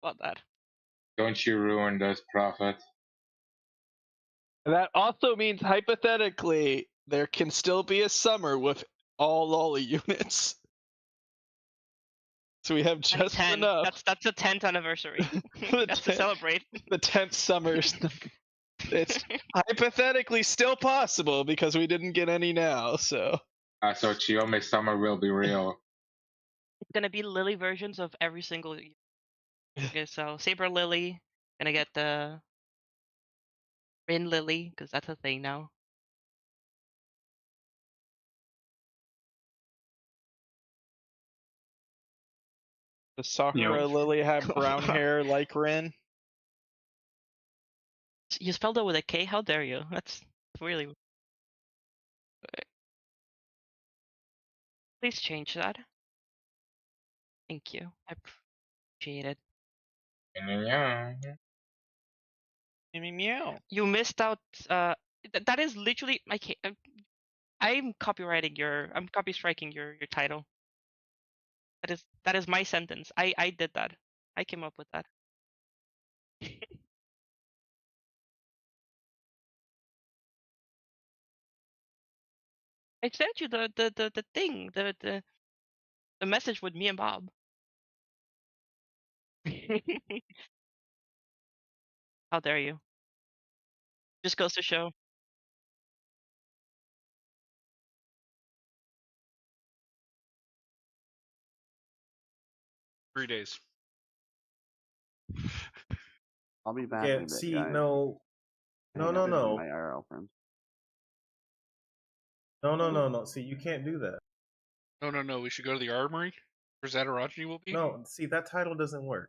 about that. Don't you ruin this, Prophet. That also means, hypothetically, there can still be a summer with all lolly units. So we have just 10. enough. That's the 10th anniversary. That's to celebrate. The 10th summer. It's hypothetically still possible because we didn't get any now, so. So Chiome Summer will be real. It's gonna be Lily versions of every single year. Okay, so Saber Lily, gonna get the Rin Lily, because that's a thing now. Does Sakura Lily have brown hair like Rin? You spelled it with a K? How dare you? That's really... Please change that. Thank you. I appreciate it. Meow. You missed out. That is literally my. I'm copyrighting your. I'm copy striking your title. That is my sentence. I did that. I came up with that. I sent you the thing, the message with me and Bob. How dare you? Just goes to show. Three days. I'll be back. Yeah, see, guys. no. My IRL friends. No. See, you can't do that. No. We should go to the armory. Where Zatarajani will be. No, see, that title doesn't work.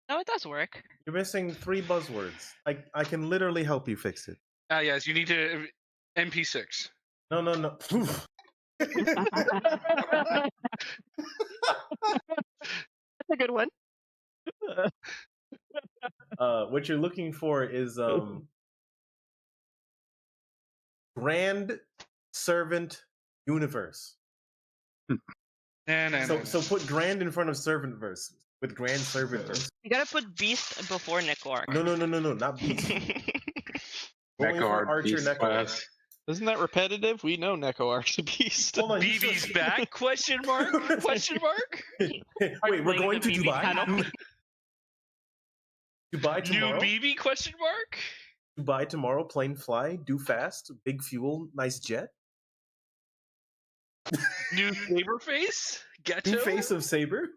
No, it does work. You're missing 3 buzzwords. I can literally help you fix it. Yes, you need to MP6. No. That's a good one. What you're looking for is Grand Servant Universe. So put Grand in front of Servant Verse with Grand Servant Verse. You gotta put Beast before Neko Arc. No, not Beast. Neko Arc, Archer, Beast Neko class. Isn't that repetitive? We know Neko Arc's a beast. Hold on, BB's back? Question mark? Question mark? Wait, we're going to Dubai? Dubai tomorrow? New BB? Question mark? Dubai tomorrow, plane fly, do fast, big fuel, nice jet. New Saber face? Gacha? New face of Saber?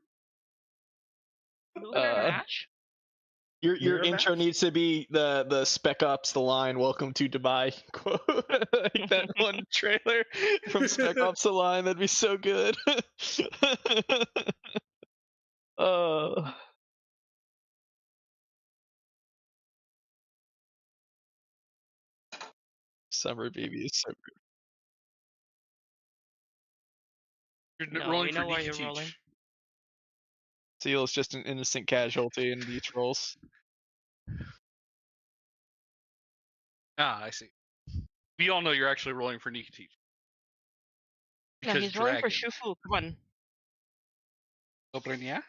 Your intro needs to be the Spec Ops The Line, welcome to Dubai quote. Like that one trailer from Spec Ops The Line, that'd be so good. Summer Baby is so good. You're No, rolling we know for why Nikki you're Teach. rolling. Ciel is just an innocent casualty in these roles. I see. We all know you're actually rolling for Nikki Teach. Yeah, he's rolling for Shufu. Come on. Open, yeah?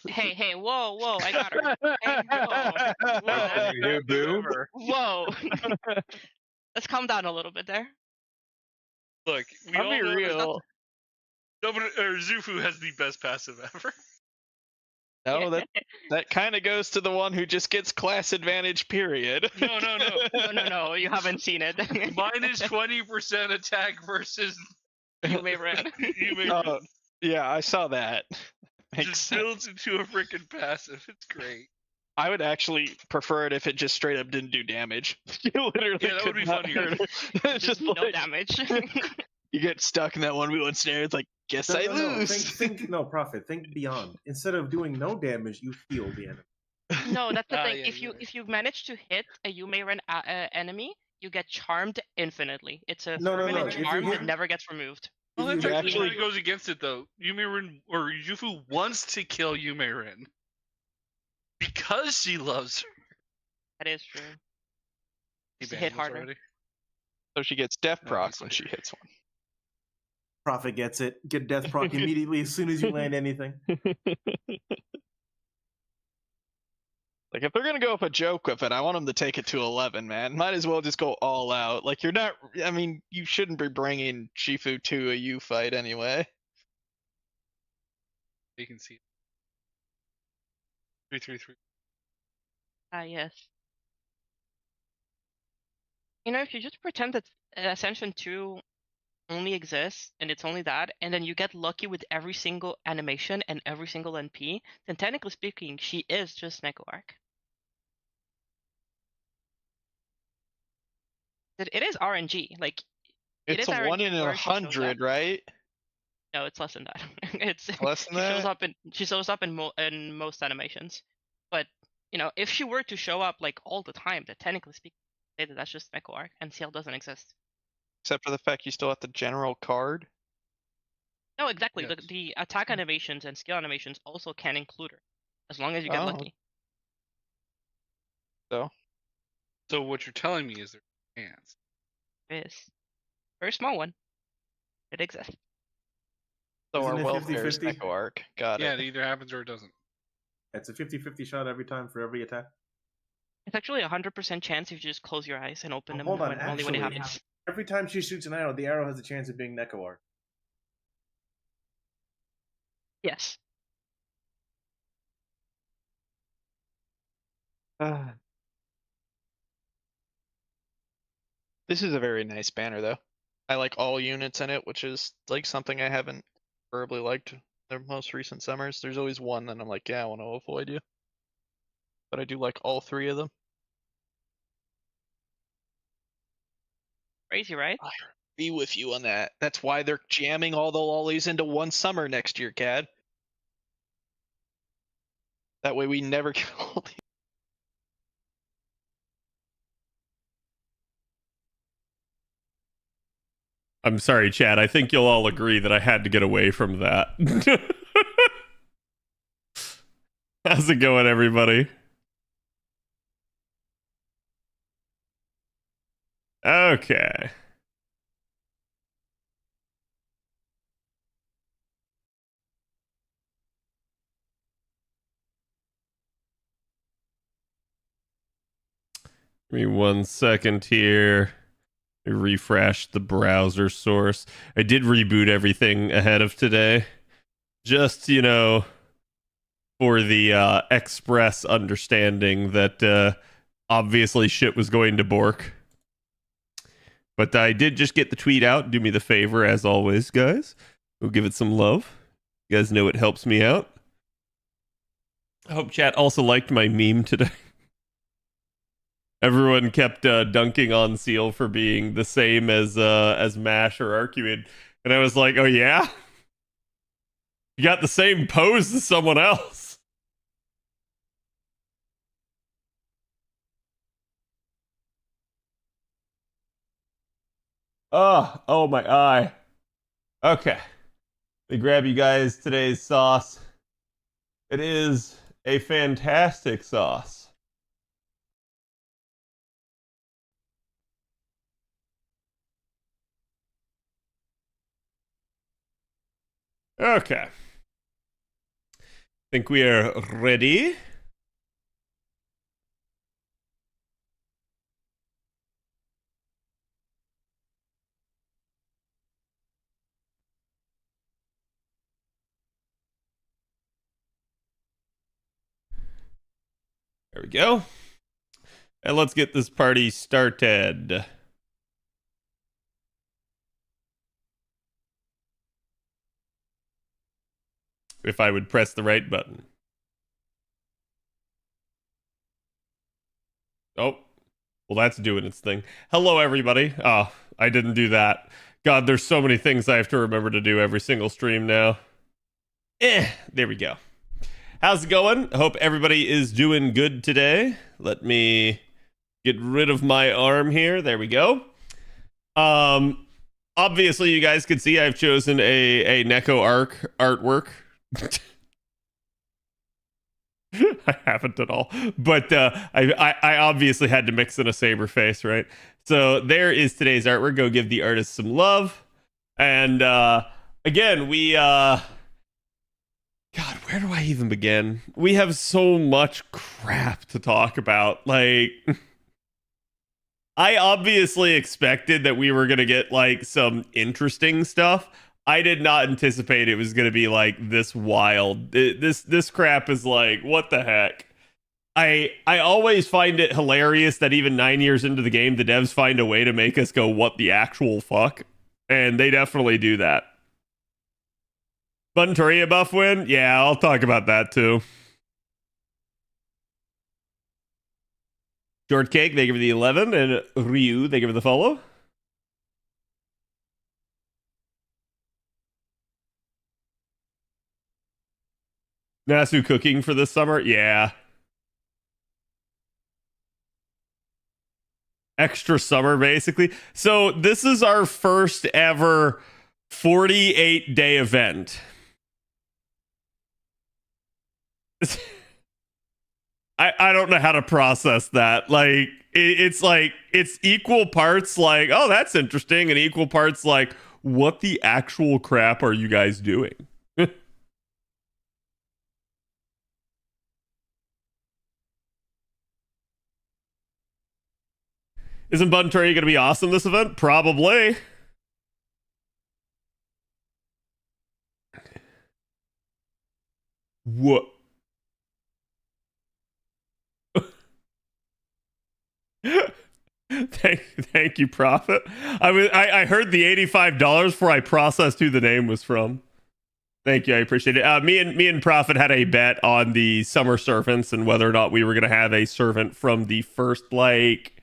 Hey, whoa, I got her. Hey, whoa. Let's calm down a little bit there. Look, we I'll all be know real. Zufu has the best passive ever. No, that kind of goes to the one who just gets class advantage, period. No. You haven't seen it. Mine is 20% attack versus You may run. Yeah, I saw that. Just builds into a freaking passive. It's great. I would actually prefer it if it just straight up didn't do damage. You literally that would be funnier. It's just no damage. You get stuck in that 1v1 snare. It's like, guess I lose. No, Prophet. Think beyond. Instead of doing no damage, you heal the enemy. No, that's the thing. Yeah, If you manage to hit a Yumerin enemy, you get charmed infinitely. It's a permanent charm that never gets removed. Well, that's actually goes against it though. Yumerin or Yufu wants to kill Yumerin because she loves her. That is true. He hit harder. Already. So she gets death procs when she hits one. Prophet gets it. Get death proc immediately as soon as you land anything. Like, if they're gonna go with a joke with it, I want them to take it to 11, man. Might as well just go all out. Like, you're not. I mean, you shouldn't be bringing Shifu to a U fight anyway. You can see it. 333. Yes. You know, if you just pretend that Ascension 2 only exists and it's only that, and then you get lucky with every single animation and every single NP, then technically speaking, she is just Neko Arc. It is RNG. Like, it It's is a 1 RNG in where she shows up. 100, right? No, it's less than that. It's Less than she shows that? up in most animations. But you know, if she were to show up like all the time, then technically speaking, say that that's just Neko Arc, and Ciel doesn't exist. Except for the fact you still have the general card. No, exactly. Yes. The attack animations and skill animations also can include her, as long as you get Oh. lucky. So what you're telling me is there's a chance. It is very small one. It exists. So Isn't our it welfare is 50-50? Neko Arc. Got Yeah, it. it either happens or it doesn't. It's a 50-50 shot every time for every attack. It's actually 100% chance if you just close your eyes and open Oh, them hold on, only when it actually- happens. Every time she shoots an arrow, the arrow has a chance of being Neko Arc. Yes. This is a very nice banner, though. I like all units in it, which is like something I haven't terribly liked the most recent summers. There's always one that I'm like, yeah, I want to avoid you. But I do like all three of them. Crazy, right? Be with you on that. That's why they're jamming all the lollies into one summer next year, Cad. That way we never get all the. I'm sorry, Chad. I think you'll all agree that I had to get away from that. How's it going, everybody? Okay. Give me 1 second here. Refresh the browser source. I did reboot everything ahead of today. Just, you know, for the express understanding that obviously shit was going to bork. But I did just get the tweet out. Do me the favor, as always, guys. Go give it some love. You guys know it helps me out. I hope chat also liked my meme today. Everyone kept dunking on Ciel for being the same as Mash or Arcuid, and I was like, "Oh yeah, you got the same pose as someone else." Oh my eye. Okay, let me grab you guys today's sauce. It is a fantastic sauce. Okay. Think we are ready. There we go. And let's get this party started. If I would press the right button. Oh, well, that's doing its thing. Hello, everybody. Oh, I didn't do that. God, there's so many things I have to remember to do every single stream now. There we go. How's it going? I hope everybody is doing good today. Let me get rid of my arm here. There we go. Obviously, you guys can see I've chosen a Neko Arc artwork. I haven't at all, but I obviously had to mix in a saber face, right? So there is today's artwork. Go give the artist some love. And again, we God, where do I even begin? We have so much crap to talk about. Like, I obviously expected that we were going to get like some interesting stuff. I did not anticipate it was going to be like this wild. This crap is like, what the heck? I always find it hilarious that even 9 years into the game, the devs find a way to make us go, what the actual fuck? And they definitely do that. Buntoria buff win? Yeah, I'll talk about that too. Shortcake, they give the 11, and Ryu, they give the follow. Nasu cooking for this summer? Yeah. Extra summer, basically. So this is our first ever 48-day event. I don't know how to process that. Like, it's like, it's equal parts like, oh, that's interesting, and equal parts like, what the actual crap are you guys doing? Isn't Buntoria going to be awesome this event? Probably. What? Thank you, Prophet. I heard the $85 before I processed who the name was from. Thank you, I appreciate it. Me and Prophet had a bet on the summer servants and whether or not we were going to have a servant from the first, like,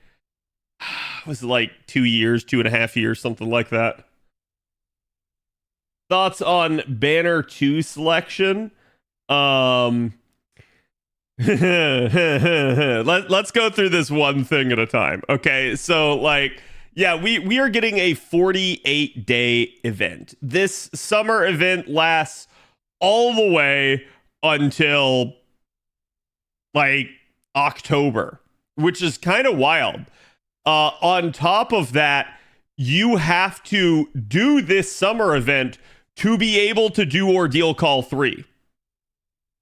was it like 2 years, 2.5 years, something like that. Thoughts on Banner 2 selection? Let's go through this one thing at a time. Okay, so like, yeah, we are getting a 48-day event. This summer event lasts all the way until like October, which is kind of wild. On top of that, you have to do this summer event to be able to do Ordeal Call 3.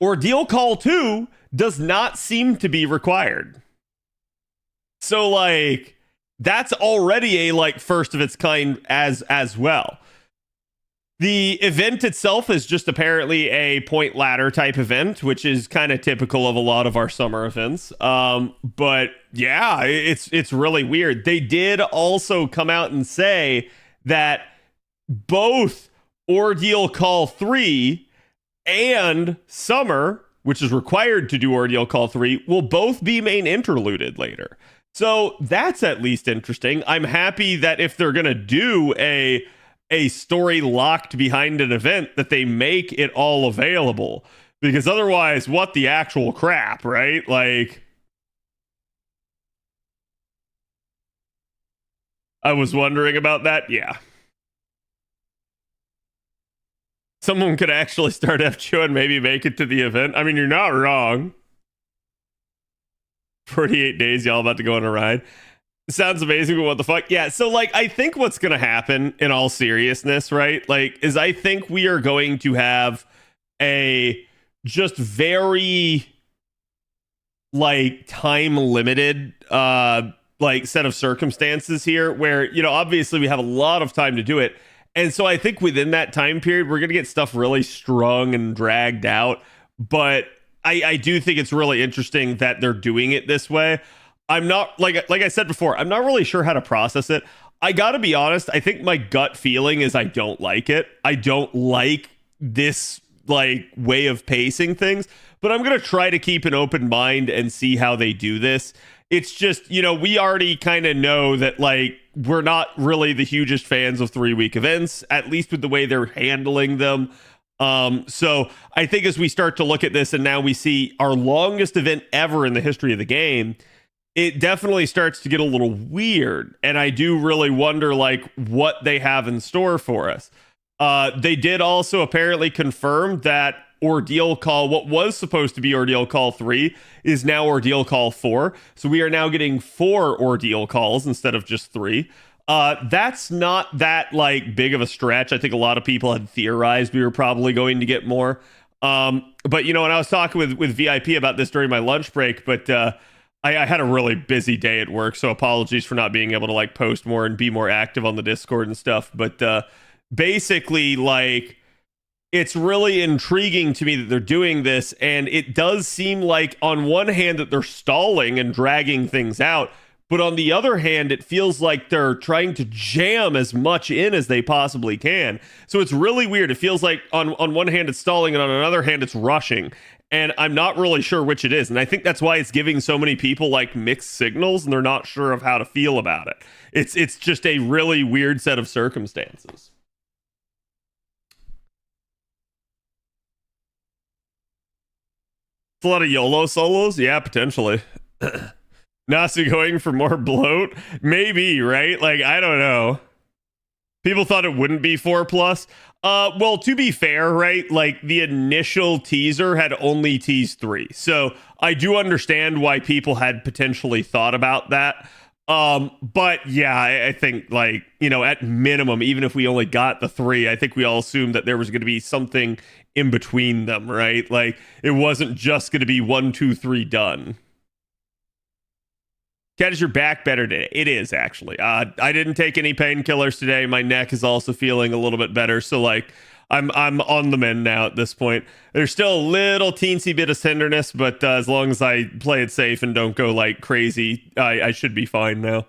Ordeal Call 2 does not seem to be required. So, like, that's already a, like, first of its kind as well. The event itself is just apparently a point ladder type event, which is kind of typical of a lot of our summer events. But yeah, it's really weird. They did also come out and say that both Ordeal Call 3 and Summer, which is required to do Ordeal Call 3, will both be main interluded later. So that's at least interesting. I'm happy that if they're going to do a story locked behind an event, that they make it all available. Because otherwise, what the actual crap, right? Like, I was wondering about that. Yeah. Someone could actually start FGO and maybe make it to the event. I mean, you're not wrong. 48 days, y'all about to go on a ride. Sounds amazing, but what the fuck? Yeah, so, like, I think what's going to happen, in all seriousness, right, like, is I think we are going to have a just very, like, time-limited, like, set of circumstances here where, you know, obviously we have a lot of time to do it. And so I think within that time period, we're going to get stuff really strung and dragged out. But I do think it's really interesting that they're doing it this way. I'm not, like I said before, I'm not really sure how to process it. I gotta be honest, I think my gut feeling is I don't like it. I don't like this, like, way of pacing things, but I'm gonna try to keep an open mind and see how they do this. It's just, you know, we already kind of know that, like, we're not really the hugest fans of 3-week events, at least with the way they're handling them. So I think as we start to look at this and now we see our longest event ever in the history of the game, it definitely starts to get a little weird. And I do really wonder, like, what they have in store for us. They did also apparently confirm that Ordeal Call, what was supposed to be Ordeal Call 3, is now Ordeal Call 4. So we are now getting 4 Ordeal Calls instead of just 3. That's not that like big of a stretch. I think a lot of people had theorized we were probably going to get more. But you know, when I was talking with VIP about this during my lunch break, but I had a really busy day at work, so apologies for not being able to like post more and be more active on the Discord and stuff. But basically, like, it's really intriguing to me that they're doing this, and it does seem like on one hand that they're stalling and dragging things out, but on the other hand, it feels like they're trying to jam as much in as they possibly can. So it's really weird. It feels like on one hand it's stalling, and on another hand it's rushing. And I'm not really sure which it is. And I think that's why it's giving so many people like mixed signals, and they're not sure of how to feel about it. It's just a really weird set of circumstances. It's a lot of YOLO solos? Yeah, potentially. Nasu going for more bloat? Maybe, right? Like, I don't know. People thought it wouldn't be 4+. Well, to be fair, right? Like, the initial teaser had only teased 3. So I do understand why people had potentially thought about that. But yeah, I think, like, you know, at minimum, even if we only got the 3, I think we all assumed that there was going to be something in between them, right? Like, it wasn't just going to be 1, 2, 3 done. Cat, is your back better today? It is, actually. I didn't take any painkillers today. My neck is also feeling a little bit better. So, like, I'm on the mend now at this point. There's still a little teensy bit of tenderness, but as long as I play it safe and don't go, like, crazy, I should be fine now.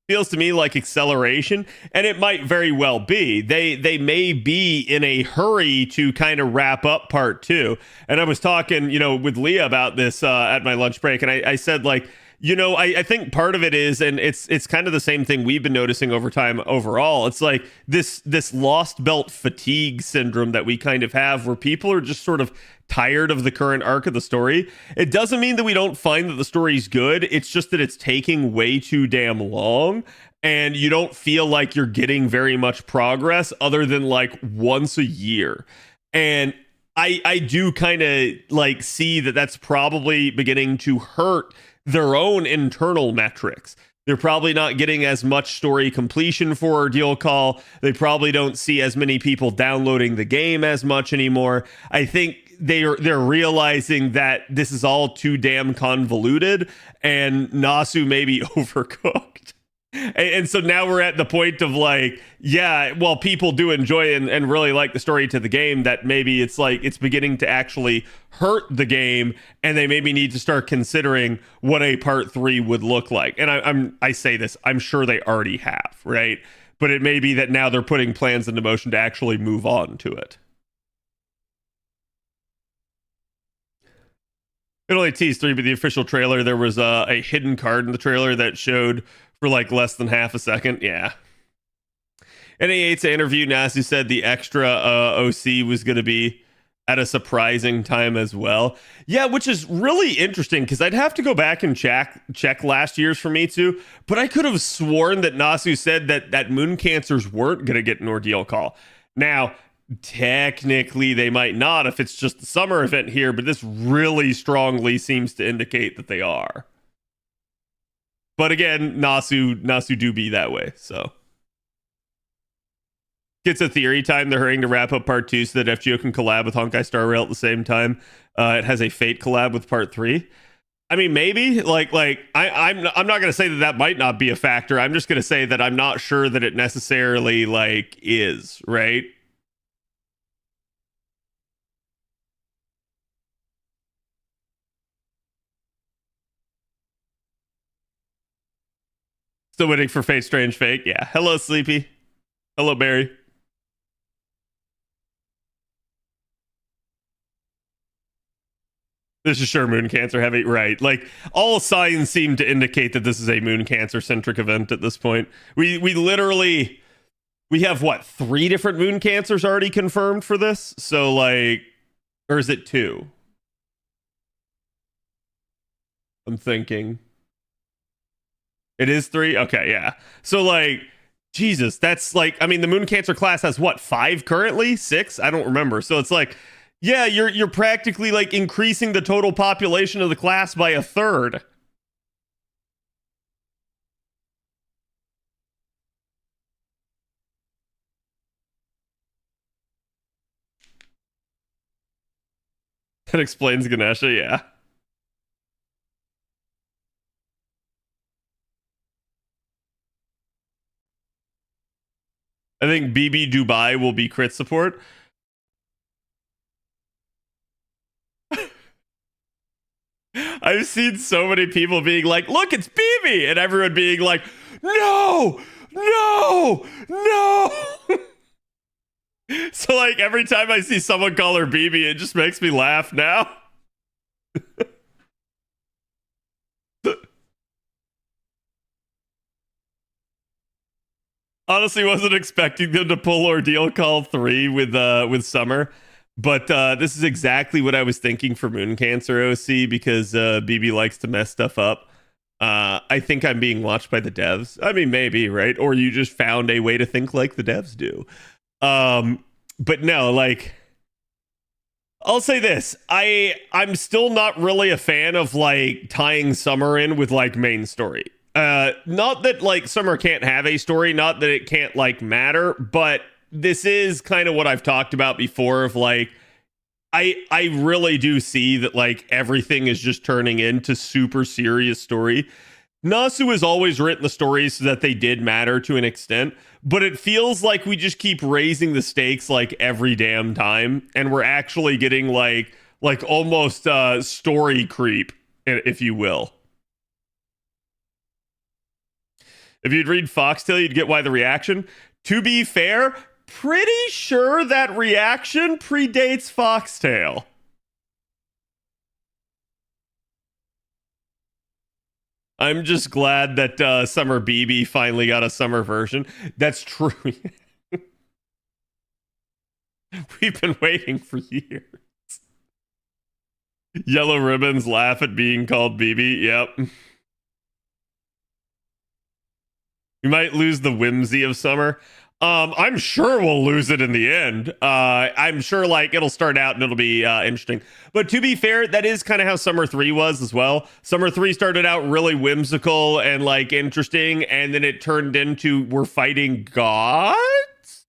Feels to me like acceleration, and it might very well be. They may be in a hurry to kind of wrap up part 2. And I was talking, you know, with Leah about this at my lunch break, and I said, like, you know, I think part of it is, and it's kind of the same thing we've been noticing over time overall. It's like this lost belt fatigue syndrome that we kind of have, where people are just sort of tired of the current arc of the story. It doesn't mean that we don't find that the story's good. It's just that it's taking way too damn long, and you don't feel like you're getting very much progress other than like once a year. And I do kind of like see that that's probably beginning to hurt their own internal metrics. They're probably not getting as much story completion for Ordeal Call. They probably don't see as many people downloading the game as much anymore. I think they're realizing that this is all too damn convoluted, and Nasu may be overcooked. And so now we're at the point of like, yeah, well, people do enjoy and really like the story to the game, that maybe it's like it's beginning to actually hurt the game, and they maybe need to start considering what a part 3 would look like. And I say this, I'm sure they already have, right? But it may be that now they're putting plans into motion to actually move on to it. It only teased 3, but the official trailer, there was a hidden card in the trailer that showed for like less than half a second. Yeah. NA8's interview, Nasu said the extra OC was going to be at a surprising time as well. Yeah, which is really interesting, because I'd have to go back and check last year's for me too, but I could have sworn that Nasu said that Moon Cancers weren't going to get an Ordeal Call. Now, technically they might not if it's just the summer event here, but this really strongly seems to indicate that they are. But again, Nasu do be that way, so. Gets a theory time. They're hurrying to wrap up part 2 so that FGO can collab with Honkai Star Rail at the same time. It has a Fate collab with part 3. I mean, maybe. I'm not going to say that might not be a factor. I'm just going to say that I'm not sure that it necessarily, like, is, right? Still waiting for Fate Strange Fake. Yeah. Hello, Sleepy. Hello, Barry. This is sure Moon Cancer heavy, right? Like, all signs seem to indicate that this is a Moon Cancer centric event at this point. We literally, we have what, 3 different Moon Cancers already confirmed for this? So like, or is it 2? I'm thinking. It is 3? Okay, yeah. So like, Jesus, that's like, I mean, the Moon Cancer class has what, 5 currently? 6? I don't remember. So it's like, yeah, you're practically like increasing the total population of the class by 1/3. That explains Ganesha, yeah. I think BB Dubai will be crit support. I've seen so many people being like, look, it's BB! And everyone being like, no! No! No! So, like, every time I see someone call her BB, it just makes me laugh now. Honestly, wasn't expecting them to pull Ordeal Call 3 with Summer. But this is exactly what I was thinking for Moon Cancer OC because BB likes to mess stuff up. I think I'm being watched by the devs. I mean, maybe, right? Or you just found a way to think like the devs do. But no, like, I'll say this. I'm still not really a fan of like tying Summer in with like main story. Not that like Summer can't have a story, not that it can't like matter, but this is kind of what I've talked about before of like I really do see that like everything is just turning into super serious story. Nasu has always written the stories so that they did matter to an extent, but it feels like we just keep raising the stakes like every damn time, and we're actually getting like almost story creep, if you will. If you'd read Foxtail, you'd get why the reaction. To be fair, pretty sure that reaction predates Foxtail. I'm just glad that Summer BB finally got a summer version. That's true. We've been waiting for years. Yellow ribbons laugh at being called BB. Yep. We might lose the whimsy of Summer. I'm sure we'll lose it in the end. I'm sure like it'll start out and it'll be interesting. But to be fair, that is kind of how Summer 3 was as well. Summer 3 started out really whimsical and like interesting, and then it turned into we're fighting gods?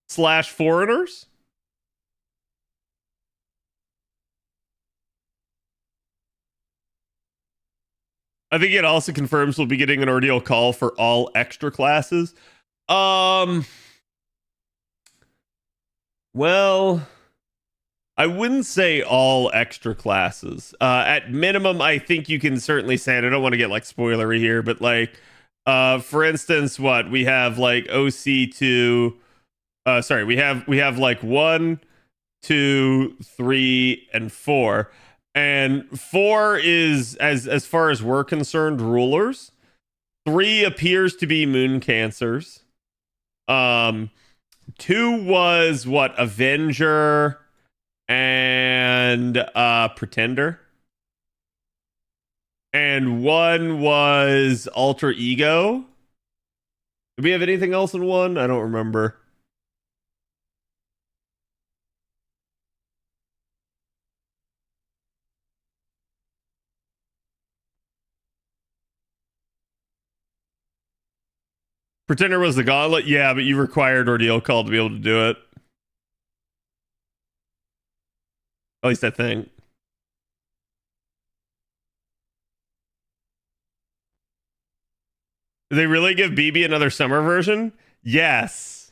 / foreigners? I think it also confirms we'll be getting an Ordeal Call for all extra classes. Well, I wouldn't say all extra classes. At minimum, I think you can certainly say, and I don't want to get like spoilery here, but like, for instance, what we have like OC2. Sorry, we have like 1, 2, 3, and 4. And 4 is, as far as we're concerned, rulers. 3 appears to be moon cancers. 2 was what? Avenger and Pretender. And 1 was Alter Ego. Do we have anything else in 1? I don't remember. Pretender was the gauntlet? Yeah, but you required Ordeal Call to be able to do it. At least I think. Did they really give BB another summer version? Yes.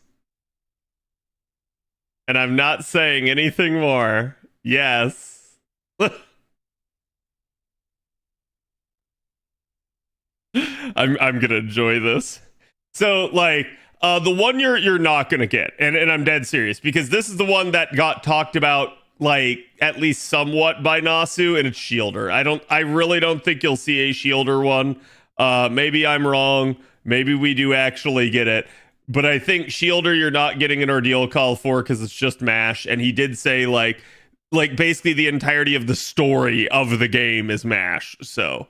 And I'm not saying anything more. Yes. I'm gonna enjoy this. So like the one you're not gonna get, and I'm dead serious, because this is the one that got talked about like at least somewhat by Nasu, and it's Shielder. I really don't think you'll see a Shielder one. Maybe I'm wrong. Maybe we do actually get it. But I think Shielder you're not getting an Ordeal Call for because it's just MASH, and he did say like basically the entirety of the story of the game is MASH. So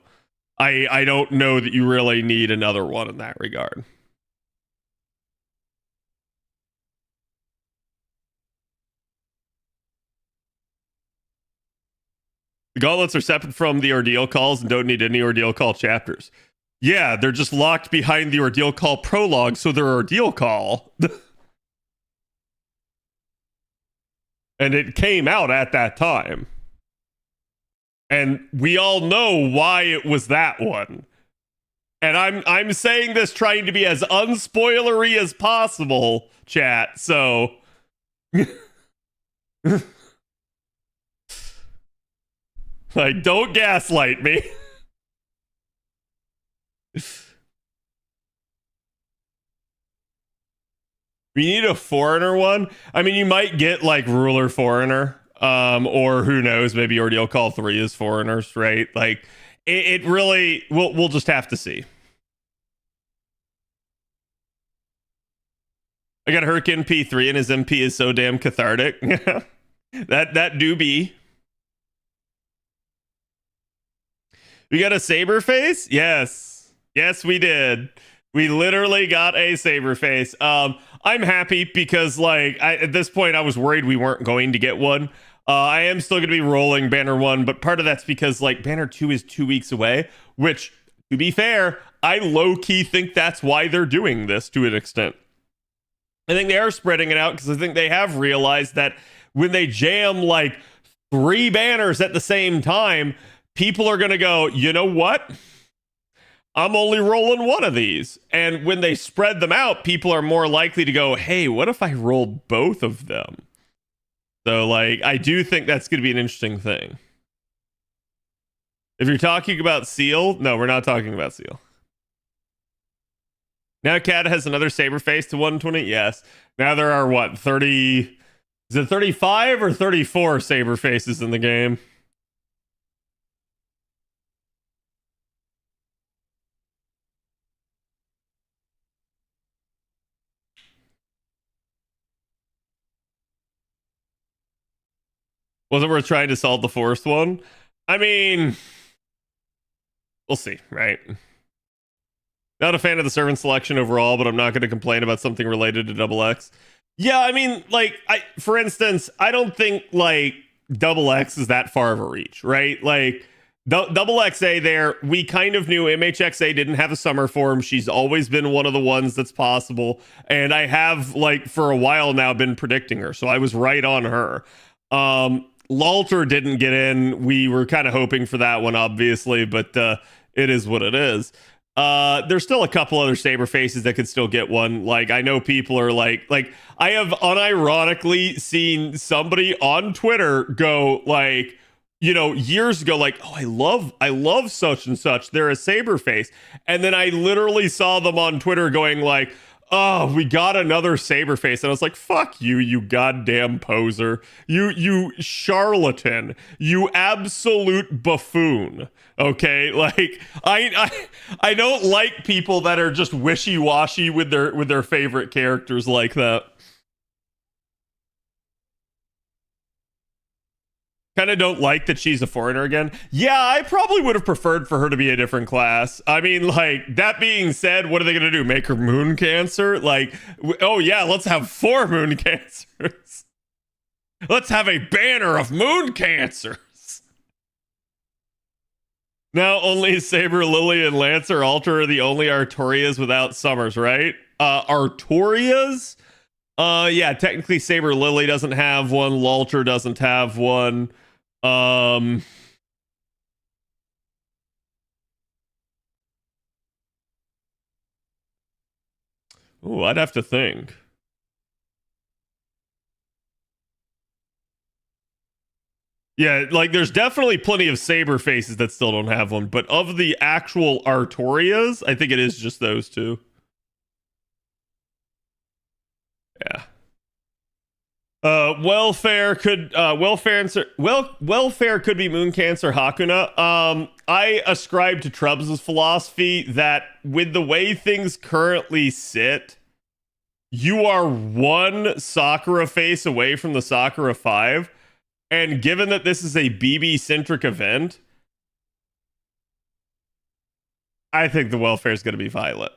I don't know that you really need another one in that regard. The gauntlets are separate from the Ordeal Calls and don't need any Ordeal Call chapters. Yeah, they're just locked behind the Ordeal Call prologue, so they're Ordeal Call. And it came out at that time. And we all know why it was that one. And I'm saying this trying to be as unspoilery as possible, chat. So like, don't gaslight me. We need a foreigner one. I mean, you might get like ruler foreigner, or who knows, maybe Ordeal Call 3 is foreigners, right? Like, it really, we'll just have to see. I got Hurricane P3 and his MP is so damn cathartic. that do be. We got a saber face? Yes. Yes, we did. We literally got a saber face. I'm happy because, like, at this point, I was worried we weren't going to get one. I am still going to be rolling Banner 1, but part of that's because, like, Banner 2 is 2 weeks away, which, to be fair, I low-key think that's why they're doing this to an extent. I think they are spreading it out because I think they have realized that when they jam, like, 3 banners at the same time, people are going to go, you know what? I'm only rolling one of these. And when they spread them out, people are more likely to go, hey, what if I rolled both of them? So, like, I do think that's going to be an interesting thing. If you're talking about Ciel, no, we're not talking about Ciel. Now Cat has another saber face to 120. Yes. Now there are what, 30? Is it 35 or 34 saber faces in the game? Wasn't worth trying to solve the fourth one? I mean, we'll see, right? Not a fan of the servant selection overall, but I'm not going to complain about something related to Double X. Yeah, I mean, like, for instance, I don't think, like, Double X is that far of a reach, right? Like, Double XA there, we kind of knew MHXA didn't have a summer form. She's always been one of the ones that's possible. And I have, like, for a while now been predicting her. So I was right on her. Lalter didn't get in. We were kind of hoping for that one, obviously, but it is what it is. There's still a couple other saber faces that could still get one. Like, I know people are like I have unironically seen somebody on Twitter go, like, you know, years ago, like, oh, I love such and such. They're a saber face. And then I literally saw them on Twitter going like, oh, we got another saber face. And I was like, fuck you, you goddamn poser. You charlatan. You absolute buffoon. Okay? Like, I don't like people that are just wishy-washy with their favorite characters like that. Kind of don't like that she's a foreigner again. Yeah, I probably would have preferred for her to be a different class. I mean, like, that being said, what are they going to do? Make her moon cancer? Like, oh yeah, let's have 4 moon cancers. Let's have a banner of moon cancers. Now only Saber, Lily, and Lancer Alter are the only Artorias without Summers, right? Artorias? Yeah, technically Saber Lily doesn't have one. Lalter doesn't have one. Oh, I'd have to think. Yeah, like, there's definitely plenty of saber faces that still don't have one, but of the actual Artorias, I think it is just those two. Yeah. Welfare could be Moon Cancer Hakuna. I ascribe to Trubs' philosophy that with the way things currently sit, you are one Sakura face away from the Sakura 5. And given that this is a BB-centric event, I think the welfare is going to be Violet.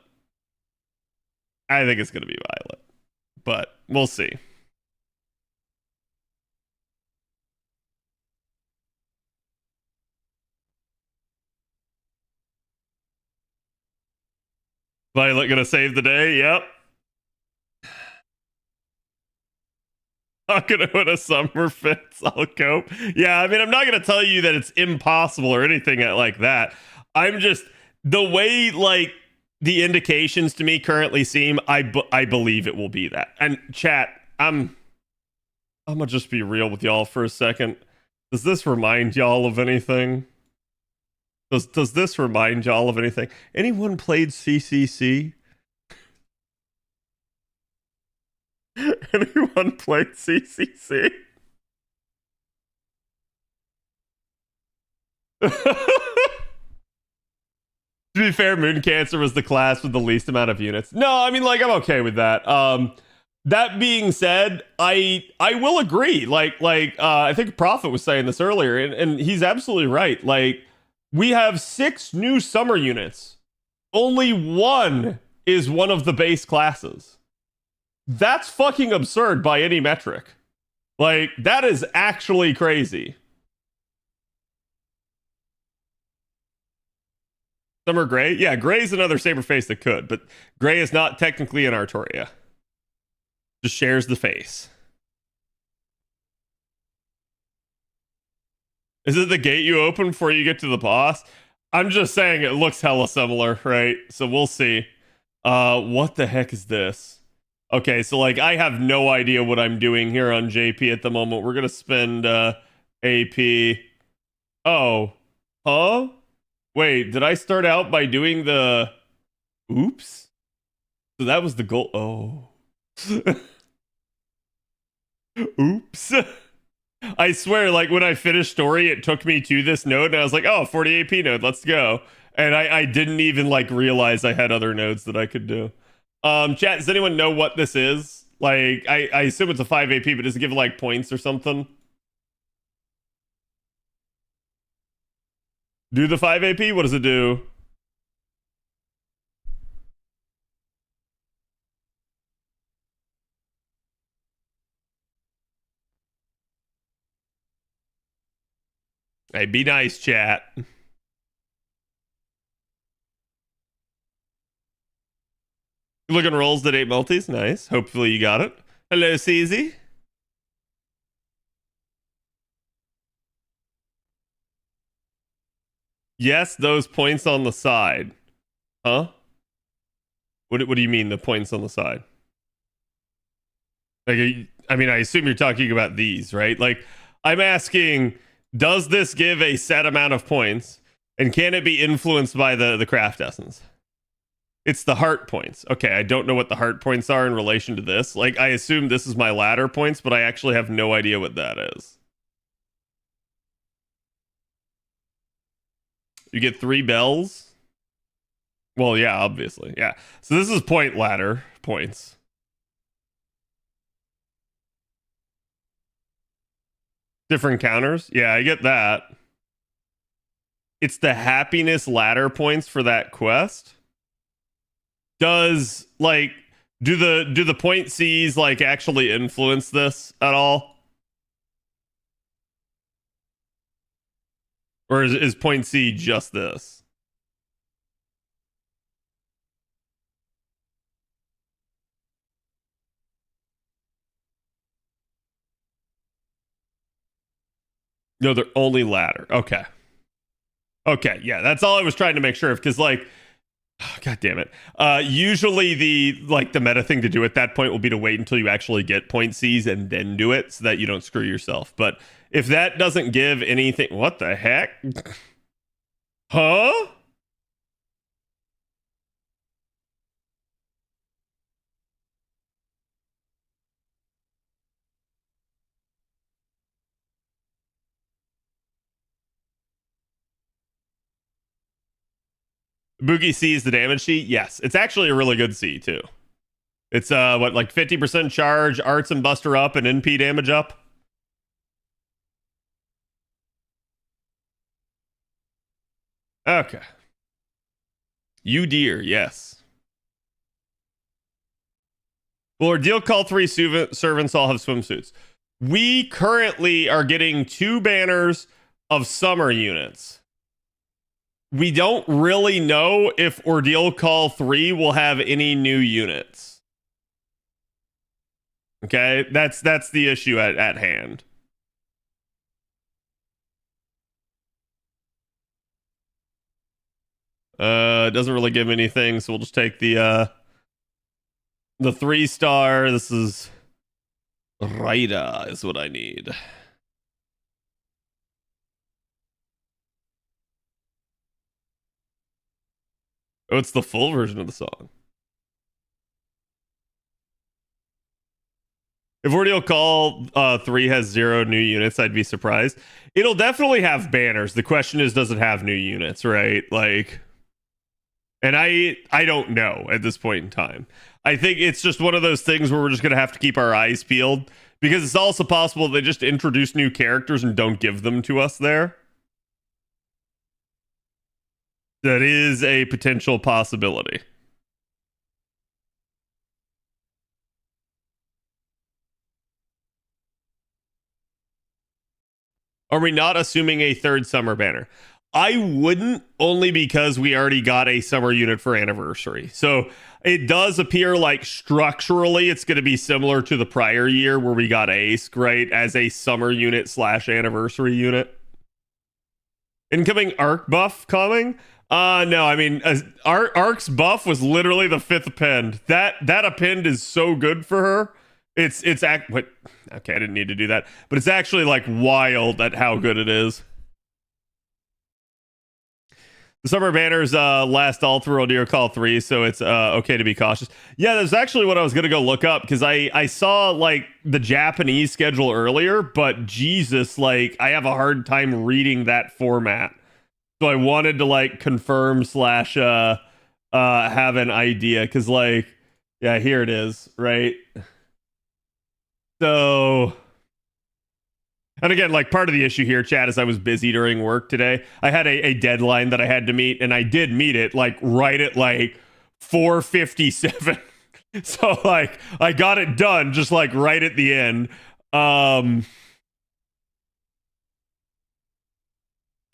I think it's going to be Violet. But we'll see. Violet gonna save the day? Yep. not gonna win a summer fits. I'll cope. Yeah, I mean, I'm not gonna tell you that it's impossible or anything like that. I'm just the way like the indications to me currently seem. I believe it will be that. And chat, I'm gonna just be real with y'all for a second. Does this remind y'all of anything? Does this remind y'all of anything? Anyone played CCC? Anyone played CCC? To be fair, Moon Cancer was the class with the least amount of units. No, I mean, like, I'm okay with that. That being said, I will agree. I think Prophet was saying this earlier, and he's absolutely right. Like, we have 6 new summer units. Only 1 is one of the base classes. That's fucking absurd by any metric. Like, that is actually crazy. Summer Gray? Yeah, Gray's another saber face that could, but Gray is not technically an Artoria. Just shares the face. Is it the gate you open before you get to the boss? I'm just saying it looks hella similar, right? So we'll see. What the heck is this? Okay, so like I have no idea what I'm doing here on JP at the moment. We're gonna spend AP. Oh. Huh? Wait, did I start out by doing the oops? So that was the goal. Oh. Oops. I swear, like when I finished story, it took me to this node and I was like, oh, 40 AP node, let's go. And I didn't even like realize I had other nodes that I could do. Chat, does anyone know what this is? Like, I assume it's a 5 AP, but does it give like points or something? Do the 5 AP? What does it do? Hey, be nice, chat. Looking rolls that 8 multis. Nice. Hopefully you got it. Hello, CZ. Yes, those points on the side. Huh? What do you mean, the points on the side? Like, I mean, I assume you're talking about these, right? Like, I'm asking, does this give a set amount of points? And can it be influenced by the craft essence? It's the heart points. Okay, I don't know what the heart points are in relation to this. Like, I assume this is my ladder points, but I actually have no idea what that is. You get 3 bells. Well, yeah, obviously. Yeah. So this is point ladder points. Different counters. Yeah, I get that. It's the happiness ladder points for that quest. Does like do the point C's like actually influence this at all? Or is point C just this? No, they're only ladder. Okay. Okay, yeah, that's all I was trying to make sure of, because like, oh, god damn it. Usually the meta thing to do at that point will be to wait until you actually get point C's and then do it so that you don't screw yourself. But if that doesn't give anything, what the heck? Huh? Boogie C is the damage C? Yes. It's actually a really good C too. It's what, like 50% charge, arts and buster up, and NP damage up? Okay. You dear, yes. Well, Ordeal Call 3 servants all have swimsuits. We currently are getting 2 banners of summer units. We don't really know if Ordeal Call 3 will have any new units. Okay, that's the issue at hand. It doesn't really give anything, so we'll just take the 3-star. This is Raida is what I need. Oh, it's the full version of the song. If Ordeal Call 3 has 0 new units, I'd be surprised. It'll definitely have banners. The question is, does it have new units, right? Like, and I don't know at this point in time. I think it's just one of those things where we're just going to have to keep our eyes peeled, because it's also possible they just introduce new characters and don't give them to us there. That is a potential possibility. Are we not assuming a third summer banner? I wouldn't, only because we already got a summer unit for anniversary. So it does appear like structurally it's going to be similar to the prior year where we got Ace, right, as a summer unit / anniversary unit. Incoming Arc buff coming? No, I mean, Arc's buff was literally the 5th append. That append is so good for her. What? Okay, I didn't need to do that, but it's actually like wild at how good it is. The summer banners last all through Ordeal Call 3, so it's okay to be cautious. Yeah, that's actually what I was gonna go look up, because I saw like the Japanese schedule earlier, but Jesus, like I have a hard time reading that format. So I wanted to like confirm / have an idea, because like, yeah, here it is, right? So, and again, like part of the issue here, chat, is I was busy during work today. I had a deadline that I had to meet, and I did meet it like right at like 4:57. So like I got it done just like right at the end.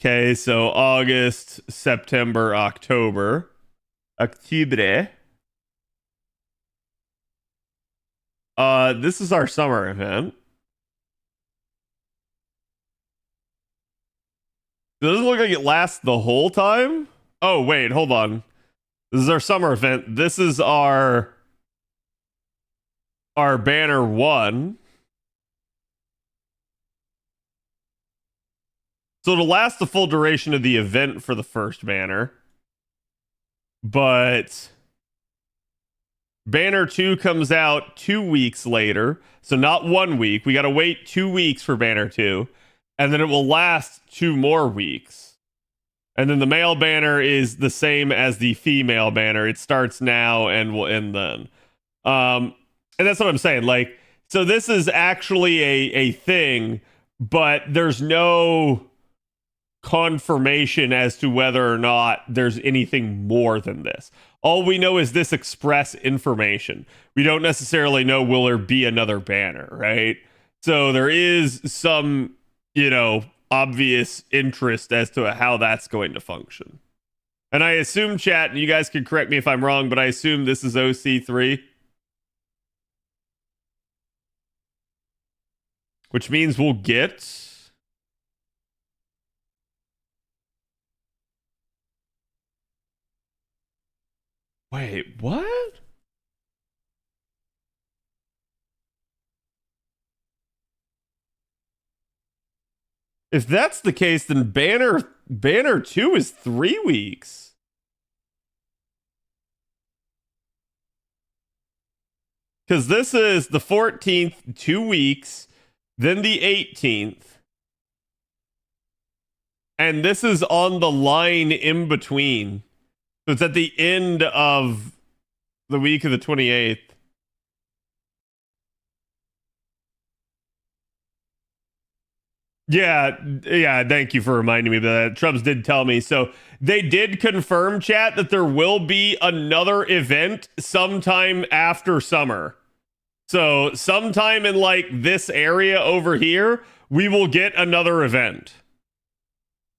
Okay, so August, September, October. Octubre. This is our summer event. Does it look like it lasts the whole time? Oh, wait, hold on. This is our summer event. This is our banner 1. So it'll last the full duration of the event for the first banner. But banner 2 comes out 2 weeks later. So not 1 week. We got to wait 2 weeks for banner 2. And then it will last 2 more weeks. And then the male banner is the same as the female banner. It starts now and will end then. And that's what I'm saying. Like, so this is actually a thing, but there's no confirmation as to whether or not there's anything more than this. All we know is this express information. We don't necessarily know will there be another banner, right? So there is some, obvious interest as to how that's going to function. And I assume, chat, and you guys can correct me if I'm wrong, but I assume this is OC3. Which means we'll get... Wait, what? If that's the case, then banner 2 is 3 weeks. Because this is the 14th, 2 weeks, then the 18th. And this is on the line in between. So it's at the end of the week of the 28th. Yeah, thank you for reminding me of that. Trubs did tell me. So they did confirm, chat, that there will be another event sometime after summer. So sometime in like this area over here, we will get another event.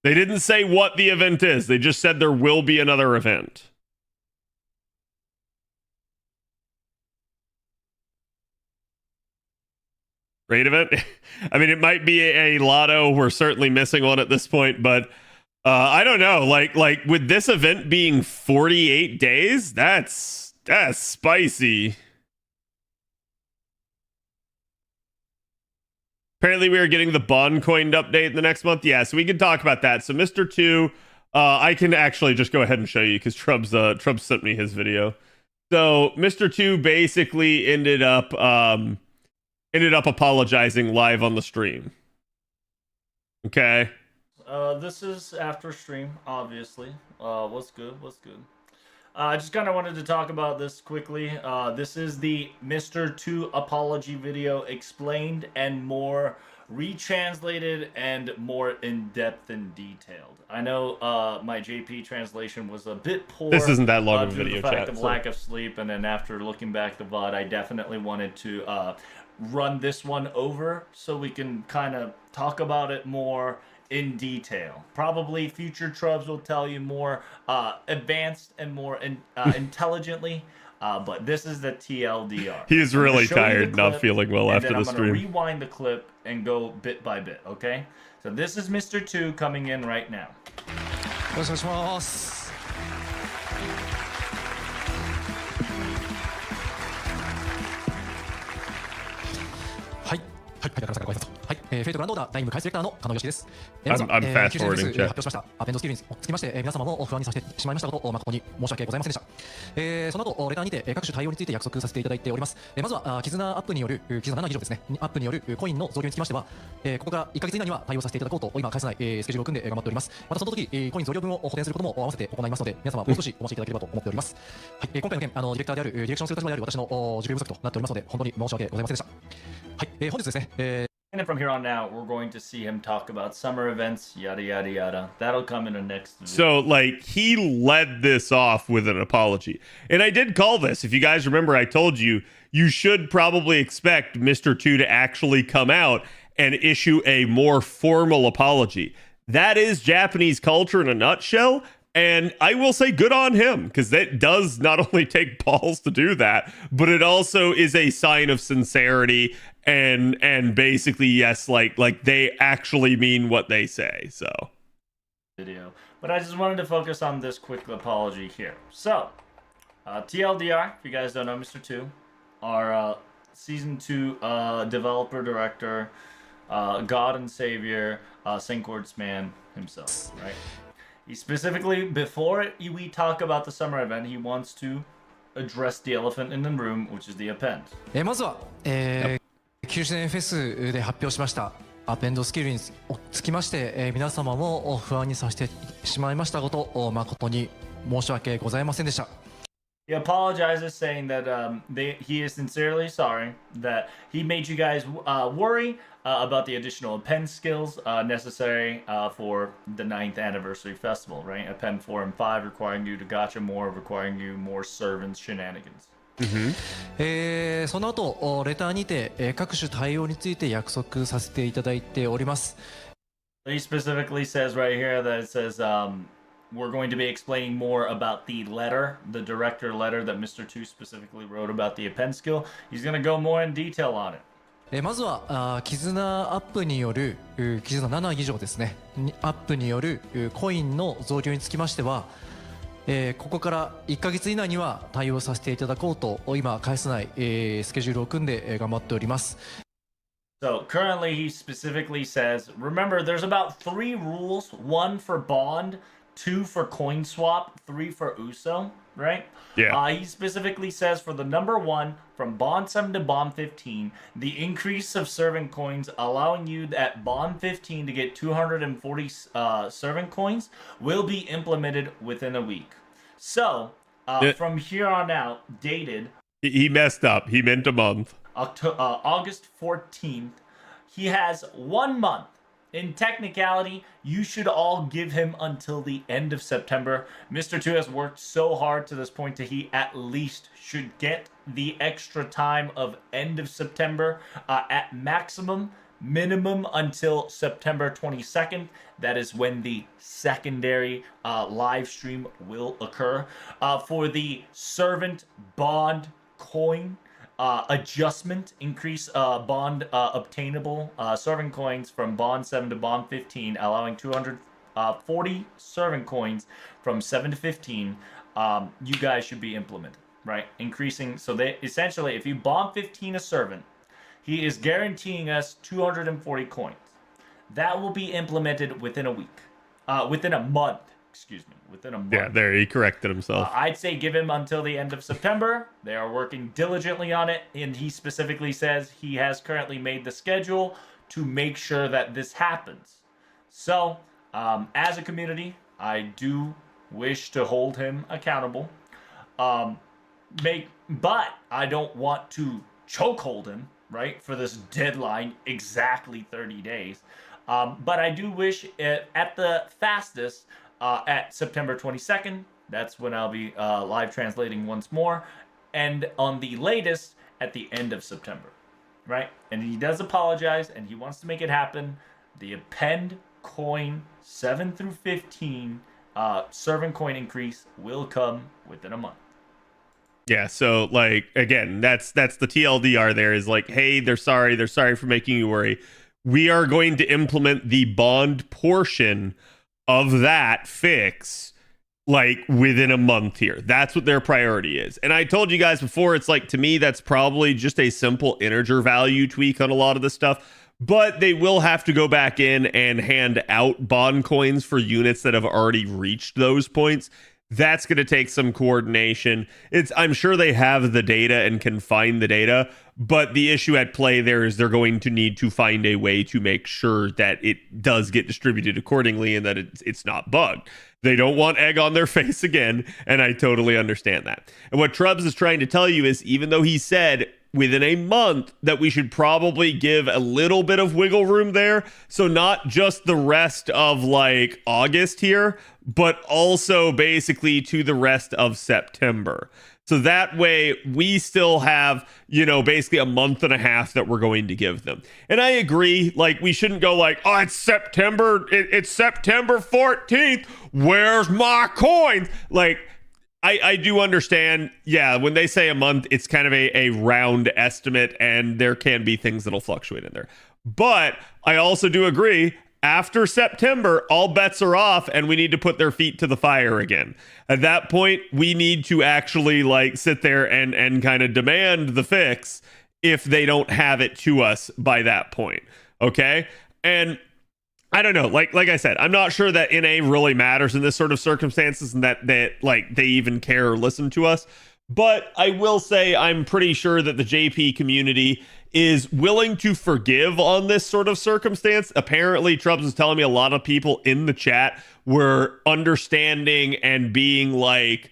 They didn't say what the event is. They just said there will be another event. raid event. I mean, it might be a lotto. We're certainly missing one at this point, but I don't know. Like with this event being 48 days, that's spicy. Apparently, we are getting the Bond coined update the next month. Yeah, so we can talk about that. So, Mr. 2, I can actually just go ahead and show you because Trubs sent me his video. So, Mr. 2 basically ended up apologizing live on the stream. Okay. This is after stream, obviously. What's good? What's good? I just kind of wanted to talk about this quickly. This is the Mr. 2 apology video, explained and more retranslated and more in-depth and detailed. I know my JP translation was a bit poor. This isn't that long of a due to video the fact chat. of So. lack of sleep, and then after looking back the VOD, I definitely wanted to run this one over so we can kind of talk about it more in detail. Probably future Trubs will tell you more advanced and more intelligently, but this is the TLDR. He's really tired, not feeling well after the I'm stream. going to rewind the clip and go bit by bit, okay? So this is Mr. 2 coming in right now. はい、だからご挨拶。はい、フェイトグランドオーダー第2部開始ディレクターの加納義です。I'm fast forwarding chat. 発表しましたアペンドスキルにつきまして、皆様も不安にさせてしまいましたことを誠に申し訳ございませんでした。その後レターにて各種対応について約束させていただいております。まずは絆アップによる絆7議場ですね。アップによるコインの増量につきましては、ここから1ヶ月以内には対応させていただこうと今返さないスケジュールを組んで頑張っております。またその時コイン増量分を補填することも合わせて行いますので、皆様もう少しお待ちいただければと思っております。はい、今回の件ディレクターであるディレクションする立場である私の受領不足となっておりますので、本当に申し訳ございませんでした。はい、本日ですね。And then from here on out, we're going to see him talk about summer events, yada yada yada. That'll come in the next video. So, like, he led this off with an apology. And I did call this. If you guys remember, I told you, you should probably expect Mr. 2 to actually come out and issue a more formal apology. That is Japanese culture in a nutshell. And I will say good on him, because that does not only take balls to do that, but it also is a sign of sincerity and basically, yes, like they actually mean what they say. So video, but I just wanted to focus on this quick apology here. So TLDR, if you guys don't know, Mr. 2, our season 2 developer director, God and Savior, Sinkords man himself, right? He specifically, before we talk about the summer event, he wants to address the elephant in the room, which is the append. まずは、90年フェスで発表しましたアペンドスキルにつきまして、皆様も不安にさせてしまいましたことを誠に申し訳ございませんでした。He apologizes, saying that he is sincerely sorry that he made you guys worry about the additional append skills necessary for the 9th anniversary festival, right? Append 4 and 5 requiring you to gacha more, requiring you more servants shenanigans. その後レターにて各種対応について約束させていただいております。He specifically says right here that it says we're going to be explaining more about the letter, the director letter that Mr. 2 specifically wrote about the append skill. He's going to go more in detail on it. まずは絆アップによる絆7以上ですね。アップによるコインの増量につきましては、ここから1ヶ月以内には対応させていただこうと今返せないスケジュールを組んで頑張っております。So currently he specifically says, remember there's about 3 rules, 1 for bond, 2 for coin swap, 3 for USO, right? Yeah. He specifically says for the number 1, from bond 7 to bond 15, the increase of servant coins allowing you at bond 15 to get 240 servant coins will be implemented within a week. So from here on out, dated. He messed up. He meant a month. August 14th, he has 1 month. In technicality, you should all give him until the end of September. Mr. 2 has worked so hard to this point that he at least should get the extra time of end of September at minimum until September 22nd. That is when the secondary live stream will occur. For the servant bond coin, adjustment, increase bond obtainable serving coins from bond 7 to bond 15, allowing 240 serving coins from 7 to 15. You guys should be implemented, right? Increasing, so they essentially, if you bond 15 a servant, he is guaranteeing us 240 coins. That will be implemented within a week, within a month. Excuse me, within a month. Yeah, there he corrected himself. I'd say give him until the end of September. They are working diligently on it, and he specifically says he has currently made the schedule to make sure that this happens. So, as a community, I do wish to hold him accountable. But I don't want to chokehold him, right, for this deadline, exactly 30 days. But I do wish at the fastest, at September 22nd, that's when I'll be live translating once more, and on the latest, at the end of September, right? And he does apologize, and he wants to make it happen. The append coin 7 through 15 servant coin increase will come within a month. Yeah, so like again, that's the TLDR there is like, hey, they're sorry for making you worry. We are going to implement the bond portion of that fix like within a month here. That's what their priority is. And I told you guys before, it's like, to me, that's probably just a simple integer value tweak on a lot of this stuff. But they will have to go back in and hand out bond coins for units that have already reached those points. That's going to take some coordination. I'm sure they have the data and can find the data, but the issue at play there is they're going to need to find a way to make sure that it does get distributed accordingly and that it's not bugged. They don't want egg on their face again, and I totally understand that. And what Trubs is trying to tell you is, even though he said within a month, that we should probably give a little bit of wiggle room there. So not just the rest of like August here, but also basically to the rest of September. So that way we still have, basically a month and a half that we're going to give them. And I agree, like, we shouldn't go like, oh, it's September 14th. Where's my coins? Like, I do understand, yeah, when they say a month, it's kind of a round estimate, and there can be things that'll fluctuate in there. But I also do agree, after September, all bets are off, and we need to put their feet to the fire again. At that point, we need to actually like sit there and kind of demand the fix if they don't have it to us by that point. Okay? And I don't know, like I said, I'm not sure that NA really matters in this sort of circumstances, and that like they even care or listen to us. But I will say I'm pretty sure that the JP community is willing to forgive on this sort of circumstance. Apparently, Trubs was telling me a lot of people in the chat were understanding and being like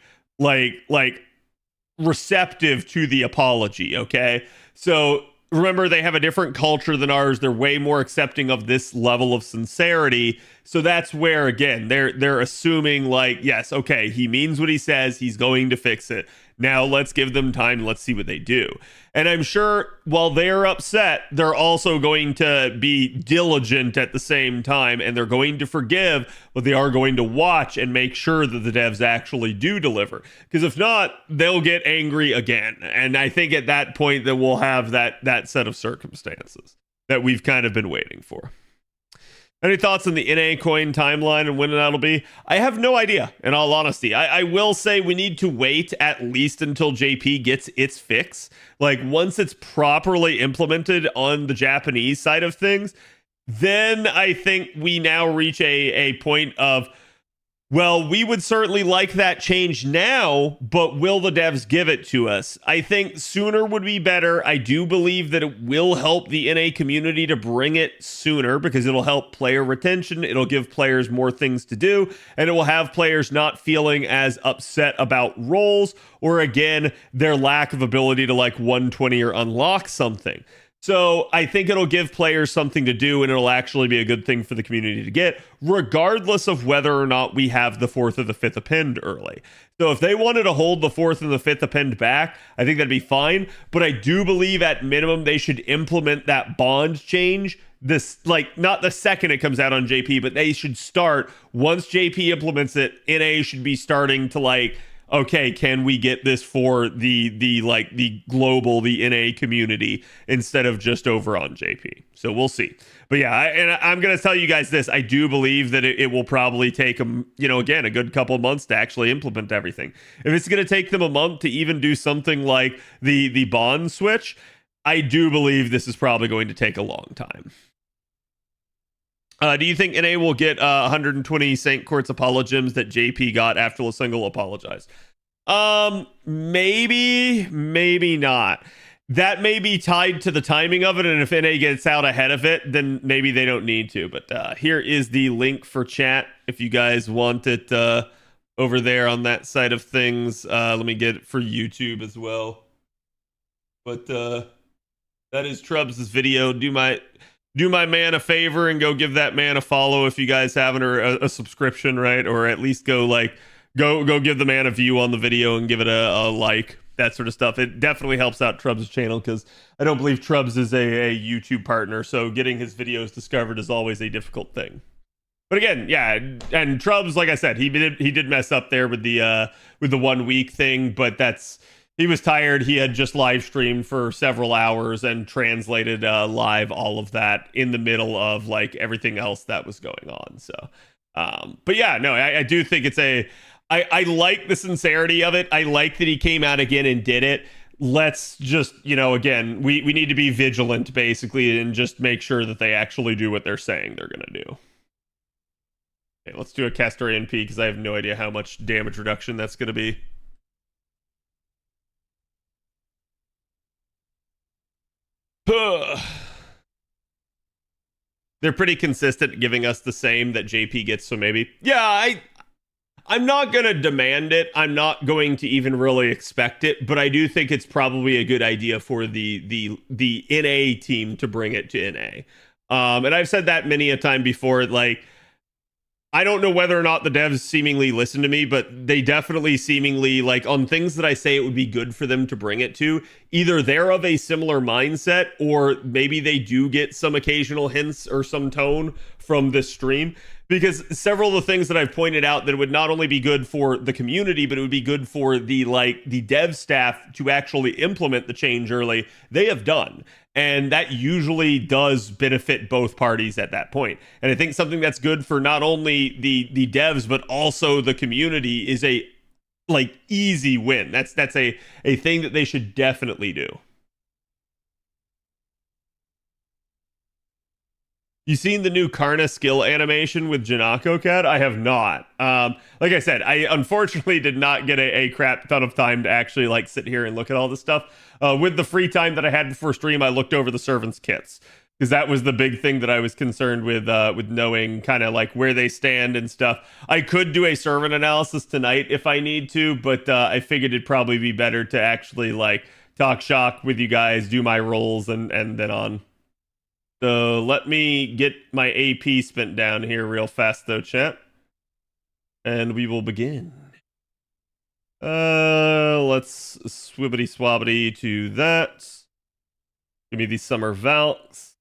receptive to the apology. Okay, so remember, they have a different culture than ours. They're way more accepting of this level of sincerity. So that's where, again, they're assuming like, yes, okay, he means what he says. He's going to fix it. Now let's give them time. Let's see what they do. And I'm sure while they're upset, they're also going to be diligent at the same time, and they're going to forgive, but they are going to watch and make sure that the devs actually do deliver. Because if not, they'll get angry again. And I think at that point that we'll have that set of circumstances that we've kind of been waiting for. Any thoughts on the NA coin timeline and when that'll be? I have no idea, in all honesty. I will say we need to wait at least until JP gets its fix. Like, once it's properly implemented on the Japanese side of things, then I think we now reach a point of, well, we would certainly like that change now, but will the devs give it to us? I think sooner would be better. I do believe that it will help the NA community to bring it sooner, because it'll help player retention. It'll give players more things to do, and it will have players not feeling as upset about roles or, again, their lack of ability to like 120 or unlock something. So I think it'll give players something to do, and it'll actually be a good thing for the community to get, regardless of whether or not we have the 4th or the 5th append early. So if they wanted to hold the 4th and the 5th append back, I think that'd be fine. But I do believe at minimum they should implement that bond change. This, like, not the second it comes out on JP, but they should start once JP implements it. NA should be starting to like, okay, can we get this for the global, the NA community instead of just over on JP? So we'll see. But yeah, I'm going to tell you guys this. I do believe that it will probably take them, again, a good couple months to actually implement everything. If it's going to take them a month to even do something like the bond switch, I do believe this is probably going to take a long time. Do you think NA will get 120 St. Court's Apologems that JP got after Lasingle apologized? Maybe not. That may be tied to the timing of it, and if NA gets out ahead of it, then maybe they don't need to. But here is the link for chat if you guys want it over there on that side of things. Let me get it for YouTube as well. But that is Trubs' video. Do my man a favor and go give that man a follow if you guys haven't, or a subscription, right? Or at least go give the man a view on the video and give it a like, that sort of stuff. It definitely helps out Trubs' channel, because I don't believe Trubs is a YouTube partner, so getting his videos discovered is always a difficult thing. But again, yeah, and Trubs, like I said, he did mess up there with the 1 week thing, but he was tired. He had just live streamed for several hours and translated live all of that in the middle of like everything else that was going on. So, but yeah, no, I do think I like the sincerity of it. I like that he came out again and did it. Let's just, again, we need to be vigilant basically and just make sure that they actually do what they're saying they're going to do. Okay, let's do a Castorean P, because I have no idea how much damage reduction that's going to be. They're pretty consistent giving us the same that JP gets, so maybe. Yeah, I'm not going to demand it. I'm not going to even really expect it, but I do think it's probably a good idea for the NA team to bring it to NA. And I've said that many a time before, like, I don't know whether or not the devs seemingly listen to me, but they definitely seemingly, like, on things that I say it would be good for them to bring it to, either they're of a similar mindset, or maybe they do get some occasional hints or some tone from this stream. Because several of the things that I've pointed out that it would not only be good for the community, but it would be good for the dev staff to actually implement the change early, they have done. And that usually does benefit both parties at that point. And I think something that's good for not only the devs, but also the community is a easy win. That's a thing that they should definitely do. You seen the new Karna skill animation with Janako Cat? I have not. Like I said, I unfortunately did not get a crap ton of time to actually sit here and look at all this stuff. With the free time that I had before stream, I looked over the servants' kits, because that was the big thing that I was concerned with knowing kind of where they stand and stuff. I could do a servant analysis tonight if I need to, but I figured it'd probably be better to actually talk shock with you guys, do my rolls, and then on. So let me get my AP spent down here real fast though, chat. And we will begin. Let's swibbity swabbity to that. Give me these summer Valks.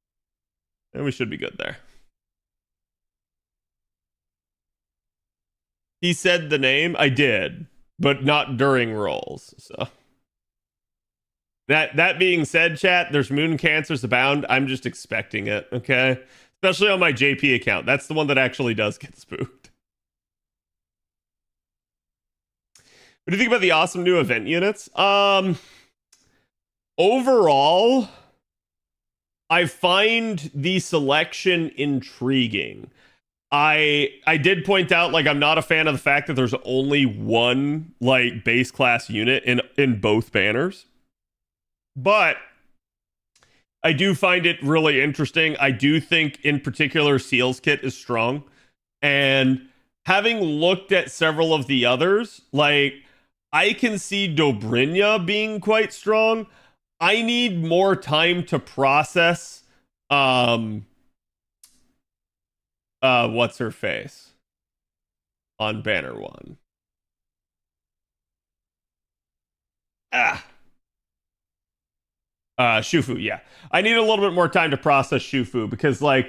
And we should be good there. He said the name. I did, but not during rolls, so. That being said, chat, there's moon cancers abound. I'm just expecting it, okay? Especially on my JP account. That's the one that actually does get spooked. What do you think about the awesome new event units? Overall, I find the selection intriguing. I did point out, I'm not a fan of the fact that there's only one, base class unit in both banners. But I do find it really interesting. I do think, in particular, Ciel's kit is strong. And having looked at several of the others, I can see Dobrynya being quite strong. I need more time to process, what's her face on banner 1. Shufu, yeah. I need a little bit more time to process Shufu, because out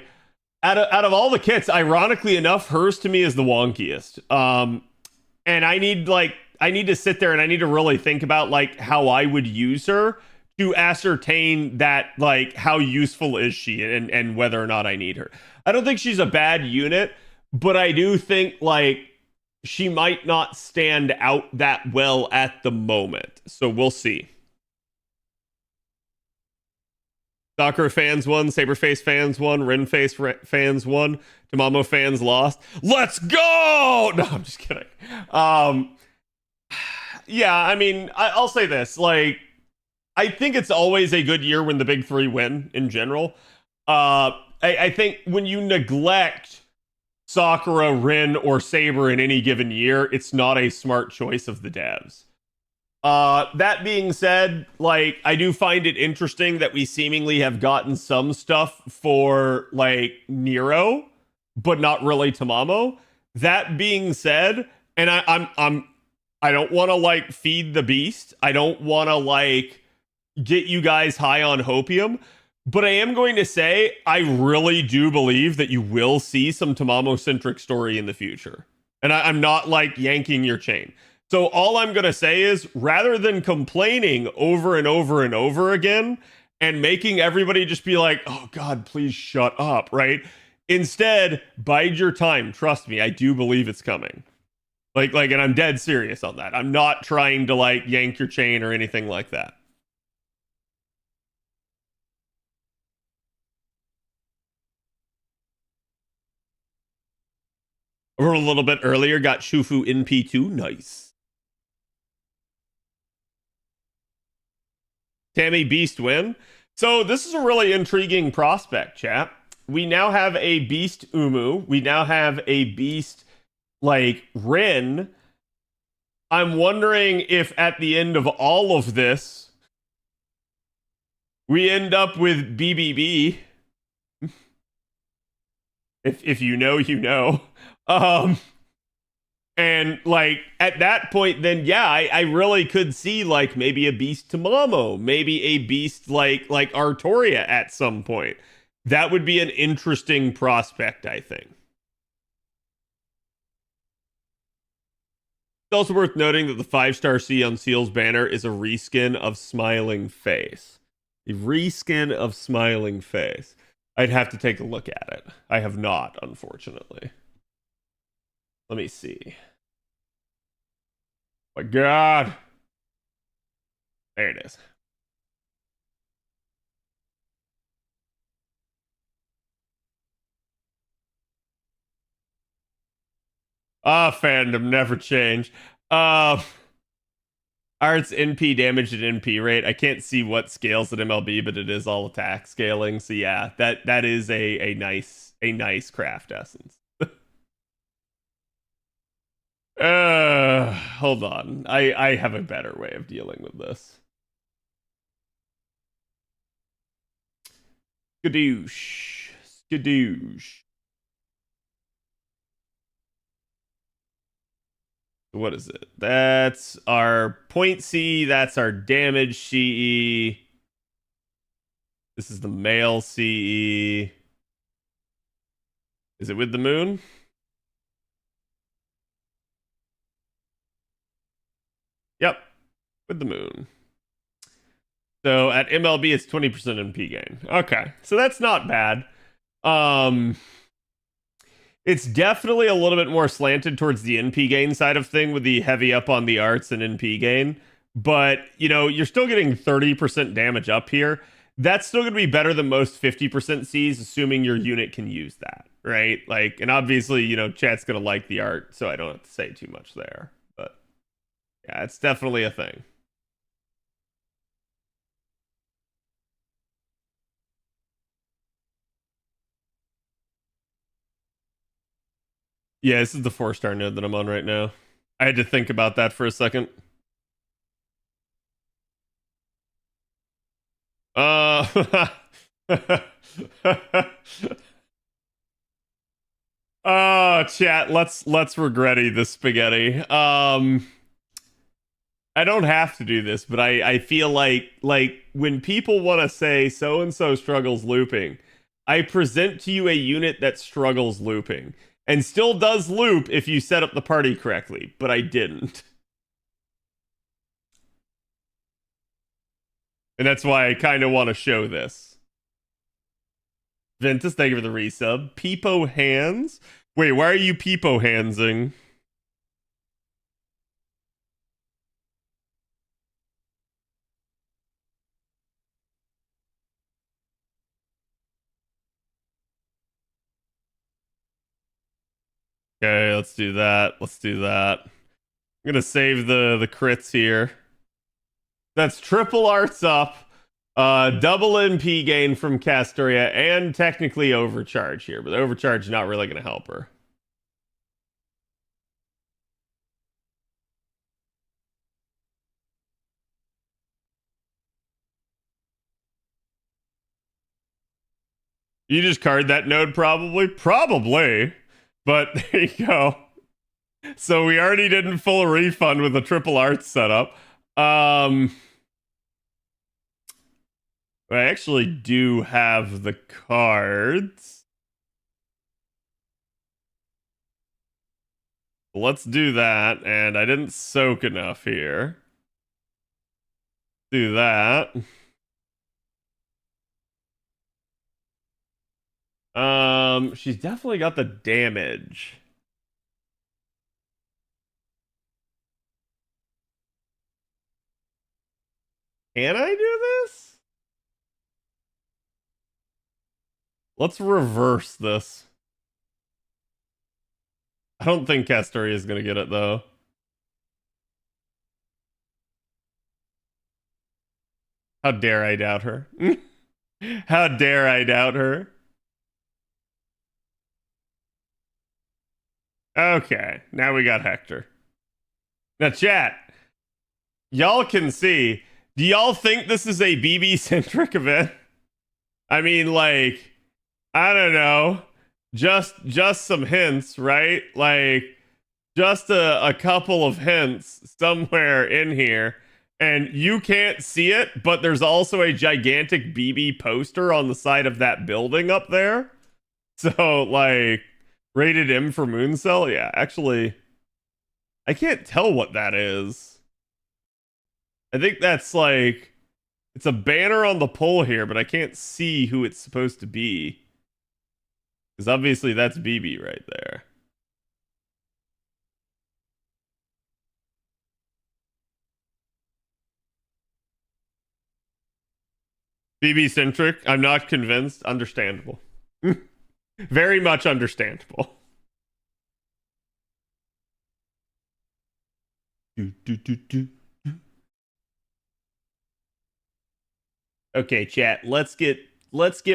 of all the kits, ironically enough, hers to me is the wonkiest. And I need I need to sit there and I need to really think about like how I would use her to ascertain that, like, how useful is she and whether or not I need her. I don't think she's a bad unit, but I do think like she might not stand out that well at the moment. So we'll see. Sakura fans won, Saberface fans won, Renface fans won, Tamamo fans lost. Let's go! No, I'm just kidding. Yeah, I mean, I'll say this. Like, I think it's always a good year when the big three win in general. I think when you neglect Sakura, Rin, or Saber in any given year, it's not a smart choice of the devs. That being said, like, I do find it interesting that we seemingly have gotten some stuff for, like, Nero, but not really Tamamo. That being said, and I don't want to, like, feed the beast. I don't want to, like, get you guys high on hopium. But I am going to say, I really do believe that you will see some Tamamo-centric story in the future. And I'm not, like, yanking your chain. So all I'm going to say is, rather than complaining over and over and over again and making everybody just be like, oh, God, please shut up, right? Instead, bide your time. Trust me, I do believe it's coming. Like, and I'm dead serious on that. I'm not trying to, like, yank your chain or anything like that. Or a little bit earlier, got Shufu in P2. Nice. Tammy Beast win. So this is a really intriguing prospect, chat. We now have a Beast Umu. We now have a Beast, like, Rin. I'm wondering if at the end of all of this, we end up with BBB. If you know, you know. And like at that point, then yeah, I really could see like maybe a Beast Tamamo, maybe a Beast like Artoria at some point. That would be an interesting prospect, I think. It's also worth noting that the 5-star C on Ciel's banner is a reskin of Smiling Face. A reskin of Smiling Face. I'd have to take a look at it. I have not, unfortunately. Let me see. My God. There it is. Fandom never change. Art's NP damage and NP rate. I can't see what scales at MLB, but it is all attack scaling. So yeah, that is a nice craft essence. Hold on. I have a better way of dealing with this. Skadoosh. Skadoosh. What is it? That's our point C. That's our damage CE. This is the male CE. Is it with the moon? Yep, with the moon. So at MLB, it's 20% NP gain. Okay, so that's not bad. It's definitely a little bit more slanted towards the NP gain side of thing with the heavy up on the arts and NP gain. But, you know, you're still getting 30% damage up here. That's still going to be better than most 50% Cs, assuming your unit can use that, right? Like, and obviously, you know, chat's going to like the art, so I don't have to say too much there. But yeah, it's definitely a thing. Yeah, this is the 4-star node that I'm on right now. I had to think about that for a second. Oh, chat, let's regretty this spaghetti. I don't have to do this, but I feel like when people want to say so and so struggles looping, I present to you a unit that struggles looping and still does loop if you set up the party correctly, but I didn't. And that's why I kind of want to show this. Ventus, thank you for the resub. Peepo hands. Wait, why are you peepo handsing? Okay, let's do that. Let's do that. I'm gonna save the crits here. That's triple arts up, double MP gain from Castoria, and technically overcharge here, but the overcharge is not really gonna help her. You just card that node probably? Probably. But there you go. So we already didn't full refund with the triple arts setup. I actually do have the cards. Let's do that. And I didn't soak enough here. Do that. She's definitely got the damage. Can I do this? Let's reverse this. I don't think Castoria is going to get it, though. How dare I doubt her? How dare I doubt her? Okay, now we got Hector. Now, chat, y'all can see. Do y'all think this is a BB-centric event? I mean, like, I don't know. Just some hints, right? Like, just a couple of hints somewhere in here. And you can't see it, but there's also a gigantic BB poster on the side of that building up there. So, like, rated M for Mooncell? Yeah, actually, I can't tell what that is. I think that's like, it's a banner on the pole here, but I can't see who it's supposed to be. Because obviously that's BB right there. BB centric. I'm not convinced. Understandable. Very much understandable. Okay, chat. Let's get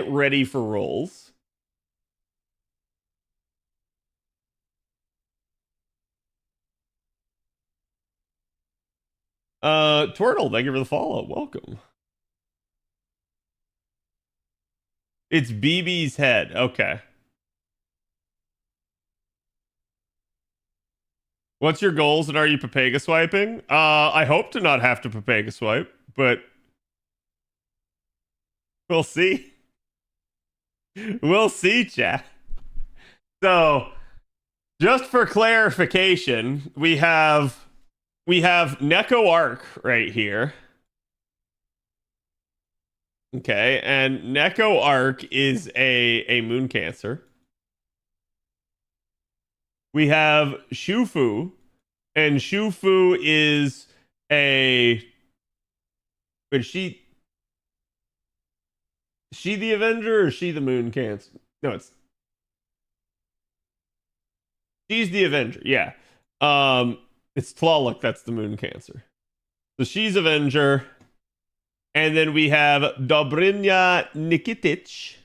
ready for rolls. Turtle, thank you for the follow. Welcome. It's BB's head. Okay. What's your goals and are you Papega swiping? I hope to not have to Papega swipe, but we'll see. We'll see, chat. So, just for clarification, we have Neko Arc right here. Okay, and Neko Arc is a moon cancer. We have Shufu, and Shufu is a... Is she the Avenger or is she the moon cancer? No, she's the Avenger, yeah. It's Tlaloc that's the moon cancer. So she's Avenger. And then we have Dobrynya Nikitic,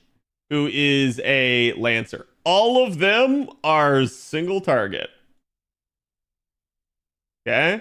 who is a Lancer. All of them are single target. Okay?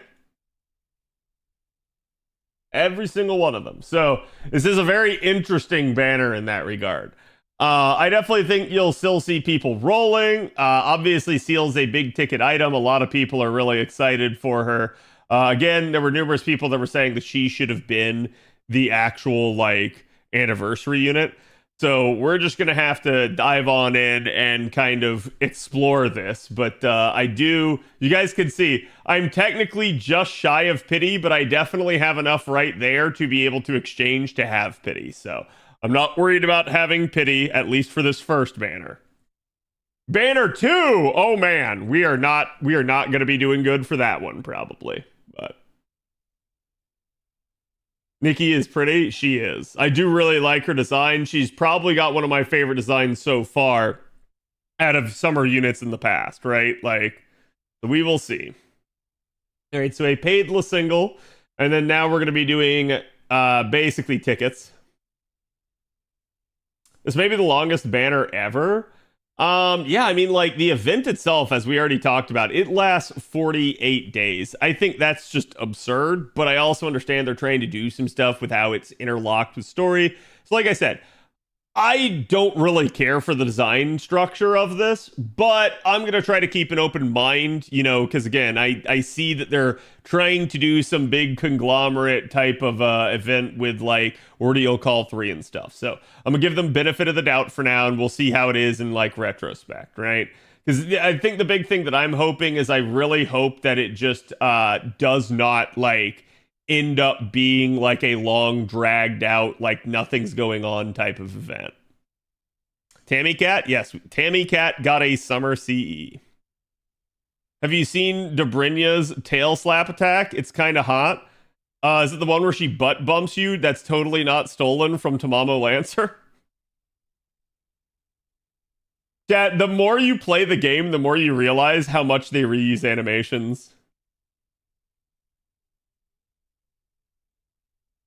Every single one of them. So this is a very interesting banner in that regard. I definitely think you'll still see people rolling. Obviously, Ciel's a big ticket item. A lot of people are really excited for her. Again, there were numerous people that were saying that she should have been the actual, like, anniversary unit. So we're just going to have to dive on in and kind of explore this. But you guys can see, I'm technically just shy of pity, but I definitely have enough right there to be able to exchange to have pity. So I'm not worried about having pity, at least for this first banner. Banner 2! Oh man, we are not going to be doing good for that one, probably. But Nikki is pretty. She is. I do really like her design. She's probably got one of my favorite designs so far out of summer units in the past, right? Like, we will see. All right, so a paid single, and then now we're going to be doing basically tickets. This may be the longest banner ever. Yeah, I mean, like, the event itself, as we already talked about, it lasts 48 days. I think that's just absurd, but I also understand they're trying to do some stuff with how it's interlocked with story. So like I said, I don't really care for the design structure of this, but I'm going to try to keep an open mind, you know, because again, I see that they're trying to do some big conglomerate type of event with like Ordeal Call 3 and stuff. So I'm going to give them benefit of the doubt for now, and we'll see how it is in like retrospect, right? Because I think the big thing that I'm hoping is I really hope that it just does not like end up being like a long dragged out like nothing's going on type of event. Tammy Cat, yes, Tammy Cat got a summer CE. Have you seen Dobrinya's tail slap attack? It's kind of hot. Is it the one where she butt bumps you? That's totally not stolen from Tamamo Lancer. Chat, the more you play the game, the more you realize how much they reuse animations.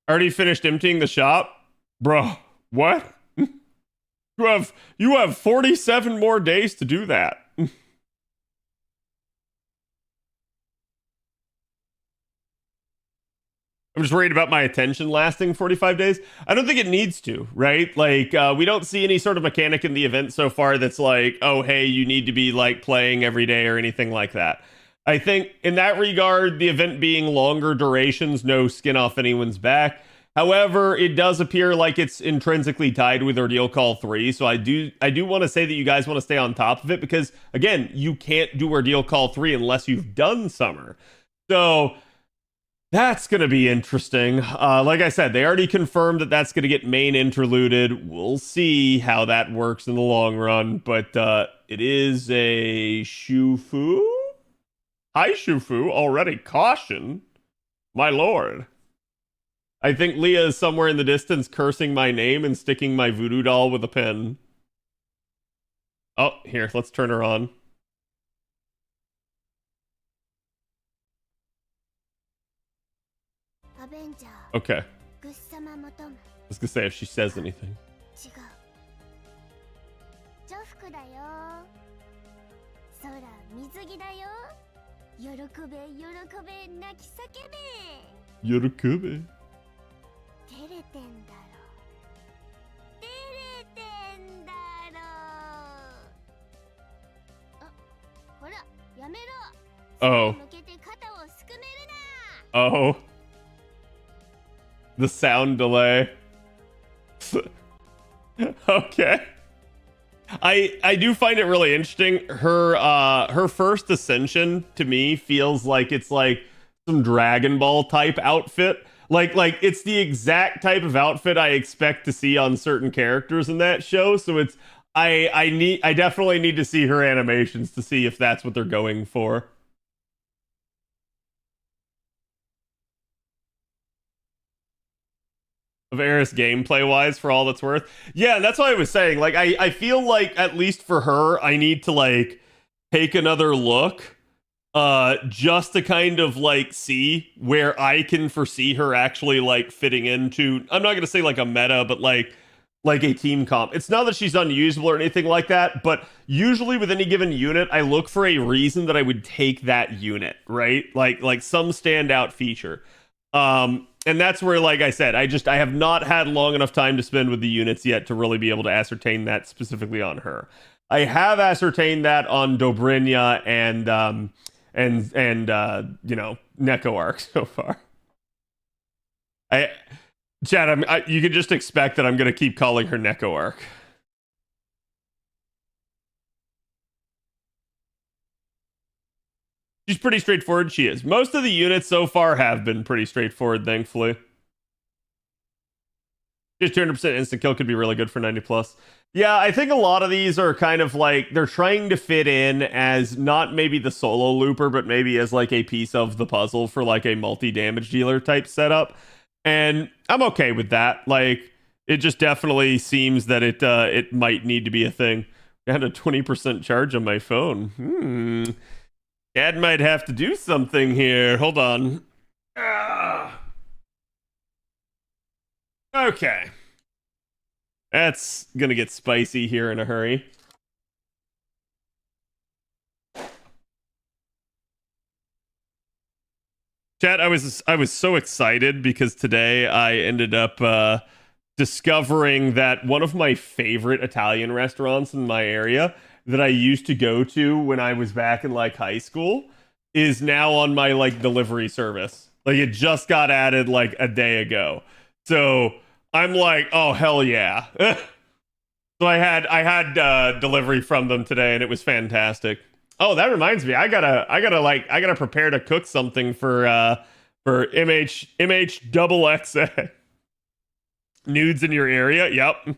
Already finished emptying the shop? Bro, what? You have 47 more days to do that. I'm just worried about my attention lasting 45 days. I don't think it needs to, right? Like, we don't see any sort of mechanic in the event so far that's like, oh, hey, you need to be like playing every day or anything like that. I think in that regard, the event being longer durations, no skin off anyone's back. However, it does appear like it's intrinsically tied with Ordeal Call 3. So I do want to say that you guys want to stay on top of it because, again, you can't do Ordeal Call 3 unless you've done Summer. So that's going to be interesting. Like I said, they already confirmed that that's going to get main interluded. We'll see how that works in the long run. But it is a Shufu? Hi, Shufu. Already caution. My lord. I think Leah is somewhere in the distance cursing my name and sticking my voodoo doll with a pen. Oh, here, let's turn her on. Okay. I was gonna say if she says anything. Yorokube. Oh. Oh. The sound delay. Okay. I do find it really interesting. Her first ascension to me feels like it's like some Dragon Ball type outfit. Like it's the exact type of outfit I expect to see on certain characters in that show. So it's I definitely need to see her animations to see if that's what they're going for. Of Eris gameplay wise, for all that's worth. Yeah, that's what I was saying. Like I feel like at least for her, I need to like take another look. Just to kind of like see where I can foresee her actually like fitting into, I'm not gonna say like a meta, but like a team comp. It's not that she's unusable or anything like that, but usually with any given unit, I look for a reason that I would take that unit, right? Like some standout feature. And that's where, like I said, I have not had long enough time to spend with the units yet to really be able to ascertain that specifically on her. I have ascertained that on Dobrinya and you know, Neko Arc so far. Chad, you can just expect that I'm going to keep calling her Neko Arc. She's pretty straightforward. She is. Most of the units so far have been pretty straightforward, thankfully. Just 200% instant kill could be really good for 90 plus. Yeah, I think a lot of these are kind of like they're trying to fit in as not maybe the solo looper, but maybe as like a piece of the puzzle for like a multi-damage dealer type setup. And I'm okay with that. Like, it just definitely seems that it might need to be a thing. I had a 20% charge on my phone. Dad might have to do something here. Hold on. Okay. That's gonna get spicy here in a hurry. Chat, I was so excited because today I ended up discovering that one of my favorite Italian restaurants in my area that I used to go to when I was back in like high school is now on my like delivery service. Like it just got added like a day ago. So I'm like, oh hell yeah. So I had delivery from them today and it was fantastic. Oh, that reminds me. I gotta prepare to cook something for MH double XA. Nudes in your area. Yep.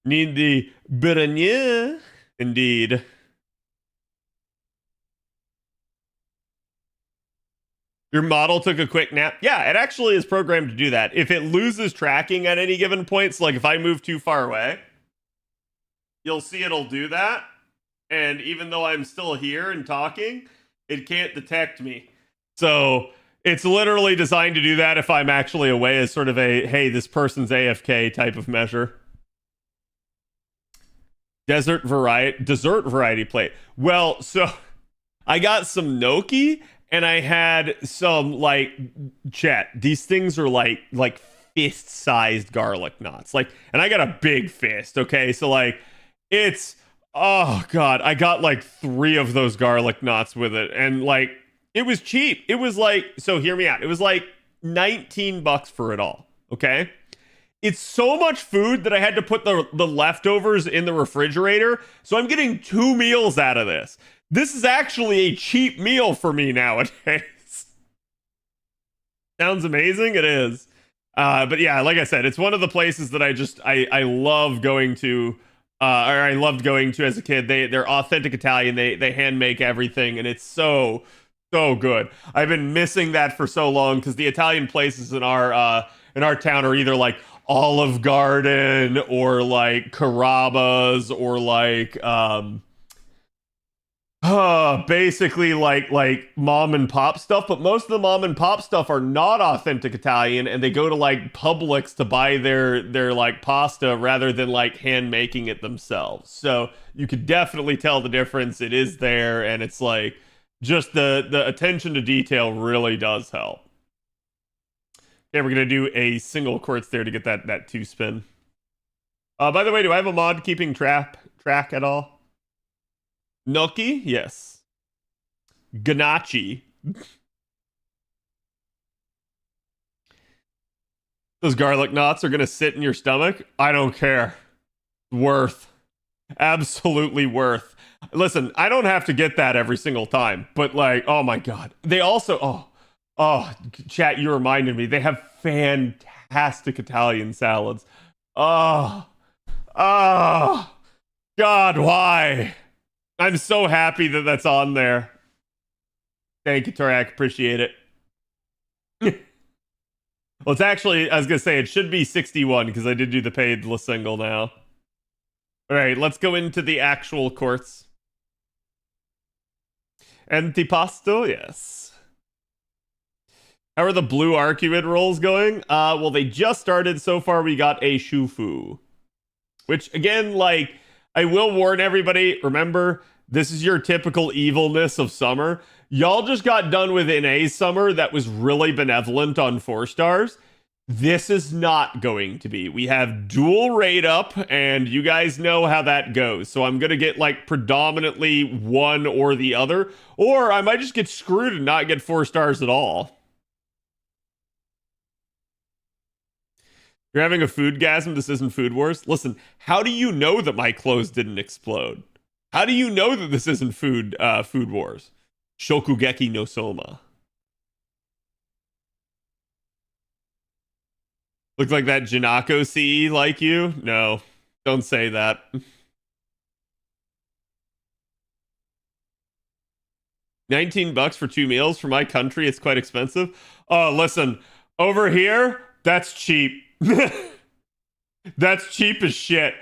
Need the biryani. Indeed. Your model took a quick nap. Yeah, it actually is programmed to do that. If it loses tracking at any given point, so like if I move too far away, you'll see it'll do that. And even though I'm still here and talking, it can't detect me. So it's literally designed to do that if I'm actually away as sort of a, hey, this person's AFK type of measure. Dessert variety plate. Well, so I got some gnocchi and I had some like chat. These things are like fist-sized garlic knots. Like, and I got a big fist, okay? So like it's oh god, I got like 3 of those garlic knots with it. And like it was cheap. It was like, so hear me out. It was like $19 for it all, okay? It's so much food that I had to put the leftovers in the refrigerator. So I'm getting 2 meals out of this. This is actually a cheap meal for me nowadays. Sounds amazing? It is. But yeah, like I said, it's one of the places that I love going to, or I loved going to as a kid. They're authentic Italian. They hand make everything, and it's so good. I've been missing that for so long because the Italian places in our town are either like Olive Garden or like Carrabba's or like basically like mom and pop stuff, but most of the mom and pop stuff are not authentic Italian and they go to like Publix to buy their like pasta rather than like hand making it themselves. So you could definitely tell the difference. It is there, and it's like just the attention to detail really does help. Okay, we're gonna do a single quartz there to get that 2 spin. By the way, do I have a mod keeping track at all? Gnocchi? Yes. Ganache. Those garlic knots are gonna sit in your stomach? I don't care. Worth. Absolutely worth. Listen, I don't have to get that every single time, but like, oh my god. They also, oh, chat, you reminded me. They have fantastic Italian salads. Oh, God, why? I'm so happy that that's on there. Thank you, Torak. Appreciate it. Well, it's actually, I was going to say, it should be 61 because I did do the paid single now. All right, let's go into the actual quartz. Antipasto, yes. How are the blue Arcuid rolls going? Well, they just started. So far, we got a Shufu. Which, again, like, I will warn everybody, remember, this is your typical evilness of summer. Y'all just got done with an A summer that was really benevolent on 4 stars. This is not going to be. We have dual rate up, and you guys know how that goes. So I'm going to get like predominantly one or the other, or I might just get screwed and not get 4 stars at all. You're having a food gasm. This isn't Food Wars. Listen, how do you know that my clothes didn't explode? How do you know that this isn't Food Wars? Shokugeki no Soma. Looks like that Janako CE like you? No, don't say that. $19 for 2 meals for my country. It's quite expensive. Oh, listen, over here, that's cheap. That's cheap as shit.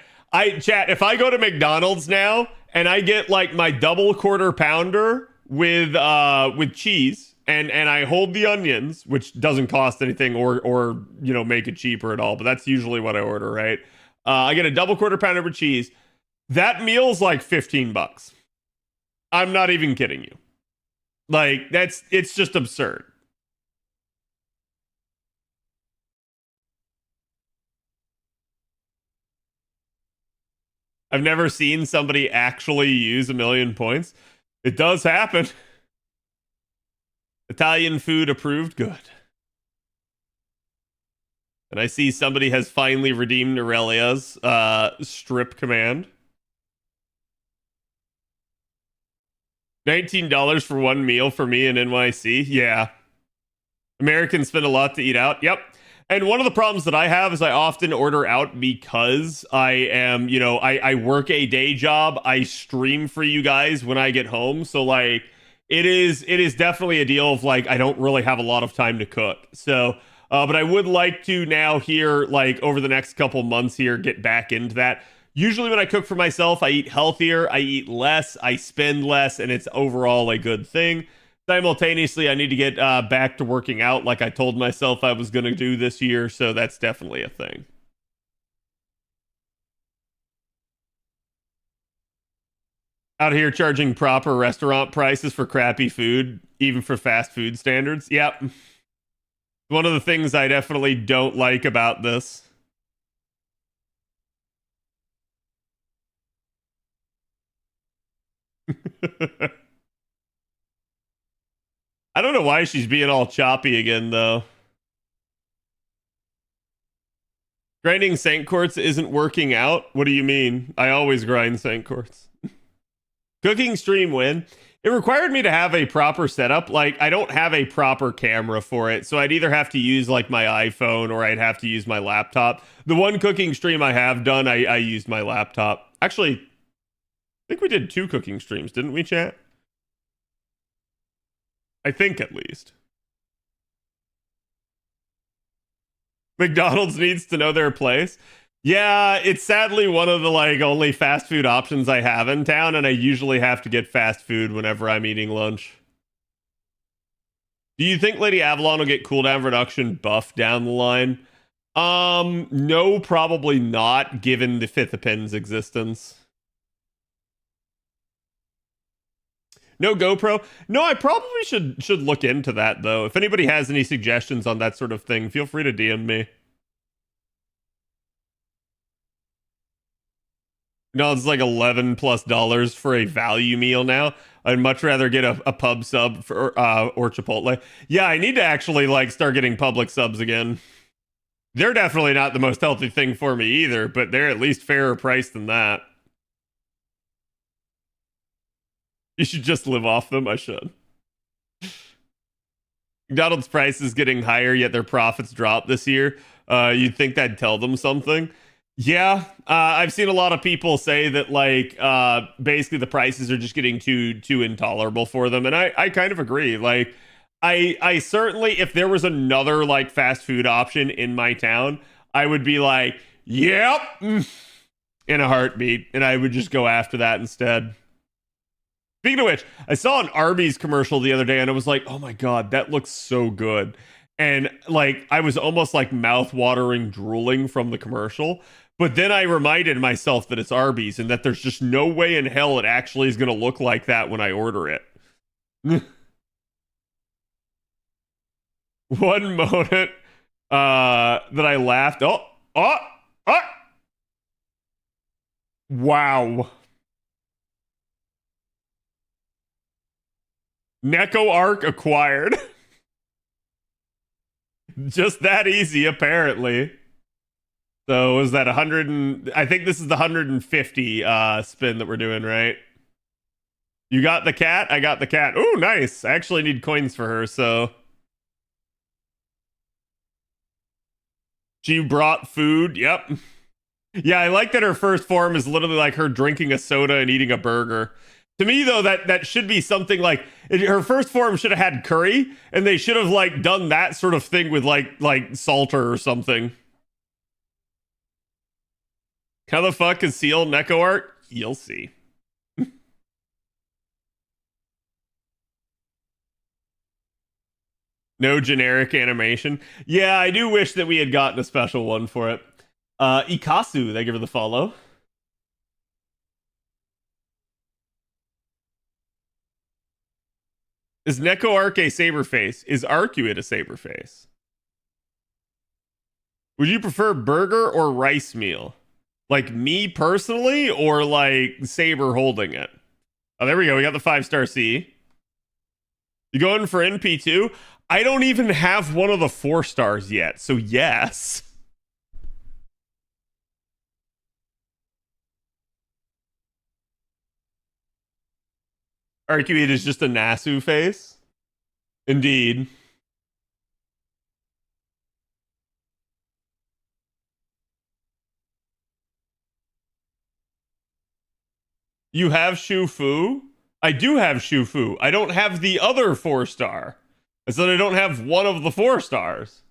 Chat, if I go to McDonald's now and I get like my double quarter pounder with cheese, and I hold the onions, which doesn't cost anything or you know, make it cheaper at all, but that's usually what I order, right? I get a double quarter pounder with cheese. That meal's like $15. I'm not even kidding you. Like, it's just absurd. I've never seen somebody actually use 1,000,000 points. It does happen. Italian food approved. Good. And I see somebody has finally redeemed Aurelia's strip command. $19 for one meal for me in NYC. Yeah. Americans spend a lot to eat out. Yep. And one of the problems that I have is I often order out because I am, you know, I work a day job. I stream for you guys when I get home. So like it is definitely a deal of like I don't really have a lot of time to cook. So but I would like to now here, like over the next couple months here, get back into that. Usually when I cook for myself, I eat healthier, I eat less, I spend less, and it's overall a good thing. Simultaneously, I need to get back to working out like I told myself I was going to do this year, so that's definitely a thing. Out here charging proper restaurant prices for crappy food, even for fast food standards. Yep. One of the things I definitely don't like about this. I don't know why she's being all choppy again, though. Grinding Saint Quartz isn't working out? What do you mean? I always grind Saint Quartz. Cooking stream win. It required me to have a proper setup. Like, I don't have a proper camera for it, so I'd either have to use, like, my iPhone or I'd have to use my laptop. The one cooking stream I have done, I used my laptop. Actually, I think we did 2 cooking streams, didn't we, chat? I think at least. McDonald's needs to know their place. Yeah, it's sadly one of the like only fast food options I have in town, and I usually have to get fast food whenever I'm eating lunch. Do you think Lady Avalon will get cooldown reduction buff down the line? No, probably not, given the 5th Append's existence. No GoPro? No, I probably should look into that, though. If anybody has any suggestions on that sort of thing, feel free to DM me. No, it's like $11+ for a value meal now. I'd much rather get a pub sub for or Chipotle. Yeah, I need to actually like start getting public subs again. They're definitely not the most healthy thing for me either, but they're at least fairer price than that. You should just live off them. I should. McDonald's price is getting higher, yet their profits dropped this year. You'd think that'd tell them something. Yeah, I've seen a lot of people say that, like, basically the prices are just getting too intolerable for them, and I kind of agree. Like, I certainly, if there was another like fast food option in my town, I would be like, yep, in a heartbeat, and I would just go after that instead. Speaking of which, I saw an Arby's commercial the other day and I was like, oh my God, that looks so good. And like, I was almost like mouth-watering drooling from the commercial. But then I reminded myself that it's Arby's and that there's just no way in hell it actually is going to look like that when I order it. One moment. that I laughed. Oh. Wow. Neko Arc acquired. Just that easy, apparently. So was that 100 and I think this is the 150 spin that we're doing, right? You got the cat? I got the cat. Oh, nice. I actually need coins for her, so she brought food. Yep. Yeah, I like that her first form is literally like her drinking a soda and eating a burger. To me, though, that should be something like her first form should have had curry, and they should have like done that sort of thing with like Salter or something. How the fuck is Ciel Neko Arc? You'll see. No generic animation. Yeah, I do wish that we had gotten a special one for it. Ikasu, thank you for the follow. Is Neko Arc a Saberface? Is Arcuate a Saberface? Would you prefer burger or rice meal? Like me personally, or like Saber holding it? Oh, there we go. We got the 5-star C. You going for NP2? I don't even have one of the 4 stars yet, so yes. Arcuate is just a Nasu face. Indeed. You have Shufu? I do have Shufu. I don't have the other 4-star. I said I don't have one of the 4 stars.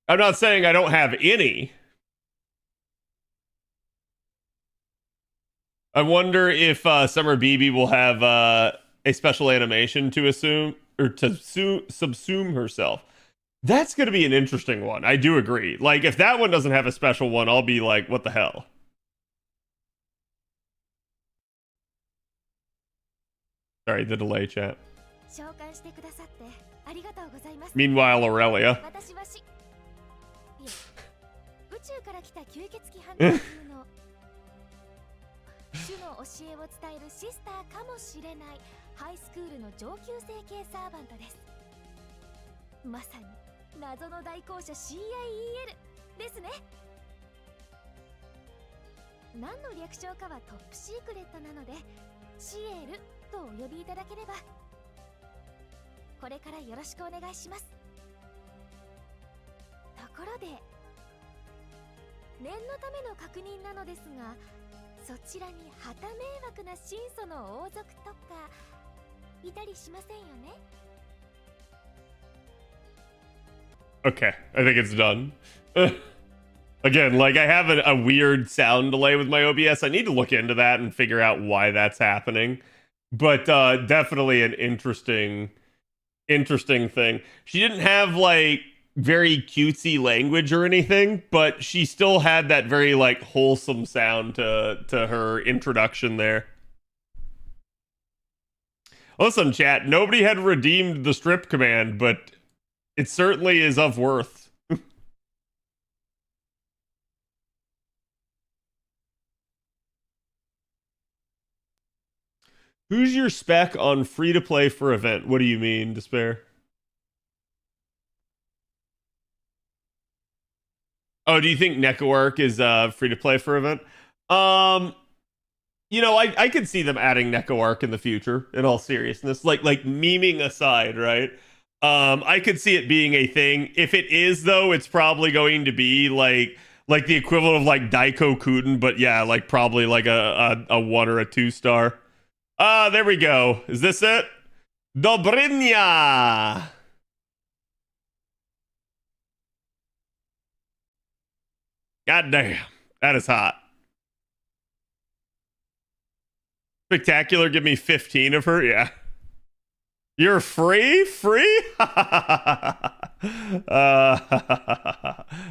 I'm not saying I don't have any. I wonder if Summer BB will have a special animation to assume or to subsume herself. That's going to be an interesting one. I do agree. Like, if that one doesn't have a special one, I'll be like, what the hell? Sorry, the delay, chat. Meanwhile, Aurelia. Ciel とお呼びいただければこれからよろしくお願いします。ところで念のための確認なのですが、そちらに旗迷惑な神祖の王族とかいたりしませんよね。 Okay, I think it's done. Again, like I have a weird sound delay with my OBS. I need to look into that and figure out why that's happening. But definitely an interesting thing. She didn't have like very cutesy language or anything, but she still had that very like wholesome sound to her introduction there. Listen, chat, nobody had redeemed the strip command, but it certainly is of worth. Who's your spec on free-to-play for event? What do you mean, Despair? Oh, do you think Neko Arc is free-to-play for event? You know, I could see them adding Neko Arc in the future, in all seriousness. Like memeing aside, right? I could see it being a thing. If it is, though, it's probably going to be like the equivalent of like Daiko Kuten, but yeah, like probably like a 1 or a 2-star. There we go. Is this it? Dobrynya! God damn. That is hot. Spectacular, give me 15 of her? Yeah. You're free? Free?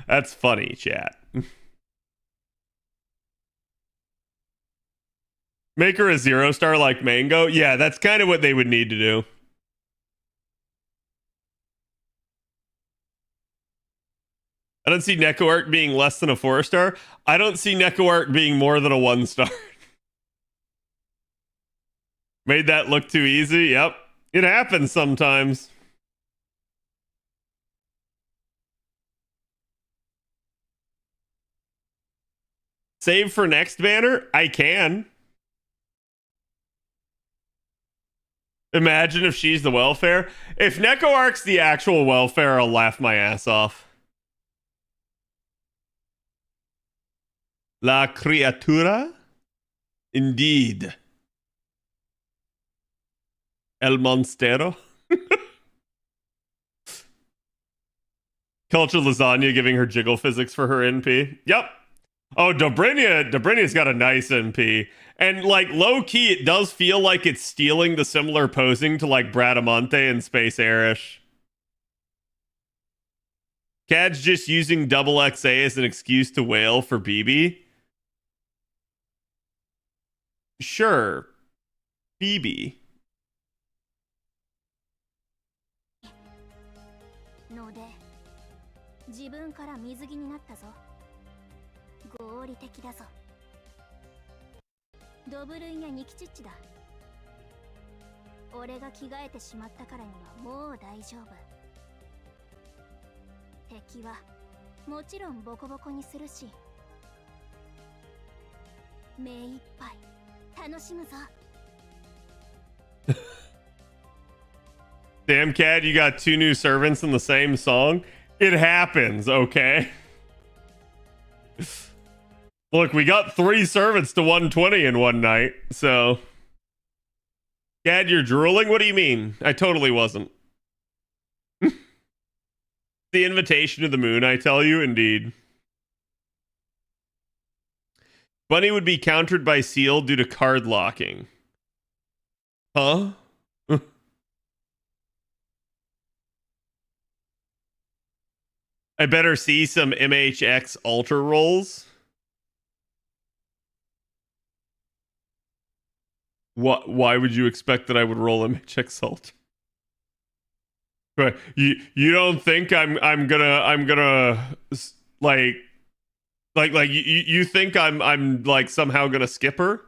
That's funny, chat. Make her a 0-star like Mango? Yeah, that's kind of what they would need to do. I don't see Neko Arc being less than a 4-star. I don't see Neko Arc being more than a 1-star. Made that look too easy? Yep. It happens sometimes. Save for next banner? I can. Imagine if she's the welfare. If Neko Arc's the actual welfare, I'll laugh my ass off. La criatura? Indeed. El Monstero? Culture Lasagna giving her jiggle physics for her NP. Yep. Oh, Dobrinia's got a nice NP. And, like, low-key, it does feel like it's stealing the similar posing to, like, Bradamante and Space Airish. Cad's just using double XA as an excuse to wail for BB. Sure. BB. ので自分から水着になったぞ。合理的だぞ。ドブルンやニキチッチだ。俺が着替えてしまったからにはもう大丈夫。敵はもちろんボコボコにするし、目いっぱい楽しむぞ。Damn, Cad, you got 2 new servants in the same song? It happens, okay? Look, we got 3 servants to 120 in one night, so... Cad, you're drooling? What do you mean? I totally wasn't. The invitation to the moon, I tell you, indeed. Bunny would be countered by Ciel due to card locking. Huh? I better see some MHX alter rolls. What? Why would you expect that I would roll MHX alter? But you don't think I'm gonna like you think I'm like somehow gonna skip her?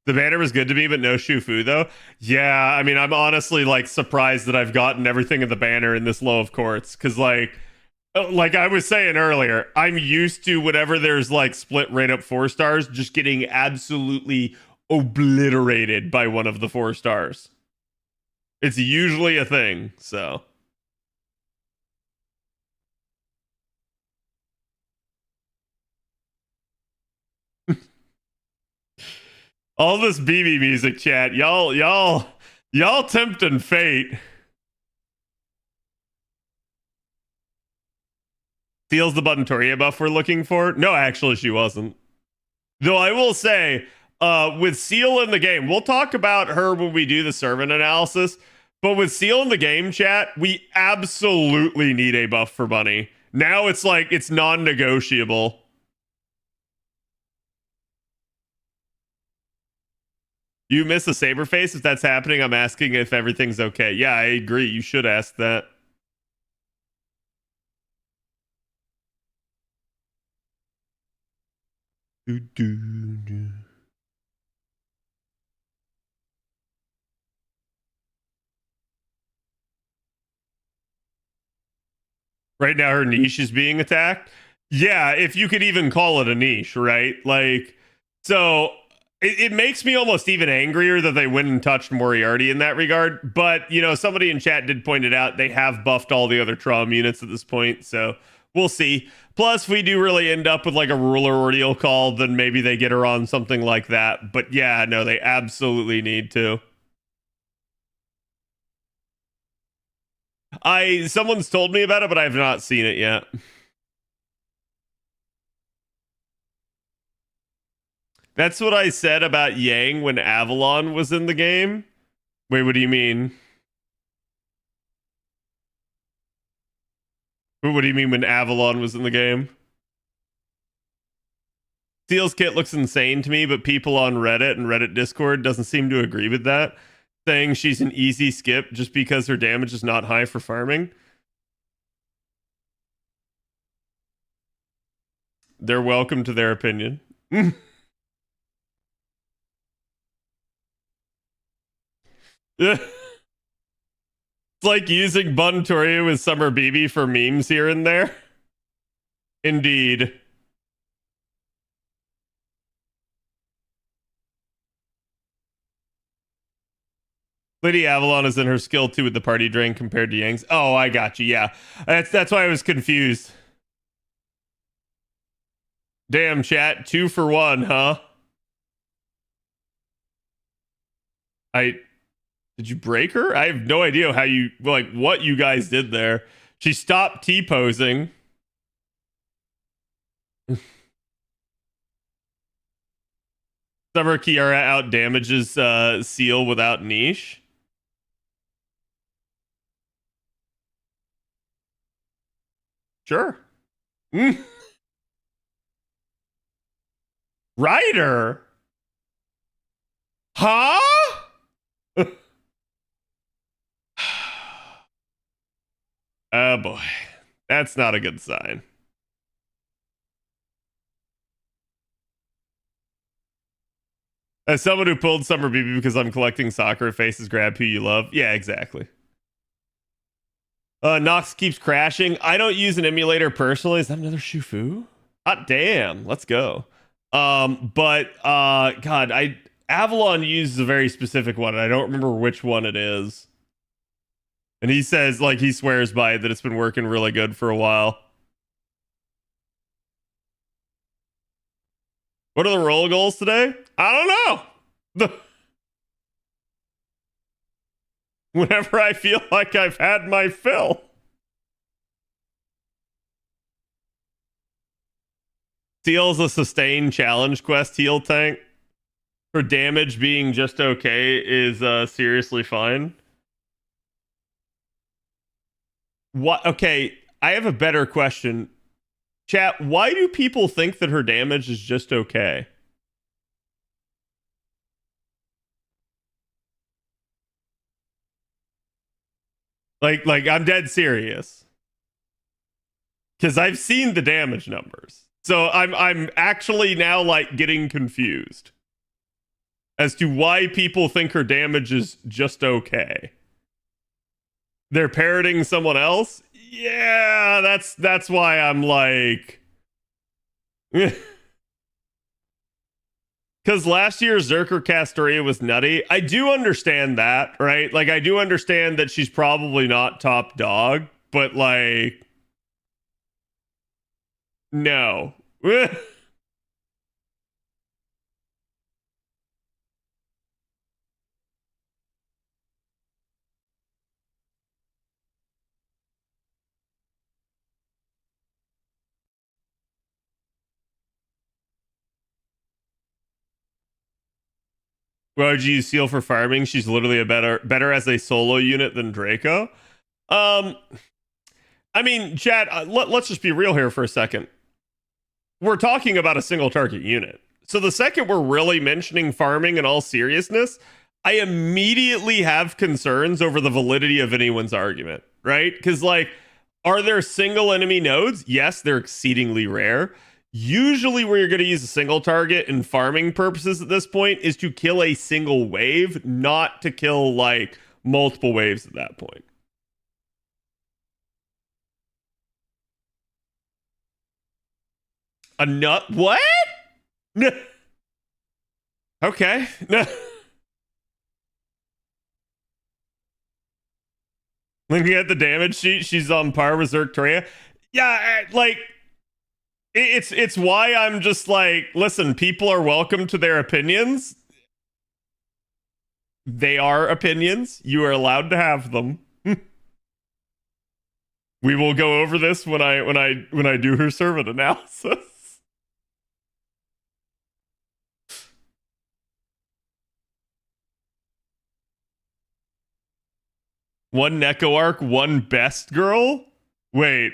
The banner was good to me, but no Shufu though. Yeah, I mean, I'm honestly like surprised that I've gotten everything in the banner in this low of courts, because like I was saying earlier, I'm used to whenever there's like split rate up 4 stars, just getting absolutely obliterated by one of the 4 stars. It's usually a thing, so. All this BB music chat, y'all tempting fate. Steals the button Toria buff we're looking for? No, actually, she wasn't. Though I will say, with Ciel in the game, we'll talk about her when we do the servant analysis. But with Ciel in the game chat, we absolutely need a buff for Bunny. Now it's like it's non-negotiable. You miss a saber face? If that's happening, I'm asking if everything's okay. Yeah, I agree. You should ask that. Right now her niche is being attacked. Yeah, if you could even call it a niche, right? Like, so it makes me almost even angrier that they went and touched Moriarty in that regard. But, you know, somebody in chat did point it out. They have buffed all the other Trom units at this point, so we'll see. Plus, if we do really end up with like a ruler Ordeal Call, then maybe they get her on something like that. But yeah, no, they absolutely need to. Someone's told me about it, but I have not seen it yet. That's what I said about Yang when Avalon was in the game. Wait, what do you mean? What do you mean when Avalon was in the game? Ciel's kit looks insane to me, but people on Reddit and Reddit Discord doesn't seem to agree with that, saying she's an easy skip just because her damage is not high for farming. They're welcome to their opinion. It's like using Bun Toria with Summer BB for memes here and there. Indeed. Lady Avalon is in her skill 2 with the party drain compared to Yang's. Oh, I got you. Yeah. That's why I was confused. Damn, chat. 2 for 1, huh? Did you break her? I have no idea how you, like, what you guys did there. She stopped T-posing. Summer Kiara out damages Ciel without niche. Sure. Ryder? Huh? Oh boy. That's not a good sign. As someone who pulled Summer BB because I'm collecting soccer faces, grab who you love. Yeah, exactly. Nox keeps crashing. I don't use an emulator personally. Is that another Shufu? Hot damn. Let's go. God, Avalon uses a very specific one, and I don't remember which one it is. And he says, like, he swears by it that it's been working really good for a while. What are the roll goals today? I don't know. Whenever I feel like I've had my fill. Ciel's a sustained challenge quest heal tank. Her damage being just okay is seriously fine. What? Okay, I have a better question. Chat, why do people think that her damage is just okay? Like I'm dead serious. Because I've seen the damage numbers. So I'm actually now like getting confused as to why people think her damage is just okay. They're parroting someone else? Yeah, that's why I'm like because last year's Zerker Castoria was nutty. I do understand that, right? Like, I do understand that she's probably not top dog, but, like, no. Why would you use Ciel for farming? She's literally a better as a solo unit than Draco. I mean, Chad, let's just be real here for a second. We're talking about a single target unit. So the second we're really mentioning farming in all seriousness, I immediately have concerns over the validity of anyone's argument, right? Because, like, are there single enemy nodes? Yes, they're exceedingly rare. Usually where you're going to use a single target in farming purposes at this point is to kill a single wave, not to kill, like, multiple waves at that point. A nut? What? Okay. Looking at the damage sheet, she's on par with Zerktoria. Yeah, like, it's why I'm just like, listen, people are welcome to their opinions. They are opinions. You are allowed to have them. We will go over this when I do her servant analysis. One Neko Arc, one best girl? Wait.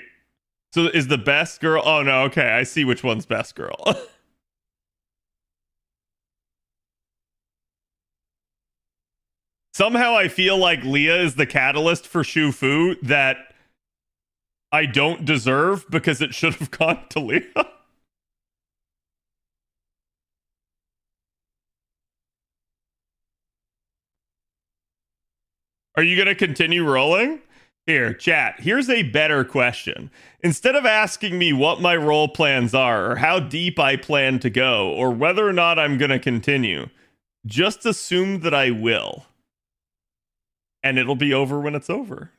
So is the best girl? Oh no, okay. I see which one's best girl. Somehow I feel like Leah is the catalyst for Shufu that I don't deserve because it should have gone to Leah. Are you gonna continue rolling? Here, chat, here's a better question. Instead of asking me what my role plans are, or how deep I plan to go, or whether or not I'm gonna continue, just assume that I will. And it'll be over when it's over.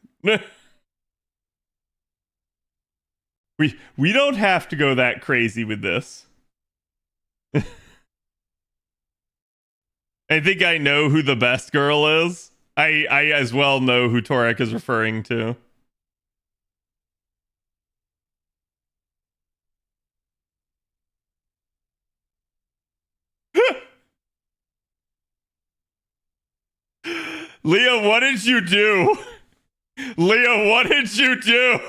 We don't have to go that crazy with this. I think I know who the best girl is. I as well know who Torek is referring to. Leah, what did you do? Leah, what did you do?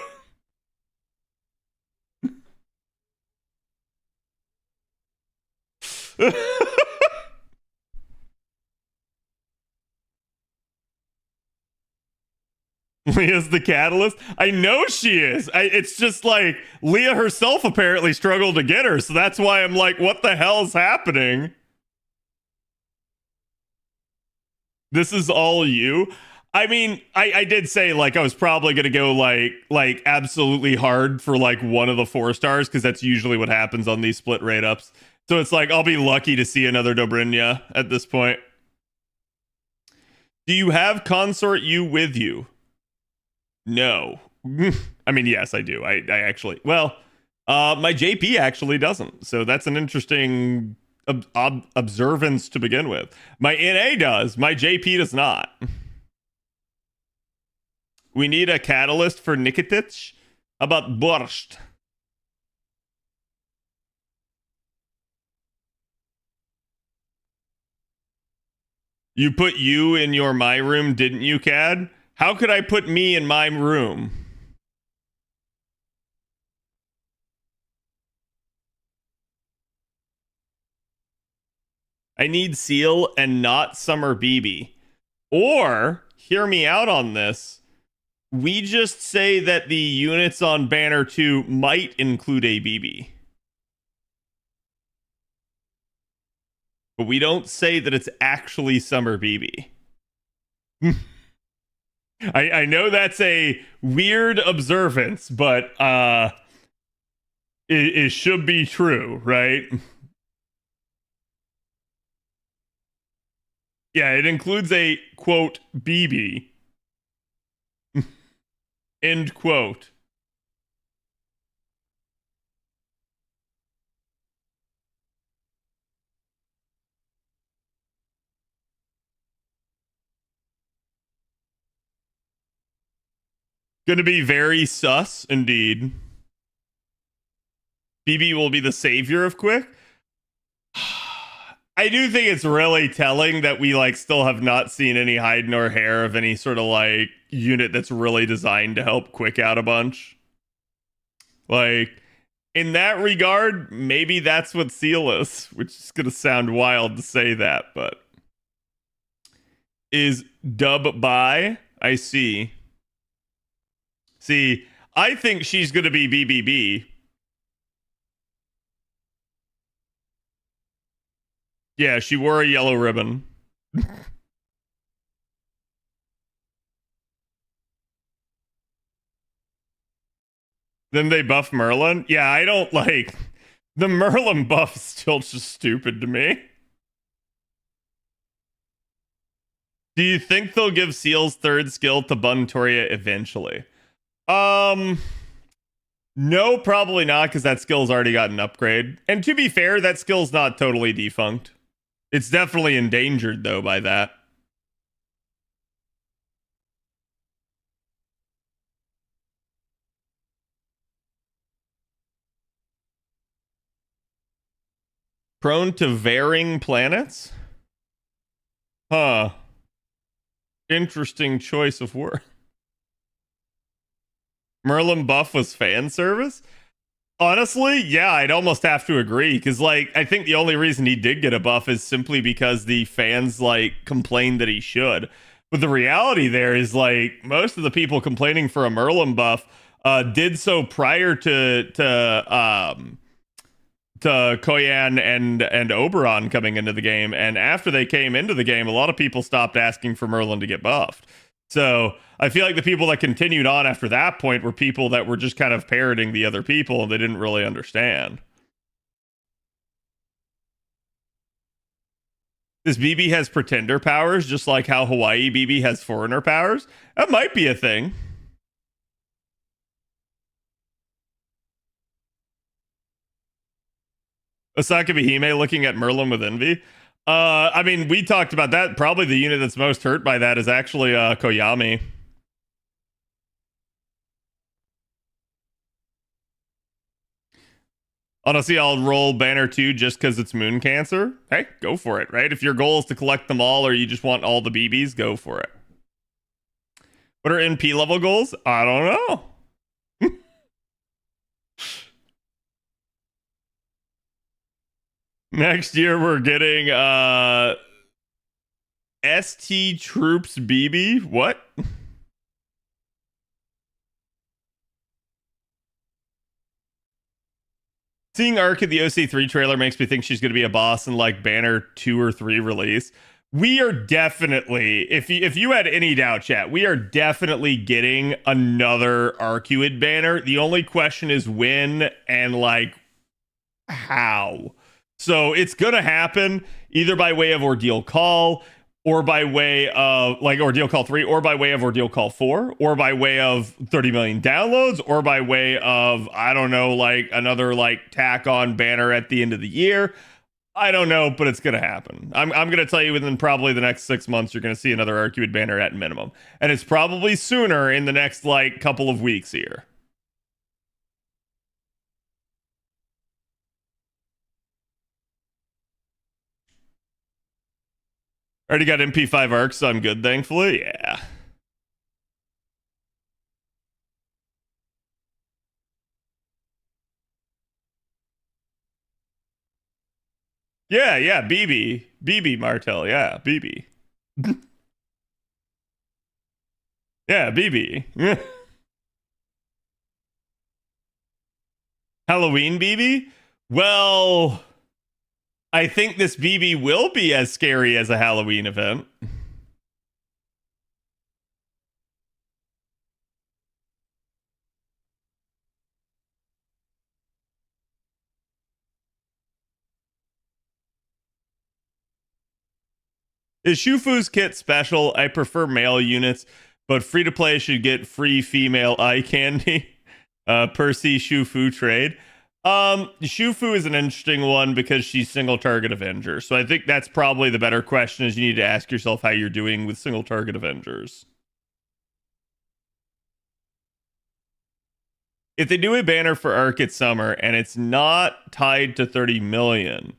Leah's the catalyst? I know she is. It's just like Leah herself apparently struggled to get her, so that's why I'm like, what the hell's happening? This is all you? I mean, I did say like I was probably gonna go like absolutely hard for like one of the 4 stars, because that's usually what happens on these split rate ups. So it's like I'll be lucky to see another Dobrynya at this point. Do you have Consort U with you? No. I mean, yes, I do. I actually, well, my JP actually doesn't. So that's an interesting observance to begin with. My NA does. My JP does not. We need a catalyst for Nikitich. How about Borscht? You put you in your my room, didn't you, Cad? How could I put me in my room? I need Ciel and not Summer BB. Or, hear me out on this, we just say that the units on Banner 2 might include a BB. But we don't say that it's actually Summer BB. I know that's a weird observance, but it should be true, right? Yeah, it includes a, quote, BB. End quote. Gonna be very sus, indeed. BB will be the savior of Quick. I do think it's really telling that we like still have not seen any hide nor hair of any sort of like unit that's really designed to help Quick out a bunch. Like, in that regard, maybe that's what Ciel is, which is gonna sound wild to say that, but is dub by? I see. See, I think she's gonna be BBB. Yeah, she wore a yellow ribbon. Then they buff Merlin? Yeah, I don't like... The Merlin buff is still just stupid to me. Do you think they'll give Ciel's 3rd skill to Buntoria eventually? No, probably not, because that skill's already got an upgrade. And to be fair, that skill's not totally defunct. It's definitely endangered, though, by that. Prone to varying planets? Huh. Interesting choice of word. Merlin buff was fan service? Honestly, yeah, I'd almost have to agree, because, like, I think the only reason he did get a buff is simply because the fans, like, complained that he should. But the reality there is, like, most of the people complaining for a Merlin buff did so prior to Koyan and Oberon coming into the game, and after they came into the game, a lot of people stopped asking for Merlin to get buffed. So I feel like the people that continued on after that point were people that were just kind of parroting the other people and they didn't really understand. This BB has pretender powers, just like how Hawaii BB has foreigner powers. That might be a thing. Osaka Behime looking at Merlin with envy. I mean, we talked about that. Probably the unit that's most hurt by that is actually Koyami. Honestly, I'll roll Banner 2 just because it's Moon Cancer. Hey, go for it, right? If your goal is to collect them all or you just want all the BBs, go for it. What are NP level goals? I don't know. Next year, we're getting ST Troops BB. What? Seeing Arc in the OC3 trailer makes me think she's going to be a boss in like Banner 2 or 3 release. We are definitely, if you had any doubt, chat, we are definitely getting another Arcuid banner. The only question is when and like how. So it's going to happen either by way of Ordeal Call or by way of like Ordeal Call 3 or by way of Ordeal Call 4 or by way of 30 million downloads or by way of, I don't know, like another like tack on banner at the end of the year. I don't know, but it's going to happen. I'm going to tell you within probably the next 6 months, you're going to see another Arcuid banner at minimum. And it's probably sooner in the next like couple of weeks here. Already got MP5 arcs, so I'm good, thankfully. Yeah. Yeah, BB Martel, yeah, BB. Yeah, BB. Halloween BB? Well, I think this BB will be as scary as a Halloween event. Is Shufu's kit special? I prefer male units, but free to play should get free female eye candy. Percy Shufu trade. Shufu is an interesting one because she's single target Avenger. So I think that's probably the better question is you need to ask yourself how you're doing with single target Avengers. If they do a banner for Arc at Summer and it's not tied to 30 million,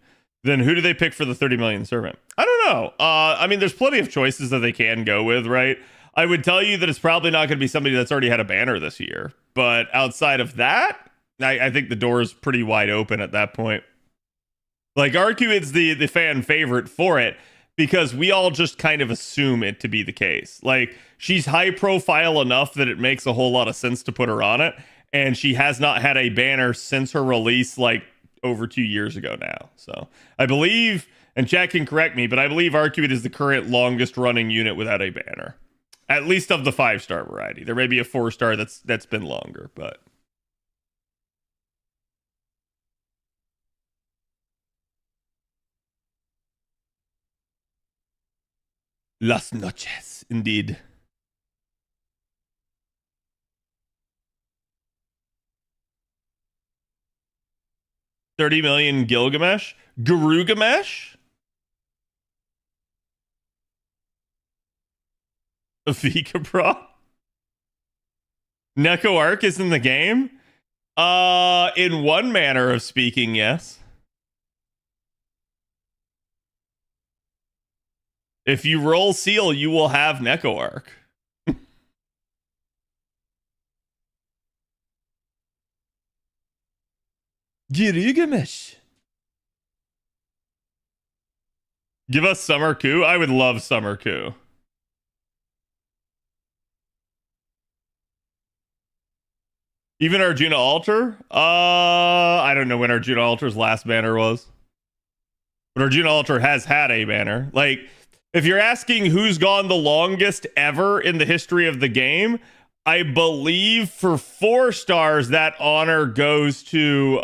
then who do they pick for the 30 million servant? I don't know. I mean, there's plenty of choices that they can go with, right? I would tell you that it's probably not going to be somebody that's already had a banner this year. But outside of that, I think the door is pretty wide open at that point. Like, Arcuid's the fan favorite for it because we all just kind of assume it to be the case. Like, she's high profile enough that it makes a whole lot of sense to put her on it. And she has not had a banner since her release, like, over 2 years ago now. So I believe, and Jack can correct me, but I believe Arcuid is the current longest running unit without a banner. At least of the 5-star variety. There may be a 4-star that's been longer, but Las noches, indeed. $30 million Gilgamesh? Garugamesh? Afika Bro? Neko Arc is in the game? In one manner of speaking, yes. If you roll Ciel, you will have Neko Arc. Gilgamesh. Give us Summer Coup? I would love Summer Coup. Even Arjuna Altar? I don't know when Arjuna Altar's last banner was. But Arjuna Altar has had a banner. Like, If you're asking who's gone the longest ever in the history of the game, I believe for 4 stars that honor goes to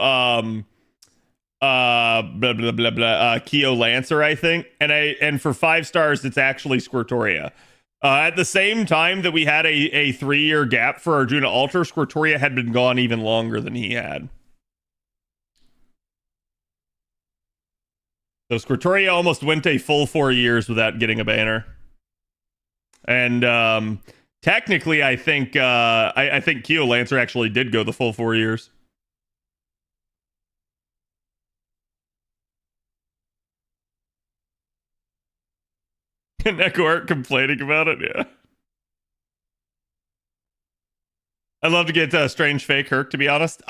Keo Lancer, I think, and for 5 stars it's actually Squirtoria. At the same time that we had a 3-year gap for Arjuna Alter, Squirtoria had been gone even longer than he had. So Squirtoria almost went a full 4 years without getting a banner. And technically, I think I think Keo Lancer actually did go the full 4 years. Neko Arc complaining about it, yeah. I'd love to get Strange Fake Herc, to be honest.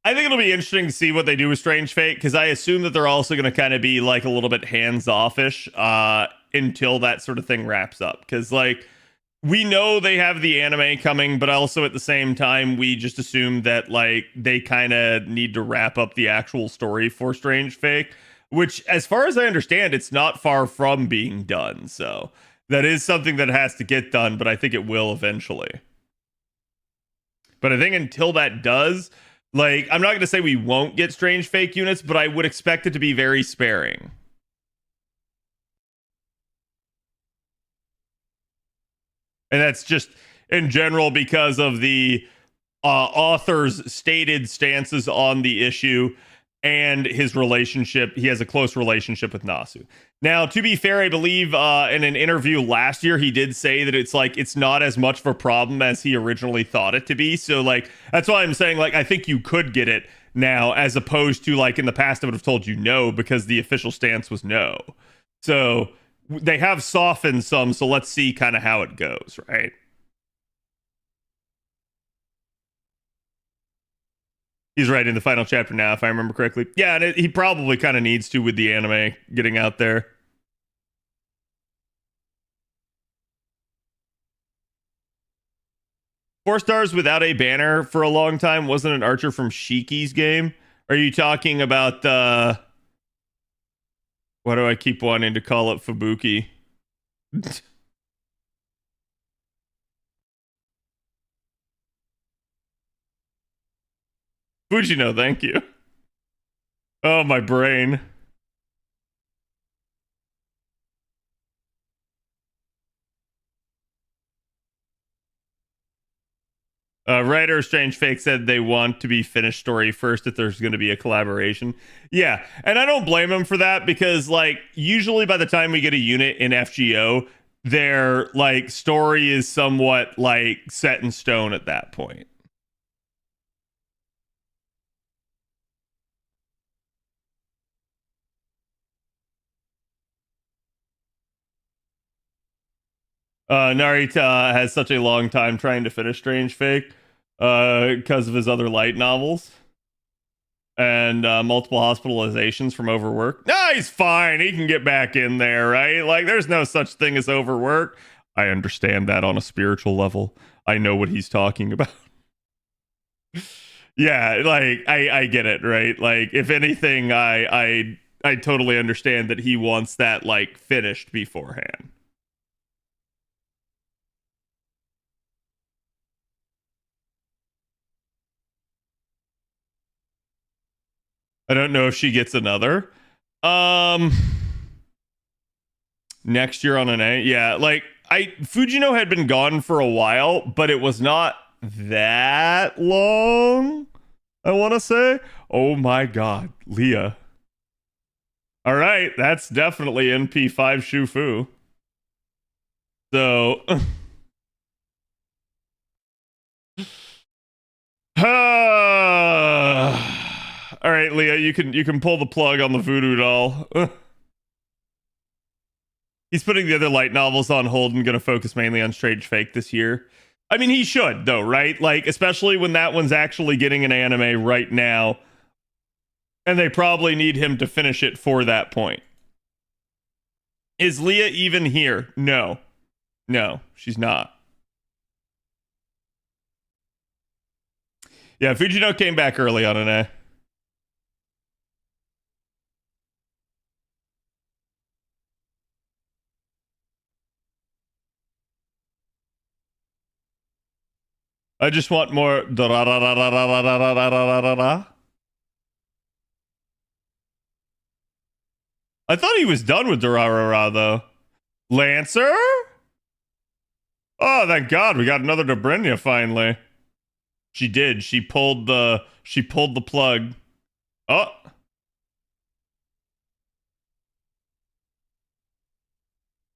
I think it'll be interesting to see what they do with Strange Fate, because I assume that they're also going to kind of be like a little bit hands-off-ish until that sort of thing wraps up. Because like we know they have the anime coming, but also at the same time we just assume that like they kind of need to wrap up the actual story for Strange Fake, which as far as I understand, it's not far from being done. So that is something that has to get done, but I think it will eventually. But I think until that does, like, I'm not going to say we won't get Strange Fake units, but I would expect it to be very sparing. And that's just in general because of the author's stated stances on the issue and his relationship. He has a close relationship with Nasu. Now, to be fair, I believe in an interview last year, he did say that it's not as much of a problem as he originally thought it to be. So, like, that's why I'm saying, like, I think you could get it now, as opposed to, like, in the past, I would have told you no, because the official stance was no. So, they have softened some, so let's see kind of how it goes, right? He's writing the final chapter now, if I remember correctly. Yeah, and he probably kind of needs to with the anime getting out there. Four stars without a banner for a long time wasn't an archer from Shiki's game. Are you talking about why do I keep wanting to call it Fubuki? Fujino, thank you. Oh, my brain. Writer Strange Fake said they want to be finished story first if there's going to be a collaboration. Yeah, and I don't blame them for that, because like usually by the time we get a unit in FGO, their like story is somewhat like set in stone at that point. Narita has such a long time trying to finish Strange Fake because of his other light novels and multiple hospitalizations from overwork. No, he's fine. He can get back in there, right? Like, there's no such thing as overwork. I understand that on a spiritual level. I know what he's talking about. Yeah, like, I get it, right? Like, if anything, I totally understand that he wants that, like, finished beforehand. I don't know if she gets another. Next year on an A. Yeah, like Fujino had been gone for a while, but it was not that long, I want to say. Oh my god, Leah. All right, that's definitely NP5 Shufu. So all right, Leah, you can pull the plug on the voodoo doll. He's putting the other light novels on hold and going to focus mainly on Strange Fake this year. I mean, he should, though, right? Like, especially when that one's actually getting an anime right now. And they probably need him to finish it for that point. Is Leah even here? No. No, she's not. Yeah, Fujino came back early on an A. I just want more. I thought he was done with Durarara though. Lancer? Oh, thank God, we got another Dobrynia finally. She did. She pulled the plug. Oh.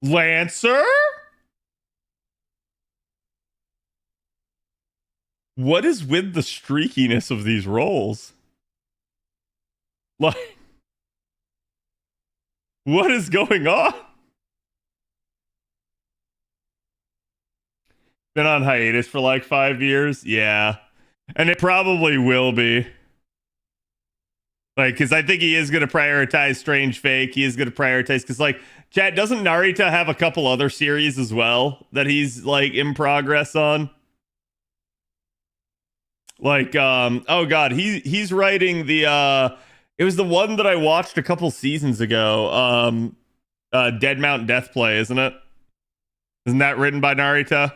Lancer? What is with the streakiness of these rolls? Like, what is going on? Been on hiatus for like 5 years? Yeah. And it probably will be. Like, because I think he is going to prioritize Strange Fake. He is going to prioritize, because, like, chat, doesn't Narita have a couple other series as well that he's, like, in progress on? Like, oh God, he's writing the, it was the one that I watched a couple seasons ago. Dead Mount Death Play, isn't it? Isn't that written by Narita?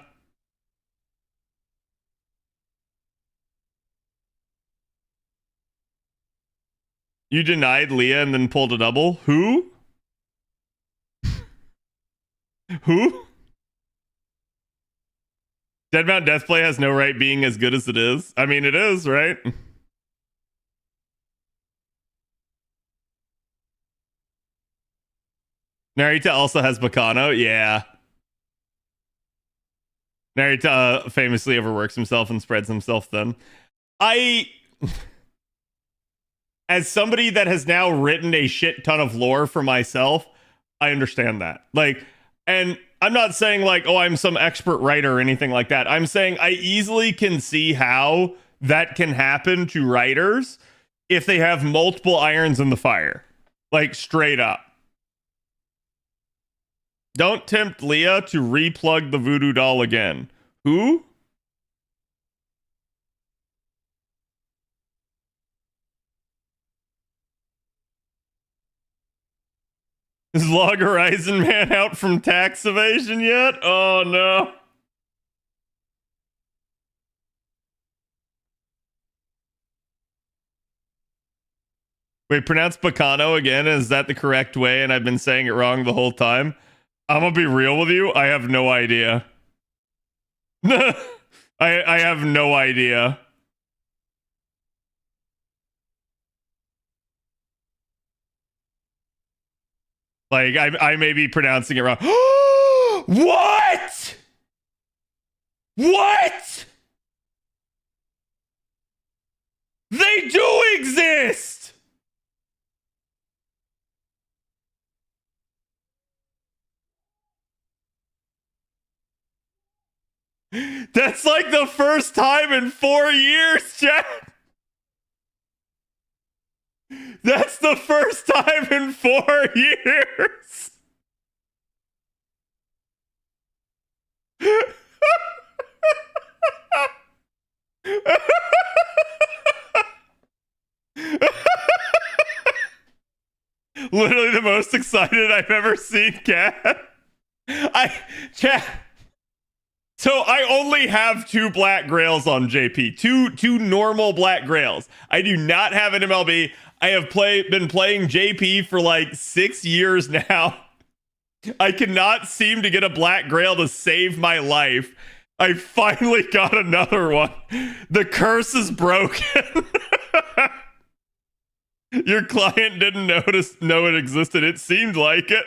You denied Leah and then pulled a double? Who? Who? Dead Mount Deathplay has no right being as good as it is. I mean, it is, right? Narita also has Bacano. Yeah. Narita famously overworks himself and spreads himself thin. As somebody that has now written a shit ton of lore for myself, I understand that. Like, and I'm not saying like, oh, I'm some expert writer or anything like that. I'm saying I easily can see how that can happen to writers if they have multiple irons in the fire. Like, straight up. Don't tempt Leah to replug the voodoo doll again. Who? Is Log Horizon Man out from tax evasion yet? Oh no. Wait, pronounce Bacano again? Is that the correct way and I've been saying it wrong the whole time? I'm gonna be real with you. I have no idea. I have no idea. Like, I may be pronouncing it wrong. What? What? They do exist! That's like the first time in 4 years, chat. That's the first time in 4 years. Literally the most excited I've ever seen Cat. Chat. So I only have 2 black grails on JP. Two normal black grails. I do not have an MLB. I have been playing JP for like 6 years now. I cannot seem to get a black grail to save my life. I finally got another one. The curse is broken. Your client didn't know it existed. It seemed like it.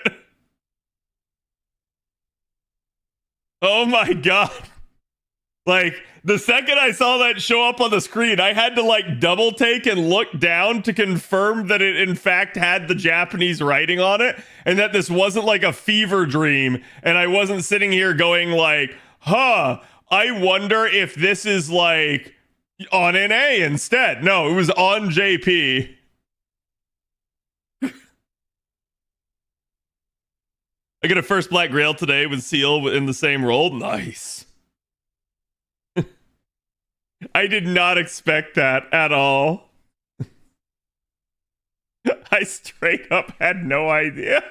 Oh my God. Like, the second I saw that show up on the screen, I had to like double take and look down to confirm that it in fact had the Japanese writing on it and that this wasn't like a fever dream. And I wasn't sitting here going like, huh, I wonder if this is like on NA instead. No, it was on JP. I get a first Black Grail today with Ciel in the same role. Nice. I did not expect that at all. I straight up had no idea.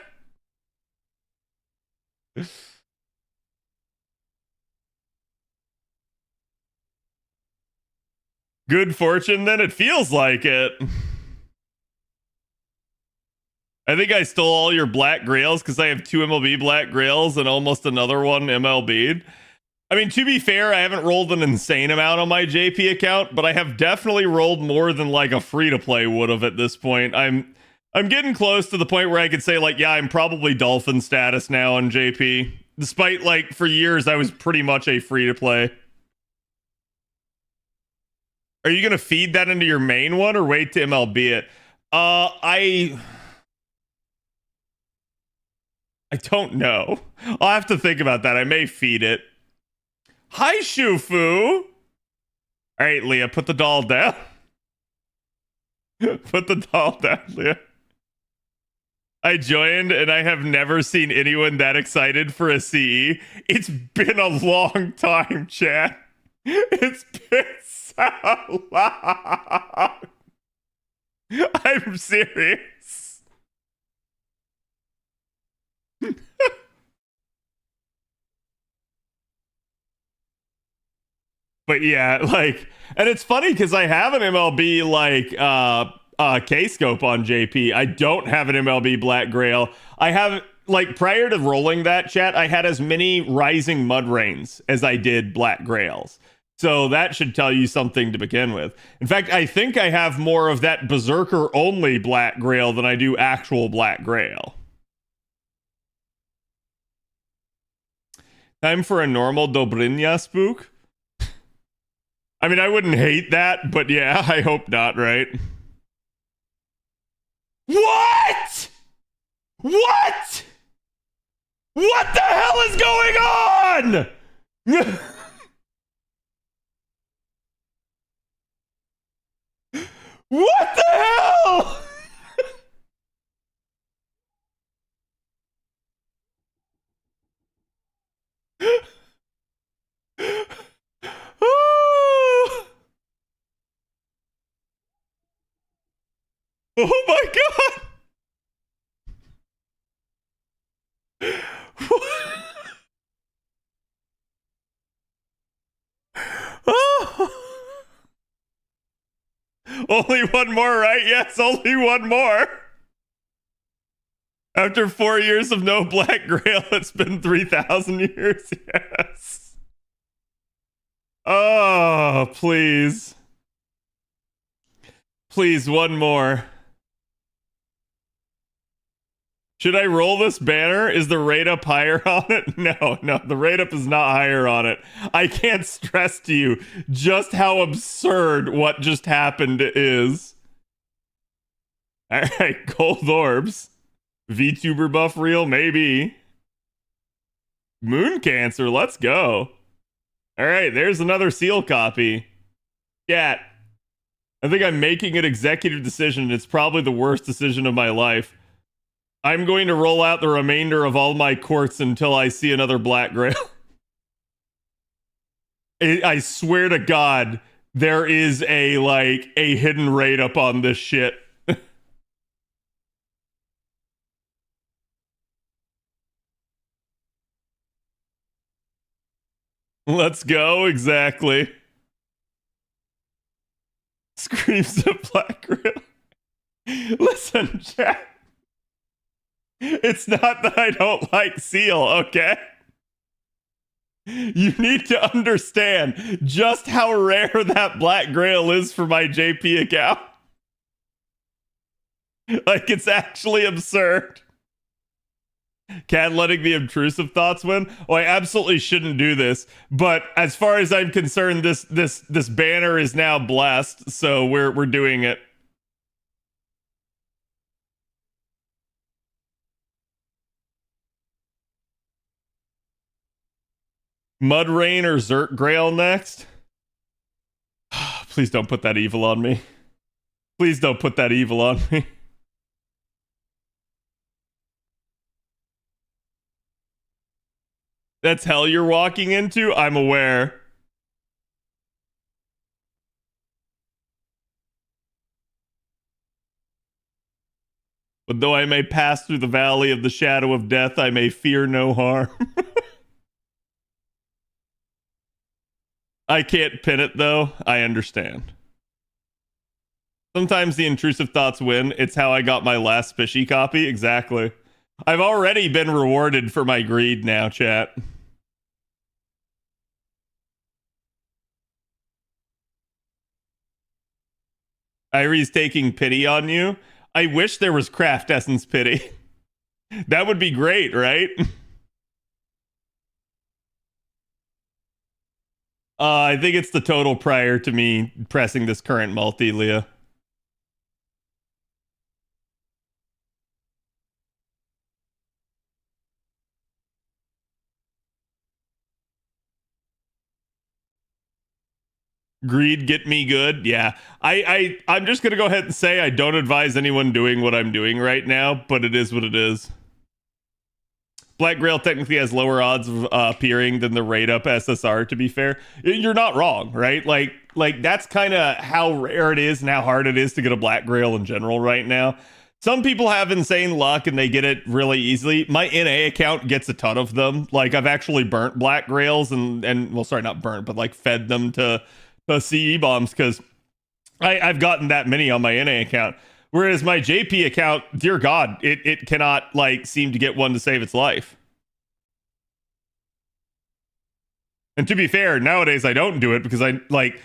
Good fortune, then? It feels like it. I think I stole all your black grails because I have 2 MLB black grails and almost another one MLB'd. I mean, to be fair, I haven't rolled an insane amount on my JP account, but I have definitely rolled more than like a free-to-play would have at this point. I'm getting close to the point where I could say, like, yeah, I'm probably Dolphin status now on JP. Despite, like, for years, I was pretty much a free-to-play. Are you going to feed that into your main one or wait to MLB it? I don't know. I'll have to think about that. I may feed it. Hi, Shufu. All right, Leah, put the doll down. Put the doll down, Leah. I joined and I have never seen anyone that excited for a CE. It's been a long time, chat. It's been so long. I'm serious. But yeah, like, and it's funny because I have an MLB like K-scope on JP. I don't have an MLB Black Grail. I have, like, prior to rolling that, chat, I had as many Rising Mud Rains as I did Black Grails. So that should tell you something to begin with. In fact, I think I have more of that Berserker only Black Grail than I do actual Black Grail. Time for a normal Dobrynia spook. I mean, I wouldn't hate that, but yeah, I hope not, right? What? What? What the hell is going on? What the hell? Oh my god! Oh. Only one more, right? Yes, only one more. After 4 years of no Black Grail, it's been 3,000 years. Yes. Oh, please. Please, one more. Should I roll this banner? Is the rate up higher on it? No, the rate up is not higher on it. I can't stress to you just how absurd what just happened is. All right, gold orbs. VTuber buff reel, maybe. Moon Cancer, let's go. All right, there's another seal copy. Cat. I think I'm making an executive decision. It's probably the worst decision of my life. I'm going to roll out the remainder of all my quartz until I see another Black Grail. I swear to God, there is a hidden rate up on this shit. Let's go, exactly. Screams of Black Grail. Listen, chat. It's not that I don't like Ciel, okay? You need to understand just how rare that Black Grail is for my JP account. Like, it's actually absurd. Cat letting the intrusive thoughts win? Oh, I absolutely shouldn't do this. But as far as I'm concerned, this banner is now blessed, so we're doing it. Mud Rain or Zerk Grail next? Please don't put that evil on me. Please don't put that evil on me. That's hell you're walking into? I'm aware. But though I may pass through the valley of the shadow of death, I may fear no harm. I can't pin it, though. I understand. Sometimes the intrusive thoughts win. It's how I got my last Spishy copy. Exactly. I've already been rewarded for my greed now, chat. Irie's taking pity on you. I wish there was Craft Essence pity. That would be great, right? I think it's the total prior to me pressing this current multi, Leah. Greed get me good. Yeah. I'm just gonna go ahead and say I don't advise anyone doing what I'm doing right now, but it is what it is. Black Grail technically has lower odds of appearing than the rate up SSR, to be fair. You're not wrong, right? Like that's kind of how rare it is and how hard it is to get a Black Grail in general right now. Some people have insane luck and they get it really easily. My NA account gets a ton of them. Like I've actually burnt Black Grails and well, sorry, not burnt, but like fed them to CE bombs because I've gotten that many on my NA account. Whereas my JP account, dear God, it cannot like seem to get one to save its life. And to be fair, nowadays I don't do it because I like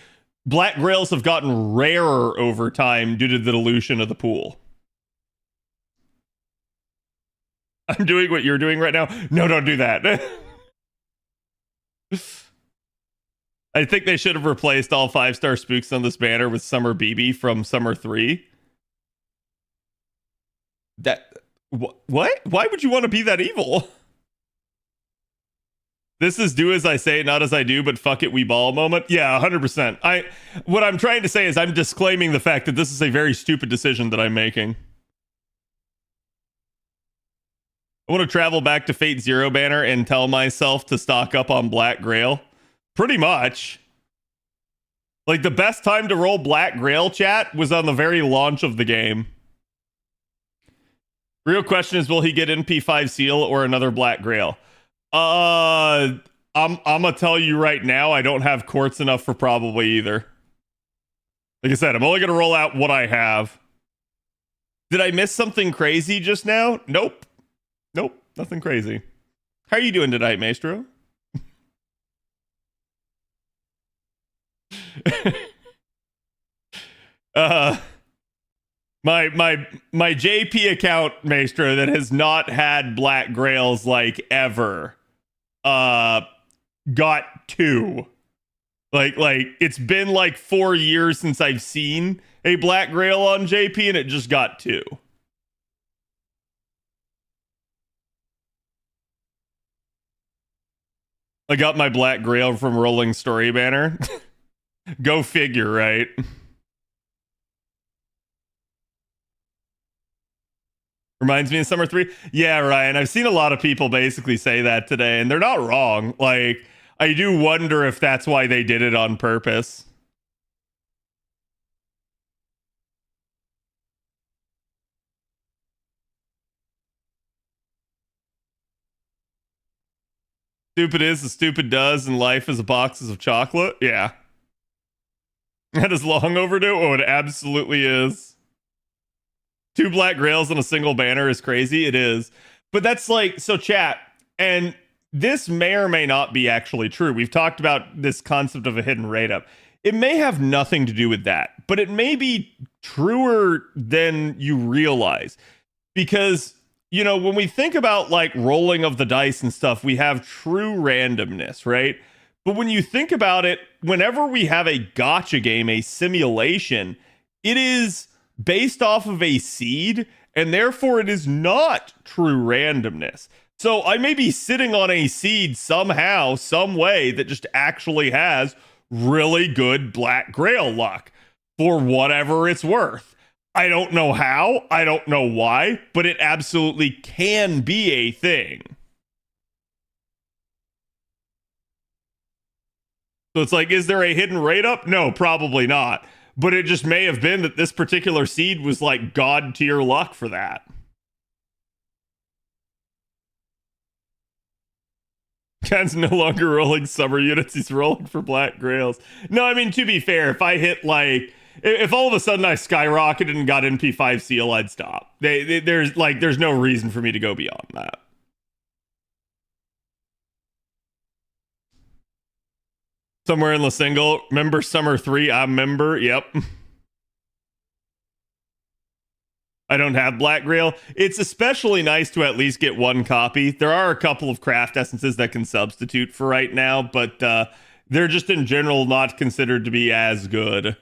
Black Grails have gotten rarer over time due to the dilution of the pool. I'm doing what you're doing right now. No, don't do that. I think they should have replaced all 5-star spooks on this banner with Summer BB from Summer 3. What? Why would you want to be that evil? This is do as I say, not as I do, but fuck it, we ball moment. Yeah, 100%. What I'm trying to say is I'm disclaiming the fact that this is a very stupid decision that I'm making. I want to travel back to Fate Zero banner and tell myself to stock up on Black Grail. Pretty much. Like the best time to roll Black Grail, chat, was on the very launch of the game. Real question is, will he get NP5 Ciel or another Black Grail? I'm gonna tell you right now, I don't have quartz enough for probably either. Like I said, I'm only gonna roll out what I have. Did I miss something crazy just now? Nope. Nope, nothing crazy. How are you doing tonight, Maestro? My JP account, Maestro, that has not had Black Grails like ever, got 2. Like it's been like 4 years since I've seen a Black Grail on JP, and it just got 2. I got my Black Grail from Rolling Story banner. Go figure, right? Reminds me of Summer 3. Yeah, Ryan. I've seen a lot of people basically say that today, and they're not wrong. Like, I do wonder if that's why they did it on purpose. Stupid is as stupid does, and life is a boxes of chocolate. Yeah. That is long overdue. Oh, it absolutely is. 2 Black Grails on a single banner is crazy. It is. But that's like, so chat, and this may or may not be actually true. We've talked about this concept of a hidden rate up. It may have nothing to do with that, but it may be truer than you realize. Because, you know, when we think about like rolling of the dice and stuff, we have true randomness, right? But when you think about it, whenever we have a gacha game, a simulation, it is based off of a seed, and therefore it is not true randomness. So I may be sitting on a seed somehow, some way that just actually has really good Black Grail luck for whatever it's worth. I don't know how, I don't know why, but it absolutely can be a thing. So it's like, is there a hidden rate up? No, probably not. But it just may have been that this particular seed was like god tier luck for that. Ken's no longer rolling summer units, he's rolling for Black Grails. No, I mean, to be fair, if I hit like, if all of a sudden I skyrocketed and got NP5 Ciel, I'd stop. There's no reason for me to go beyond that. Somewhere in the single, member Summer 3, I'm member. Yep. I don't have Black Grail. It's especially nice to at least get one copy. There are a couple of craft essences that can substitute for right now, but they're just in general not considered to be as good.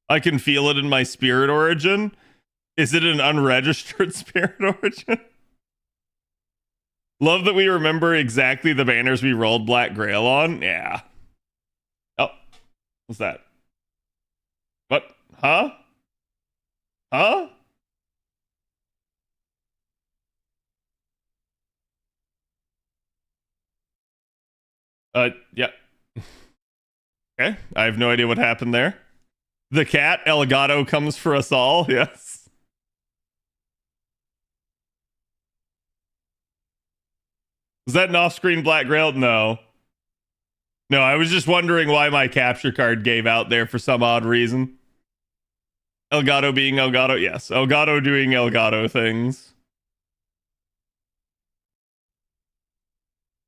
I can feel it in my spirit origin. Is it an unregistered spirit origin? Love that we remember exactly the banners we rolled Black Grail on. Yeah. Oh, what's that? What? Huh? Huh? Yeah. Okay, I have no idea what happened there. The cat, Elgato, comes for us all. Yes. Was that an off-screen Black Grail? No. No, I was just wondering why my capture card gave out there for some odd reason. Elgato being Elgato. Yes, Elgato doing Elgato things.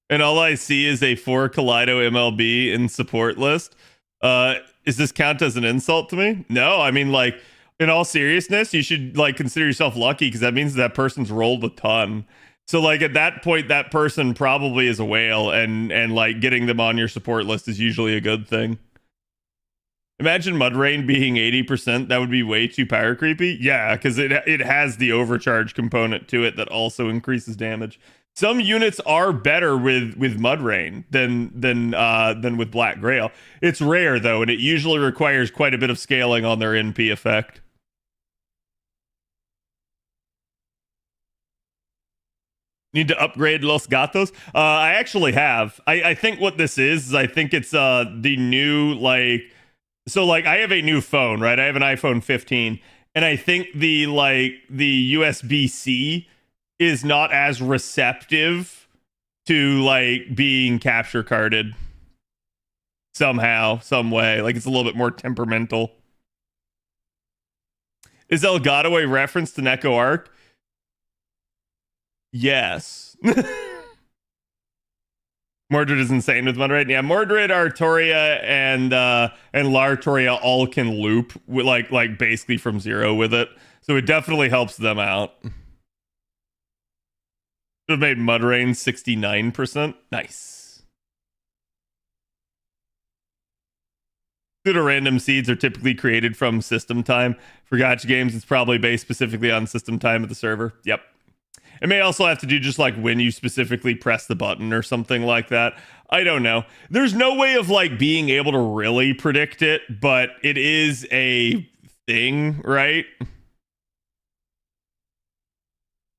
And all I see is a 4 Kaleido MLB in support list. Is this count as an insult to me? No, I mean, like, in all seriousness, you should, like, consider yourself lucky because that means that person's rolled a ton. So, like, at that point, that person probably is a whale, and like, getting them on your support list is usually a good thing. Imagine Mudrain being 80%. That would be way too power creepy. Yeah, because it has the overcharge component to it that also increases damage. Some units are better with Mudrain than with Black Grail. It's rare though, and it usually requires quite a bit of scaling on their NP effect. Need to upgrade Los Gatos? I actually have. I think what this is I think it's the new, like, so like I have a new phone, right? I have an iPhone 15, and I think the USB-C is not as receptive to like being capture carded somehow, some way. Like it's a little bit more temperamental. Is Elgato a reference to Neko Arc? Yes. Mordred is insane with Mudred. Yeah, Mordred, Artoria, and Lartoria all can loop with like basically from 0 with it. So it definitely helps them out. Should have made Mudrain 69%. Nice. Pseudo-random seeds are typically created from system time. For gacha games, it's probably based specifically on system time of the server. Yep. It may also have to do just like when you specifically press the button or something like that. I don't know. There's no way of like being able to really predict it, but it is a thing, right?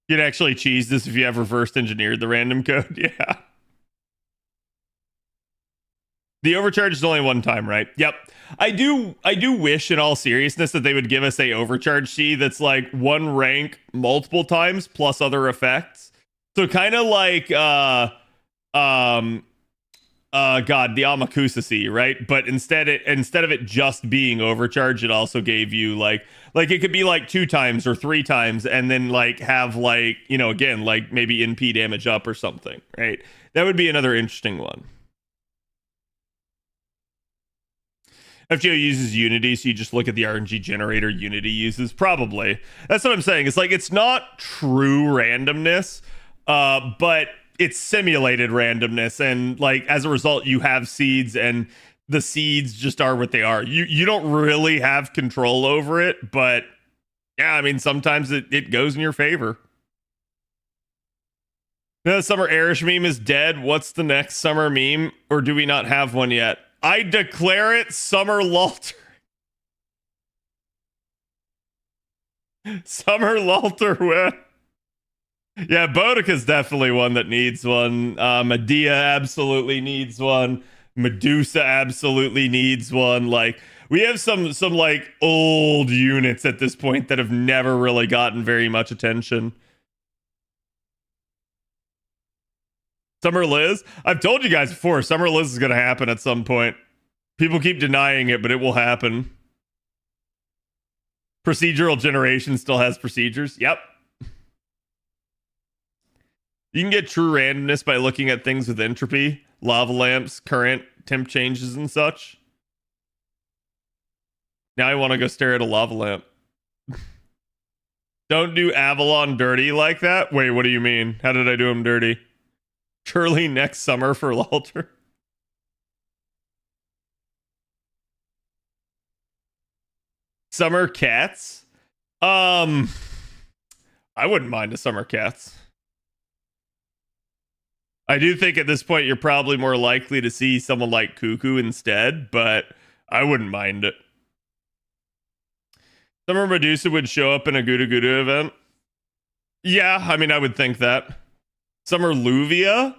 You'd actually cheese this if you have reverse engineered the random code. Yeah. The overcharge is only one time, right? Yep. I do wish in all seriousness that they would give us a overcharge C that's like one rank multiple times plus other effects. So kind of like the Amakusa C, right? But instead of it just being overcharge, it also gave you like it could be like 2 times or 3 times and then like have like, you know, again, like maybe NP damage up or something, right? That would be another interesting one. FGO uses Unity, so you just look at the RNG generator Unity uses. Probably. That's what I'm saying. It's like, it's not true randomness, but it's simulated randomness. And like, as a result, you have seeds and the seeds just are what they are. You don't really have control over it, but yeah, I mean, sometimes it goes in your favor. The summer Erish meme is dead. What's the next summer meme? Or do we not have one yet? I declare it Summer Lalter. Summer Lalter win. Yeah, Boudica's definitely one that needs one. Medea absolutely needs one. Medusa absolutely needs one. Like, we have some like old units at this point that have never really gotten very much attention. Summer Liz? I've told you guys before, Summer Liz is going to happen at some point. People keep denying it, but it will happen. Procedural generation still has procedures. Yep. You can get true randomness by looking at things with entropy, lava lamps, current, temp changes, and such. Now I want to go stare at a lava lamp. Don't do Avalon dirty like that. Wait, what do you mean? How did I do him dirty? Surely next summer for Lalter. Summer cats? I wouldn't mind a summer cats. I do think at this point you're probably more likely to see someone like Cuckoo instead, but I wouldn't mind it. Summer Medusa would show up in a Gudu Gudu event. Yeah, I mean, I would think that. Summer Luvia?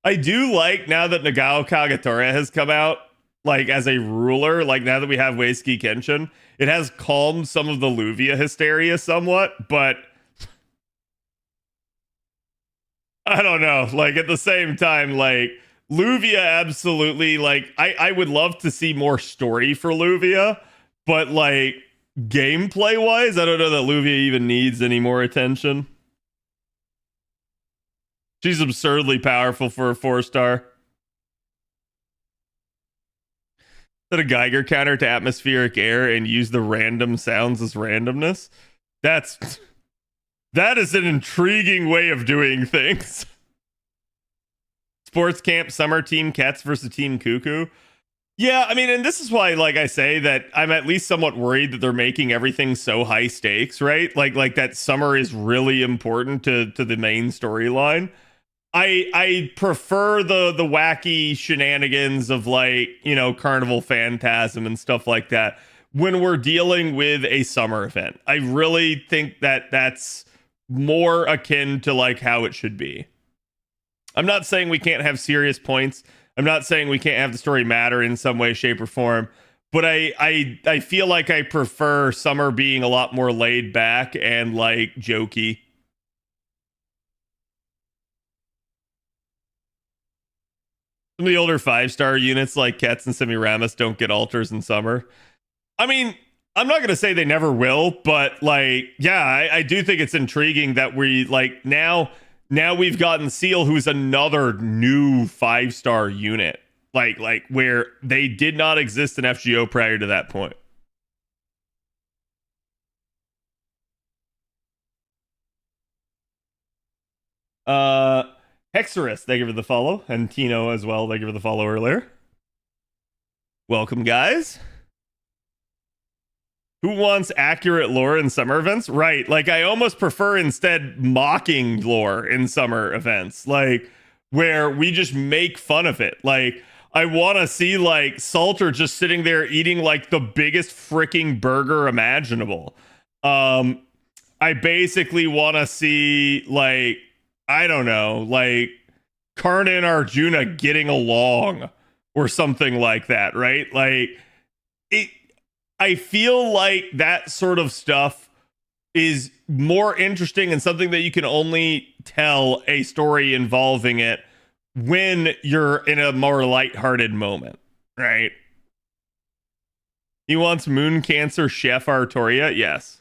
I do like now that Nagao Kagetora has come out, like as a ruler, like now that we have Weisuki Kenshin, it has calmed some of the Luvia hysteria somewhat, but I don't know. Like at the same time, like Luvia absolutely, like I would love to see more story for Luvia, but like gameplay wise, I don't know that Luvia even needs any more attention. She's absurdly powerful for a 4-star. Set a Geiger counter to atmospheric air and use the random sounds as randomness. That is an intriguing way of doing things. Sports camp, summer team Cats versus team Cuckoo. Yeah, I mean, and this is why, like I say, that I'm at least somewhat worried that they're making everything so high stakes, right? Like that summer is really important to the main storyline. I prefer the wacky shenanigans of like, you know, Carnival Phantasm and stuff like that when we're dealing with a summer event. I really think that that's more akin to like how it should be. I'm not saying we can't have serious points. I'm not saying we can't have the story matter in some way, shape, or form. But I feel like I prefer summer being a lot more laid back and like jokey. Some of the older 5-star units like Cats and Semiramis don't get altars in summer. I mean, I'm not going to say they never will, but like, yeah, I do think it's intriguing that we like now we've gotten Ciel, who's another new 5-star unit, like where they did not exist in FGO prior to that point. Hexerus, thank you for the follow, and Tino as well, thank you for the follow earlier. Welcome, guys. Who wants accurate lore in summer events? Right, like I almost prefer instead mocking lore in summer events, like where we just make fun of it. Like I want to see like Salter just sitting there eating like the biggest freaking burger imaginable. I basically want to see like, I don't know, like Karna and Arjuna getting along or something like that, right? Like it. I feel like that sort of stuff is more interesting and something that you can only tell a story involving it when you're in a more lighthearted moment, right? He wants Moon Cancer Chef Artoria? Yes.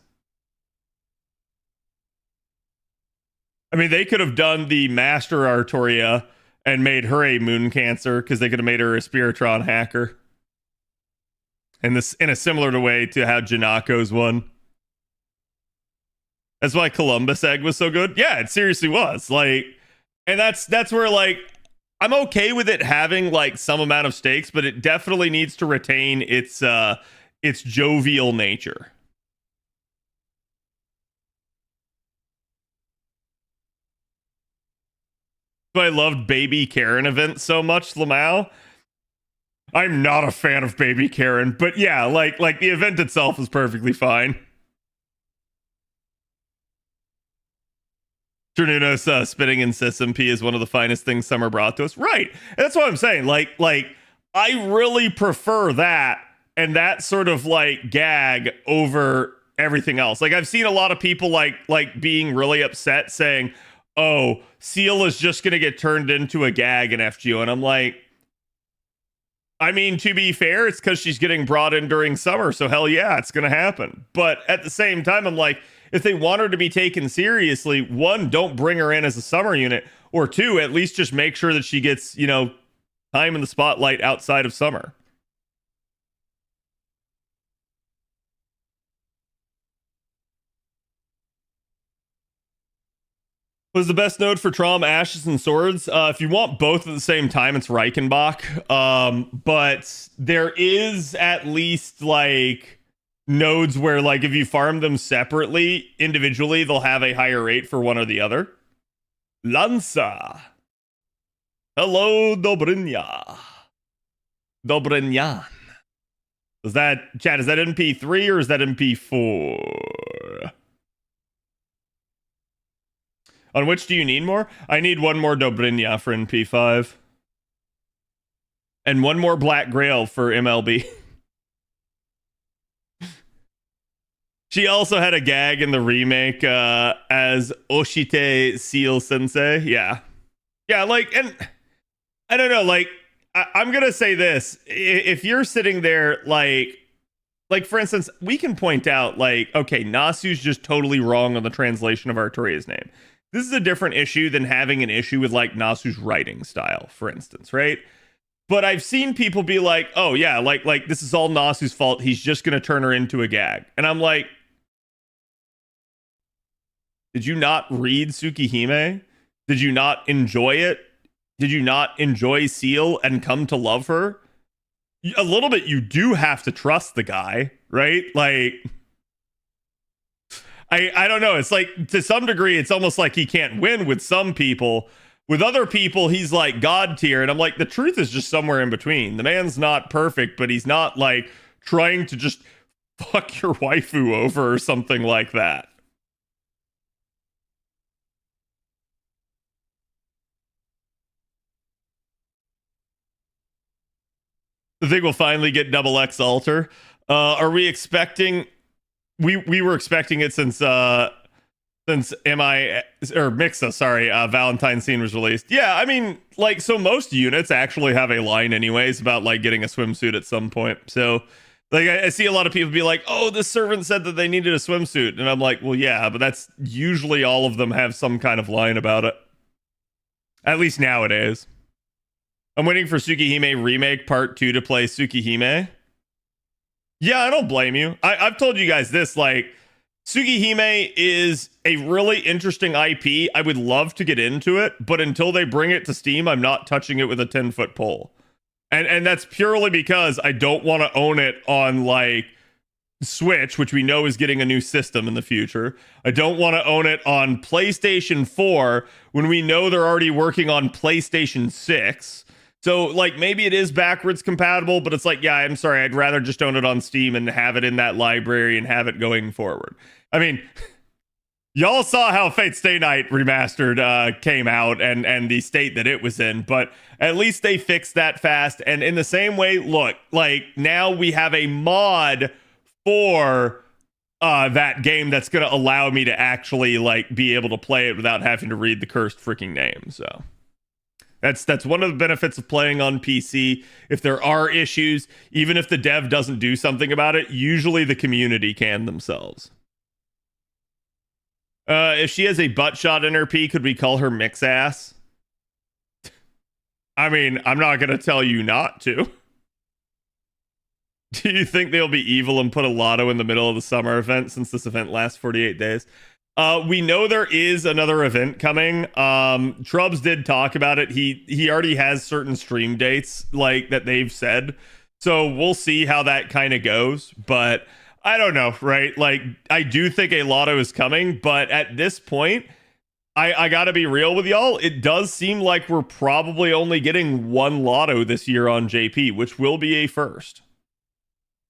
I mean, they could have done the Master Artoria and made her a Moon Cancer because they could have made her a Spiritron hacker. And this in a similar way to how Janako's one. That's why Columbus Egg was so good. Yeah, it seriously was. Like, and that's where like I'm okay with it having like some amount of stakes, but it definitely needs to retain its jovial nature. But I loved Baby Karen events so much, Lamau. I'm not a fan of Baby Karen, but yeah, like the event itself is perfectly fine. Ternunos spitting in SMP is one of the finest things summer brought to us. Right. And that's what I'm saying. Like I really prefer that and that sort of like gag over everything else. Like I've seen a lot of people like being really upset saying, oh, Ciel is just going to get turned into a gag in FGO. And I'm like, I mean, to be fair, it's because she's getting brought in during summer. So hell yeah, it's going to happen. But at the same time, I'm like, if they want her to be taken seriously, one, don't bring her in as a summer unit. Or two, at least just make sure that she gets, you know, time in the spotlight outside of summer. Was the best node for Trom, Ashes, and Swords? If you want both at the same time, it's Reichenbach. But there is at least like nodes where like if you farm them separately, individually, they'll have a higher rate for one or the other. Lanza. Hello, Dobrynya. Dobrynyan. Is that, chat, is that MP3 or is that MP4? On which do you need more? I need one more Dobrynya for NP5. And one more Black Grail for MLB. She also had a gag in the remake as Oshite Ciel Sensei. Yeah. Yeah, like, and I don't know, like, I'm going to say this. If you're sitting there, like, for instance, we can point out, like, okay, Nasu's just totally wrong on the translation of Artoria's name. This is a different issue than having an issue with, like, Nasu's writing style, for instance, right? But I've seen people be like, oh, yeah, like this is all Nasu's fault. He's just going to turn her into a gag. And I'm like, did you not read Tsukihime? Did you not enjoy it? Did you not enjoy Ciel and come to love her? A little bit, you do have to trust the guy, right? Like, I don't know. It's like, to some degree, it's almost like he can't win with some people. With other people, he's like God tier. And I'm like, the truth is just somewhere in between. The man's not perfect, but he's not like trying to just fuck your waifu over or something like that. I think we'll finally get double X altar. Are we expecting? We were expecting it since MI or Mixa, sorry, Valentine's scene was released. Yeah, I mean, like, so most units actually have a line anyways about like getting a swimsuit at some point. So like I see a lot of people be like, oh, this servant said that they needed a swimsuit, and I'm like, well, yeah, but that's usually all of them have some kind of line about it. At least nowadays. I'm waiting for Tsukihime Remake Part 2 to play Tsukihime. Yeah, I don't blame you. I've told you guys this, like, Tsukihime is a really interesting IP. I would love to get into it, but until they bring it to Steam, I'm not touching it with a 10-foot pole. And that's purely because I don't want to own it on, like, Switch, which we know is getting a new system in the future. I don't want to own it on PlayStation 4 when we know they're already working on PlayStation 6. So, like, maybe it is backwards compatible, but it's like, yeah, I'm sorry, I'd rather just own it on Steam and have it in that library and have it going forward. I mean, y'all saw how Fate Stay Night Remastered came out and the state that it was in, but at least they fixed that fast. And in the same way, look, like, now we have a mod for that game that's going to allow me to actually, like, be able to play it without having to read the cursed freaking name, so... That's one of the benefits of playing on PC. If there are issues, even if the dev doesn't do something about it, usually the community can themselves. If she has a butt shot in her P, could we call her mix ass? I mean, I'm not going to tell you not to. Do you think they'll be evil and put a lotto in the middle of the summer event since this event lasts 48 days? We know there is another event coming. Trubs did talk about it. He already has certain stream dates like that they've said. So we'll see how that kind of goes. But I don't know, right? Like, I do think a lotto is coming, but at this point, I gotta be real with y'all. It does seem like we're probably only getting one lotto this year on JP, which will be a first.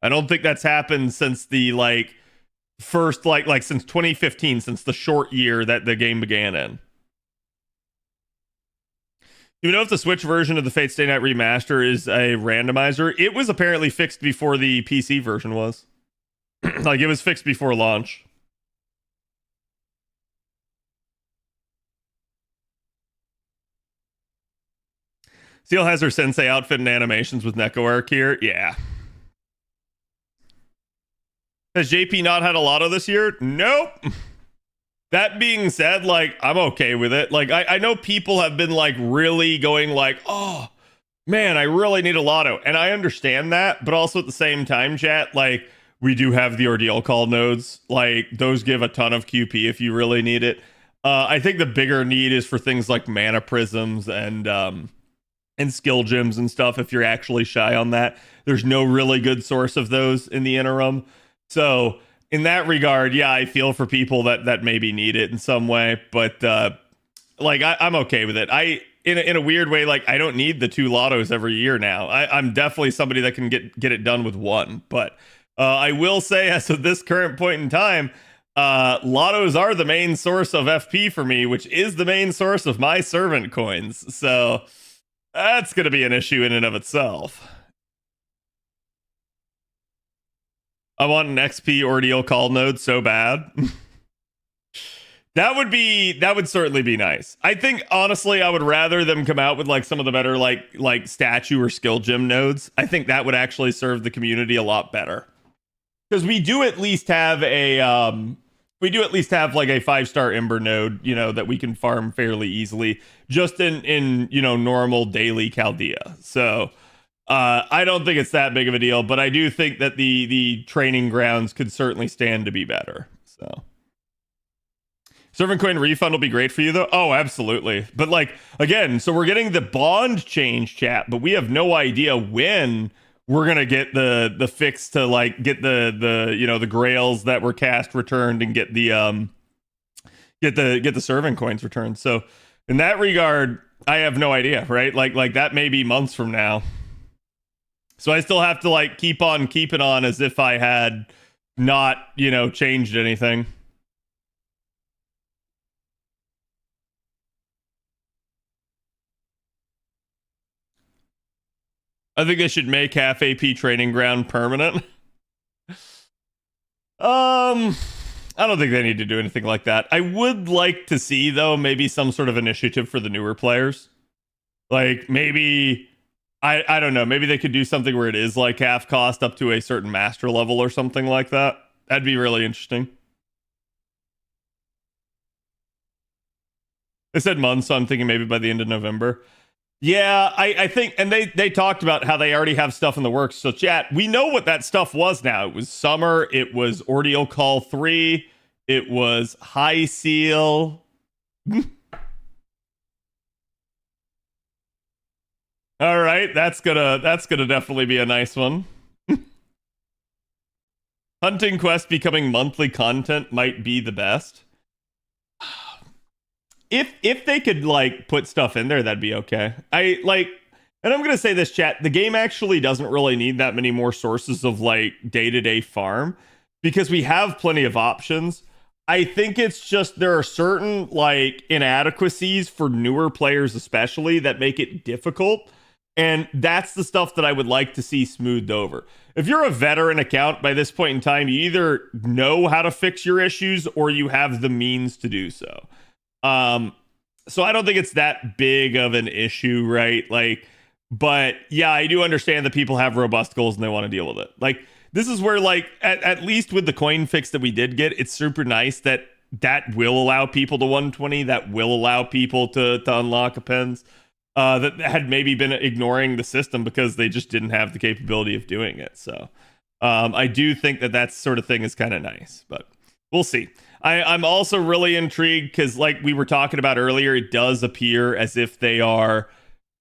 I don't think that's happened since the first like since 2015, since the short year that the game began in. Do you know if the Switch version of the Fate Stay Night Remaster is a randomizer? It was apparently fixed before the PC version was. Like, it was fixed before launch. Ciel has her sensei outfit and animations with Neko Arc here. Yeah. Has JP not had a lotto this year? Nope. That being said, like, I'm okay with it. Like, I know people have been like really going like, oh man, I really need a lotto. And I understand that, but also at the same time, chat, like, we do have the Ordeal Call nodes. Like, those give a ton of QP if you really need it. I think the bigger need is for things like mana prisms and skill gems and stuff if you're actually shy on that. There's no really good source of those in the interim. So in that regard, yeah, I feel for people that maybe need it in some way. But like, I'm okay with it. In a weird way, like, I don't need the 2 lottos every year now. I'm definitely somebody that can get it done with 1. But I will say, as of this current point in time, lottos are the main source of FP for me, which is the main source of my servant coins. So that's going to be an issue in and of itself. I want an XP Ordeal Call node so bad. That would certainly be nice. I think, honestly, I would rather them come out with like some of the better like statue or skill gem nodes. I think that would actually serve the community a lot better. Because we do at least have like a 5-star Ember node, you know, that we can farm fairly easily just in you know, normal daily Chaldea. So I don't think it's that big of a deal, but I do think that the training grounds could certainly stand to be better. So servant coin refund will be great for you though. Oh, absolutely. But like, again, so we're getting the bond change, chat, but we have no idea when we're gonna get the fix to like get the you know, the grails that were cast returned and get the servant coins returned. So in that regard, I have no idea, right? Like that may be months from now. So I still have to like keep on keeping on as if I had not, you know, changed anything. I think they should make half AP training ground permanent. I don't think they need to do anything like that. I would like to see, though, maybe some sort of initiative for the newer players. Like, maybe, I don't know, maybe they could do something where it is like half cost up to a certain master level or something like that. That'd be really interesting. They said months, so I'm thinking maybe by the end of November. Yeah, I think, and they talked about how they already have stuff in the works. So chat, we know what that stuff was now. It was Summer, it was Ordeal Call 3, it was High Seal. All right, that's gonna definitely be a nice one. Hunting Quest becoming monthly content might be the best. If they could like put stuff in there, that'd be okay. And I'm gonna say this, chat, the game actually doesn't really need that many more sources of like day-to-day farm because we have plenty of options. I think it's just there are certain like inadequacies for newer players especially that make it difficult, and that's the stuff that I would like to see smoothed over. If you're a veteran account by this point in time, you either know how to fix your issues or you have the means to do so. So I don't think it's that big of an issue, right? Like, but yeah, I do understand that people have robust goals and they want to deal with it. Like, this is where, like, at least with the coin fix that we did get, it's super nice that will allow people to 120, that will allow people to unlock appends, that had maybe been ignoring the system because they just didn't have the capability of doing it. So, I do think that sort of thing is kind of nice, but we'll see. I'm also really intrigued because, like we were talking about earlier, it does appear as if they are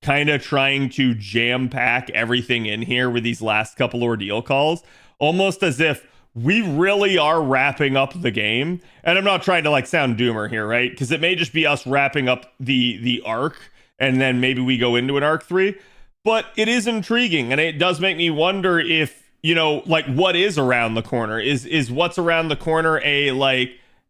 kind of trying to jam pack everything in here with these last couple ordeal calls, almost as if we really are wrapping up the game. And I'm not trying to like sound doomer here, right? Because it may just be us wrapping up the arc and then maybe we go into an arc 3. But it is intriguing, and it does make me wonder if, you know, like what is around the corner? Is what's around the corner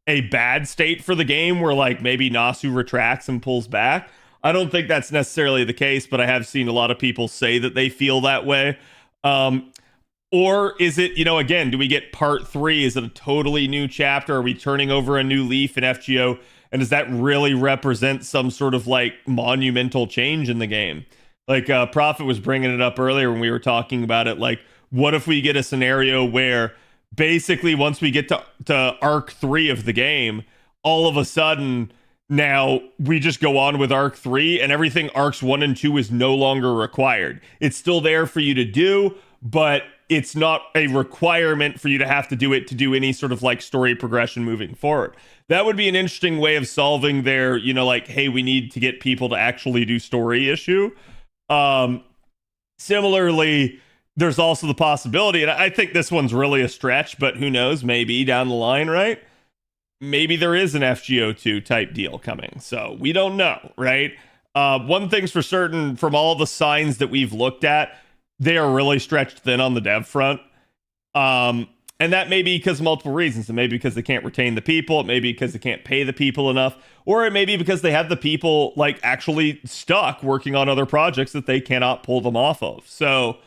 a bad state for the game where like maybe Nasu retracts and pulls back? I don't think that's necessarily the case, but I have seen a lot of people say that they feel that way. Or is it, you know, again, do we get part 3? Is it a totally new chapter? Are we turning over a new leaf in FGO? And does that really represent some sort of like monumental change in the game? Like Prophet was bringing it up earlier when we were talking about it. Like, what if we get a scenario where basically once we get to arc 3 of the game, all of a sudden now we just go on with arc 3 and everything arcs 1 and 2 is no longer required. It's still there for you to do, but it's not a requirement for you to have to do it to do any sort of like story progression moving forward. That would be an interesting way of solving their, you know, like, hey, we need to get people to actually do story issue. Similarly, there's also the possibility, and I think this one's really a stretch, but who knows, maybe down the line, right? Maybe there is an FGO2 type deal coming. So we don't know, right? One thing's for certain, from all the signs that we've looked at, they are really stretched thin on the dev front. And that may be because of multiple reasons. It may be because they can't retain the people. It may be because they can't pay the people enough. Or it may be because they have the people like actually stuck working on other projects that they cannot pull them off of. So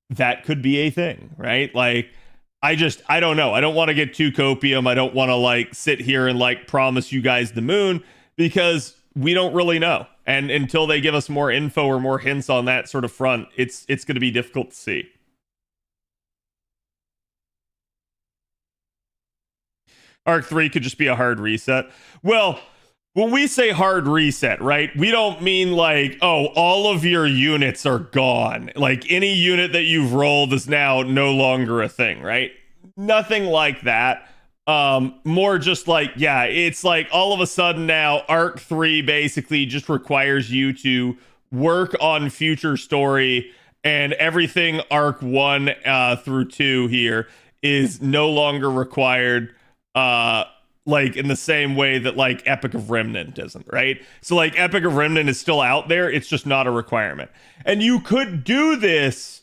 that could be a thing, right? Like, I don't know. I don't want to get too copium. I don't want to like sit here and like promise you guys the moon because we don't really know. And until they give us more info or more hints on that sort of front, it's going to be difficult to see. Arc 3 could just be a hard reset. Well, when we say hard reset, right, we don't mean like, oh, all of your units are gone. Like any unit that you've rolled is now no longer a thing, right? Nothing like that. More just like, yeah, it's like all of a sudden now Arc 3 basically just requires you to work on future story, and everything Arc 1 through 2 here is no longer required. Like in the same way that like Epic of Remnant isn't, right? So like Epic of Remnant is still out there, it's just not a requirement. And you could do this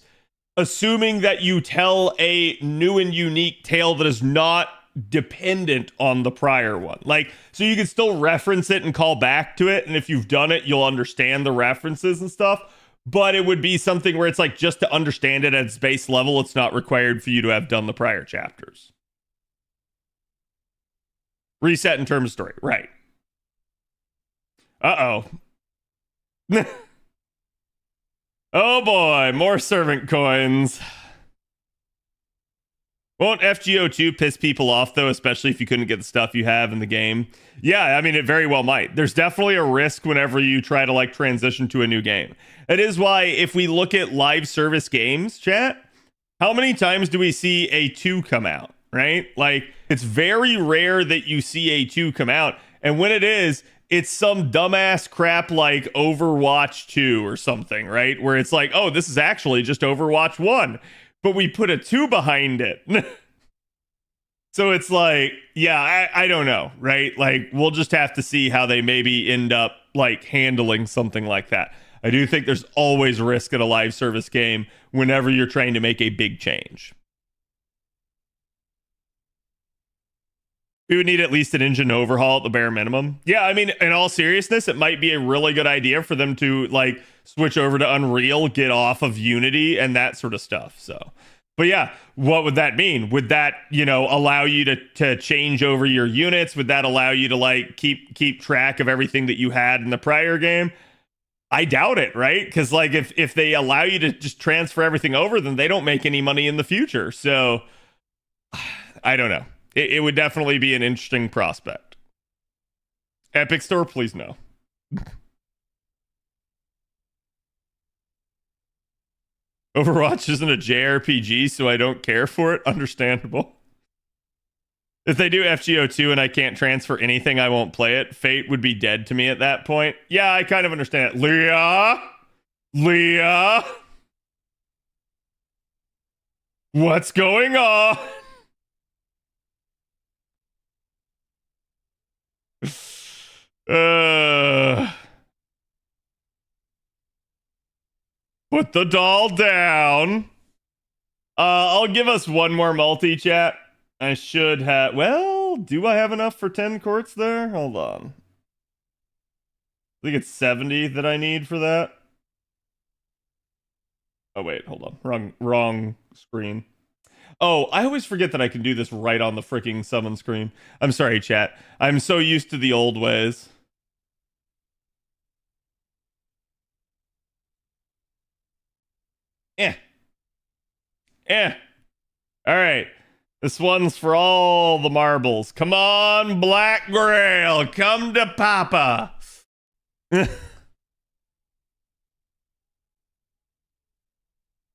assuming that you tell a new and unique tale that is not dependent on the prior one. Like, so you can still reference it and call back to it, and if you've done it, you'll understand the references and stuff, but it would be something where it's like just to understand it at its base level, it's not required for you to have done the prior chapters. Reset in terms of story, right? Uh-oh. Oh boy, more servant coins. Won't FGO2 piss people off, though, especially if you couldn't get the stuff you have in the game? Yeah, I mean, it very well might. There's definitely a risk whenever you try to, like, transition to a new game. That is why, if we look at live service games, chat, how many times do we see a 2 come out, right? Like, it's very rare that you see a 2 come out, and when it is, it's some dumbass crap like Overwatch 2 or something, right? Where it's like, oh, this is actually just Overwatch 1. But we put a 2 behind it. So it's like, yeah, I don't know, right? Like, we'll just have to see how they maybe end up, like, handling something like that. I do think there's always risk at a live service game whenever you're trying to make a big change. We would need at least an engine overhaul at the bare minimum. Yeah, I mean, in all seriousness, it might be a really good idea for them to, like, switch over to Unreal, get off of Unity, and that sort of stuff. So, but yeah, what would that mean? Would that, you know, allow you to change over your units? Would that allow you to, like, keep track of everything that you had in the prior game? I doubt it, right? Because, like, if they allow you to just transfer everything over, then they don't make any money in the future. So, I don't know. It would definitely be an interesting prospect. Epic Store, please no. Overwatch isn't a JRPG, so I don't care for it. Understandable. If they do FGO2 and I can't transfer anything, I won't play it. Fate would be dead to me at that point. Yeah, I kind of understand it. Leah? What's going on? Put the doll down. I'll give us one more multi-chat. I should have... Well, do I have enough for 10 courts there? Hold on. I think it's 70 that I need for that. Oh, wait, hold on. Wrong screen. Oh, I always forget that I can do this right on the freaking summon screen. I'm sorry, chat. I'm so used to the old ways. Eh. All right. This one's for all the marbles. Come on, Black Grail. Come to Papa.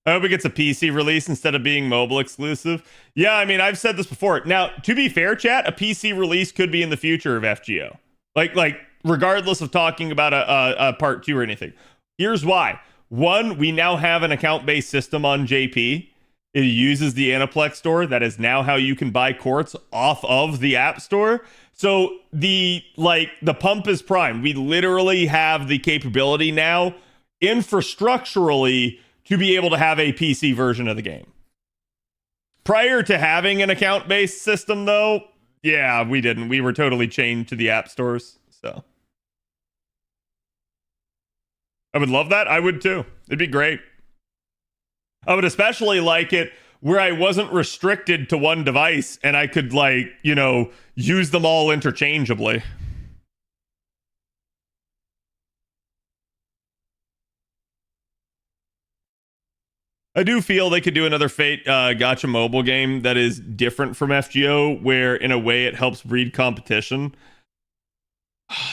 I hope it gets a PC release instead of being mobile exclusive. Yeah, I mean, I've said this before. Now, to be fair, chat, a PC release could be in the future of FGO. Like regardless of talking about a part 2 or anything. Here's why. One, we now have an account-based system on JP. It uses the Aniplex store. That is now how you can buy quartz off of the App Store. So the pump is prime. We literally have the capability now, infrastructurally, to be able to have a PC version of the game. Prior to having an account-based system, though, yeah, we didn't. We were totally chained to the app stores. So I would love that. I would too. It'd be great. I would especially like it where I wasn't restricted to one device and I could, use them all interchangeably. I do feel they could do another Fate Gacha mobile game that is different from FGO, where in a way it helps breed competition.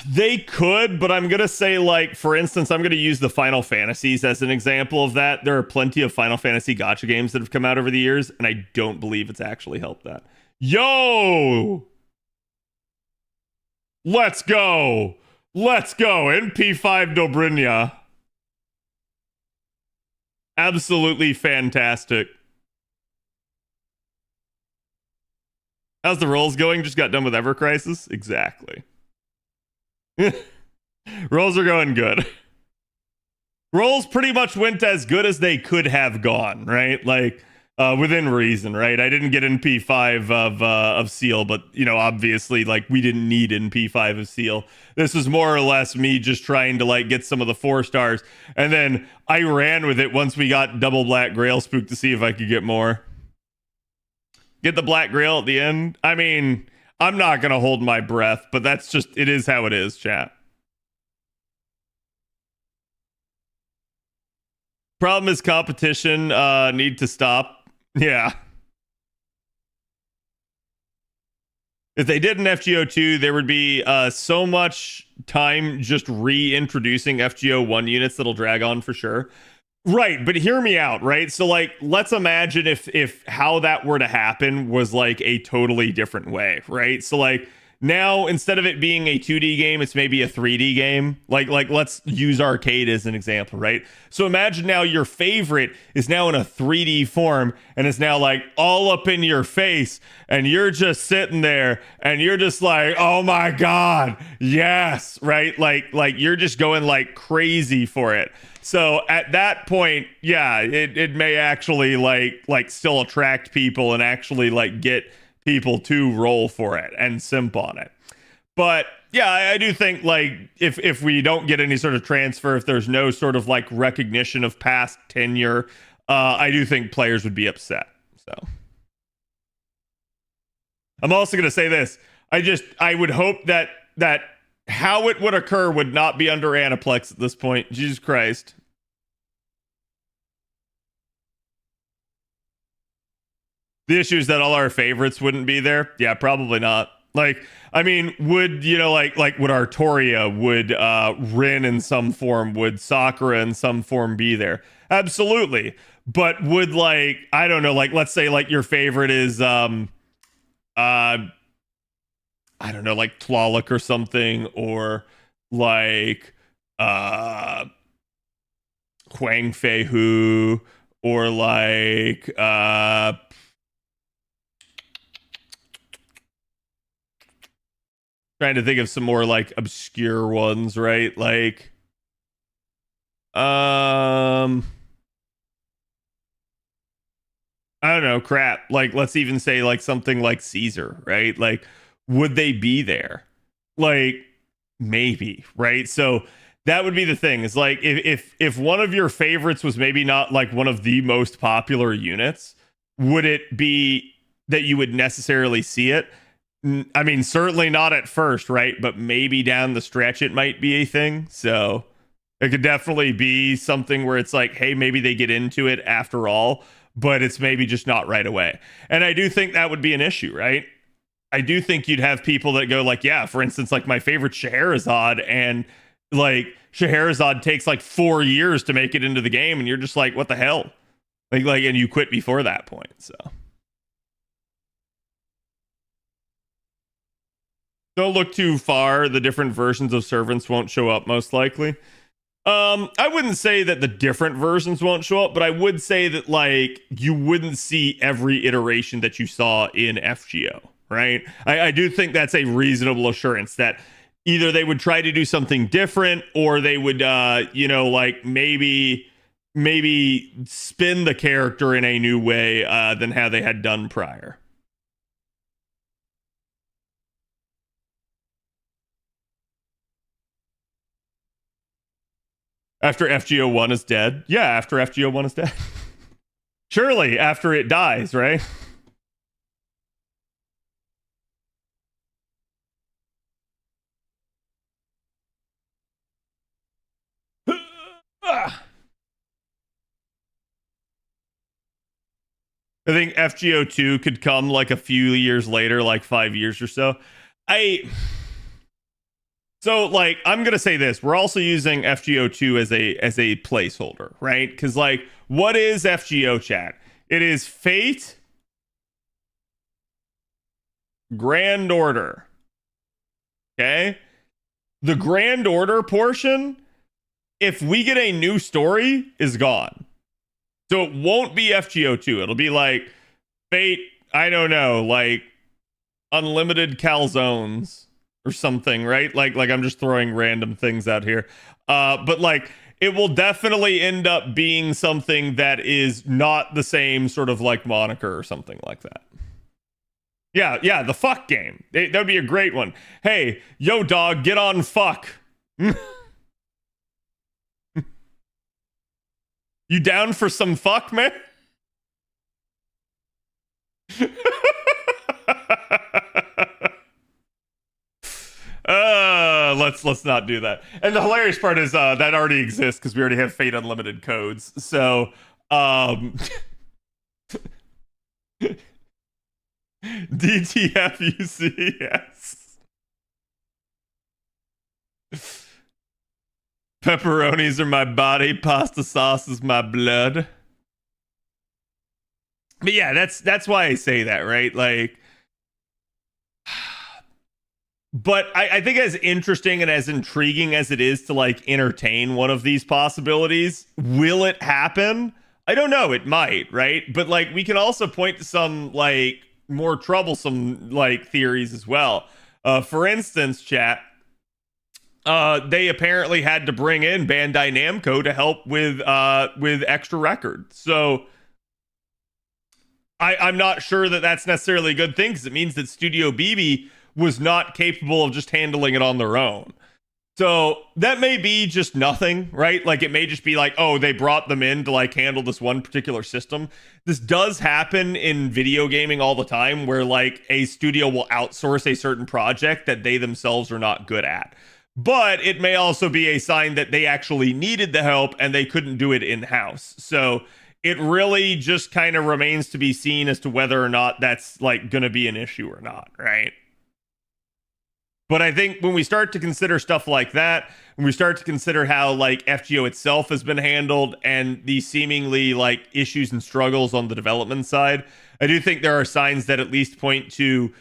They could, but I'm going to say, for instance, I'm going to use the Final Fantasies as an example of that. There are plenty of Final Fantasy Gacha games that have come out over the years, and I don't believe it's actually helped that. Yo! Let's go! Let's go! NP5 Dobrynya. Absolutely fantastic. How's the rolls going? Just got done with Ever Crisis? Exactly. Rolls are going good. Rolls pretty much went as good as they could have gone, right? Within reason, right? I didn't get NP5 of Ciel, but obviously, we didn't need NP5 of Ciel. This was more or less me just trying to get some of the 4 stars, and then I ran with it once we got double Black Grail spook to see if I could get more. Get the Black Grail at the end. I mean, I'm not gonna hold my breath, but that's just it is how it is, chat. Problem is competition need to stop. Yeah. If they did an FGO2, there would be so much time just reintroducing FGO1 units that'll drag on for sure. Right, but hear me out, right? So let's imagine if how that were to happen was a totally different way, right? So now instead of it being a 2D game, it's maybe a 3D game. Let's use arcade as an example, right? So imagine now your favorite is now in a 3D form and it's now all up in your face and you're just sitting there and you're just oh my god, yes, right? You're just going crazy for it. So at that point, yeah, it may actually still attract people and actually get people to roll for it and simp on it. But yeah, I do think if we don't get any sort of transfer, if there's no sort of recognition of past tenure, I do think players would be upset. So I'm also going to say this. I would hope that how it would occur would not be under Aniplex at this point. Jesus Christ. The issue is that all our favorites wouldn't be there. Yeah, probably not. I mean, would, would Artoria, would Rin in some form, would Sakura in some form be there? Absolutely. But would I don't know, let's say your favorite is I don't know, Tlaloc or something, or Huang Fei Hu, or trying to think of some more obscure ones, right? I don't know, crap. Let's even say something like Caesar, right? Would they be there? Maybe, right? So that would be the thing. Is if one of your favorites was maybe not one of the most popular units, would it be that you would necessarily see it? I mean, certainly not at first, right? But maybe down the stretch it might be a thing. So It could definitely be something where it's like, hey, maybe they get into it after all, but it's maybe just not right away. And I do think that would be an issue, right? I do think you'd have people that go like, yeah, for instance, like my favorite Scheherazade, and like Scheherazade takes like 4 years to make it into the game, and you're just like, what the hell? Like, and you quit before that point. So don't look too far. The different versions of servants won't show up most likely. I wouldn't say that the different versions won't show up, but I would say that like you wouldn't see every iteration that you saw in FGO, right? I do think that's a reasonable assurance that either they would try to do something different, or they would like maybe spin the character in a new way than how they had done prior. After FGO1 is dead? Yeah, after FGO1 is dead. Surely, after it dies, right? I think FGO2 could come like a few years later, like 5 years or so. So, like, I'm going to say this. We're also using FGO2 as a placeholder, right? Because, like, what is FGO, chat? It is Fate, Grand Order. Okay? The Grand Order portion, if we get a new story, is gone. So it won't be FGO2. It'll be like Fate, I don't know, like Unlimited Calzones or something, right? Like I'm just throwing random things out here. But like it will definitely end up being something that is not the same sort of like moniker or something like that. Yeah, the fuck game. That would be a great one. Hey, yo dog, get on fuck. You down for some fuck, man? Let's not do that. And the hilarious part is that already exists because we already have Fate Unlimited codes. So DTFUC, yes. Pepperonis are my body, pasta sauce is my blood. But yeah, that's why I say that, right? Like, but I think as interesting and as intriguing as it is to like entertain one of these possibilities, will it happen? I don't know. It might, right? But like, we can also point to some like more troublesome like theories as well. For instance, chat, they apparently had to bring in Bandai Namco to help with extra records. So I'm not sure that that's necessarily a good thing, because it means that Studio BB was not capable of just handling it on their own. So that may be just nothing, right? Like it may just be like, oh, they brought them in to like handle this one particular system. This does happen in video gaming all the time, where like a studio will outsource a certain project that they themselves are not good at. But it may also be a sign that they actually needed the help and they couldn't do it in-house. So it really just kind of remains to be seen as to whether or not that's like going to be an issue or not, right? But I think when we start to consider stuff like that, when we start to consider how like FGO itself has been handled and the seemingly like issues and struggles on the development side, I do think there are signs that at least point to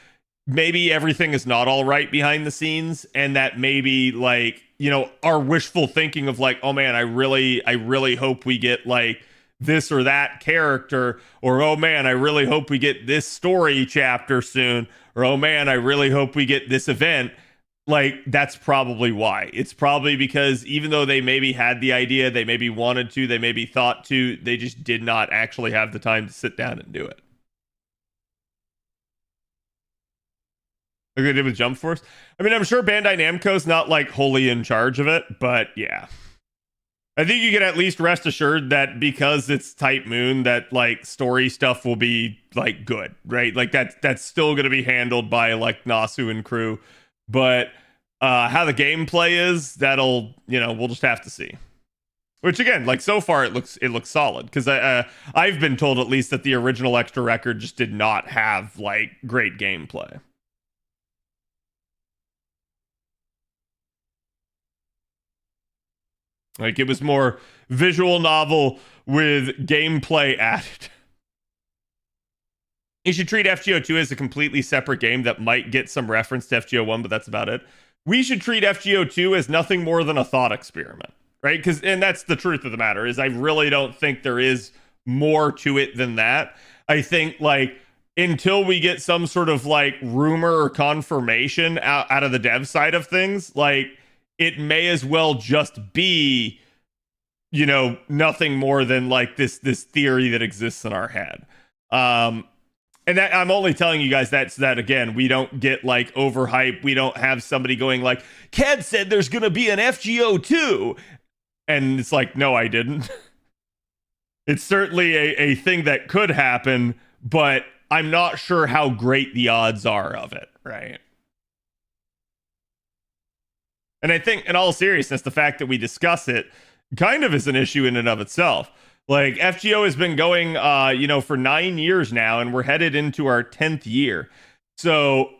maybe everything is not all right behind the scenes, and that maybe like, you know, our wishful thinking of like, oh man, I really hope we get like this or that character, or oh man, I really hope we get this story chapter soon, or oh man, I really hope we get this event. Like, that's probably why. It's probably because even though they maybe had the idea, they maybe wanted to, they maybe thought to, they just did not actually have the time to sit down and do it. Like they did with Jump Force. I mean, I'm sure Bandai Namco's not like wholly in charge of it, but yeah. I think you can at least rest assured that because it's Type Moon, that like story stuff will be like good, right? Like that's still going to be handled by like Nasu and crew. But how the gameplay is, that'll, you know, we'll just have to see. Which again, like so far, it looks solid because I've been told at least that the original extra record just did not have like great gameplay. Like it was more visual novel with gameplay added. You should treat FGO2 as a completely separate game that might get some reference to FGO1, but that's about it. We should treat FGO2 as nothing more than a thought experiment, right? And that's the truth of the matter, is I really don't think there is more to it than that. I think, like, until we get some sort of, like, rumor or confirmation out of the dev side of things, like, it may as well just be, you know, nothing more than, like, this theory that exists in our head. And that, I'm only telling you guys that so that, again, we don't get, like, overhyped. We don't have somebody going, like, Cad said there's going to be an FGO2. And it's like, no, I didn't. It's certainly a thing that could happen, but I'm not sure how great the odds are of it, right? And I think, in all seriousness, the fact that we discuss it kind of is an issue in and of itself. Like, FGO has been going, you know, for 9 years now, and we're headed into our 10th year. So,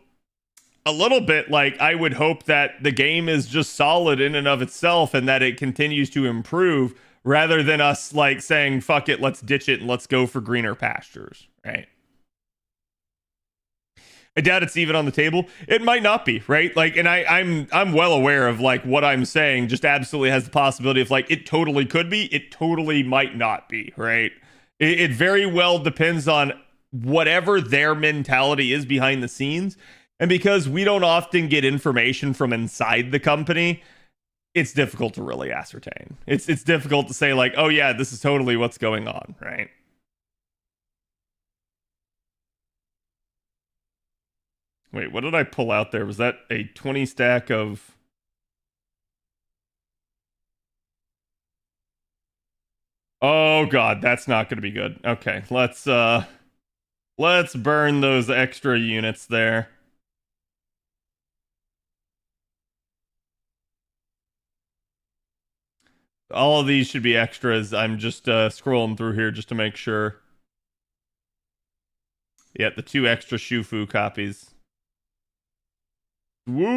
a little bit, like, I would hope that the game is just solid in and of itself and that it continues to improve rather than us, like, saying, fuck it, let's ditch it and let's go for greener pastures, right? I doubt it's even on the table. It might not be, right? Like, and I'm well aware of, like, what I'm saying just absolutely has the possibility of, like, it totally could be, it totally might not be, right? It very well depends on whatever their mentality is behind the scenes. And because we don't often get information from inside the company, it's difficult to really ascertain. It's difficult to say, like, oh yeah, this is totally what's going on, right? Wait, what did I pull out there? Was that a 20 stack of... Oh god, that's not going to be good. Okay, let's burn those extra units there. All of these should be extras. I'm just scrolling through here just to make sure. Yeah, the 2 extra Shufu copies. Whoosh.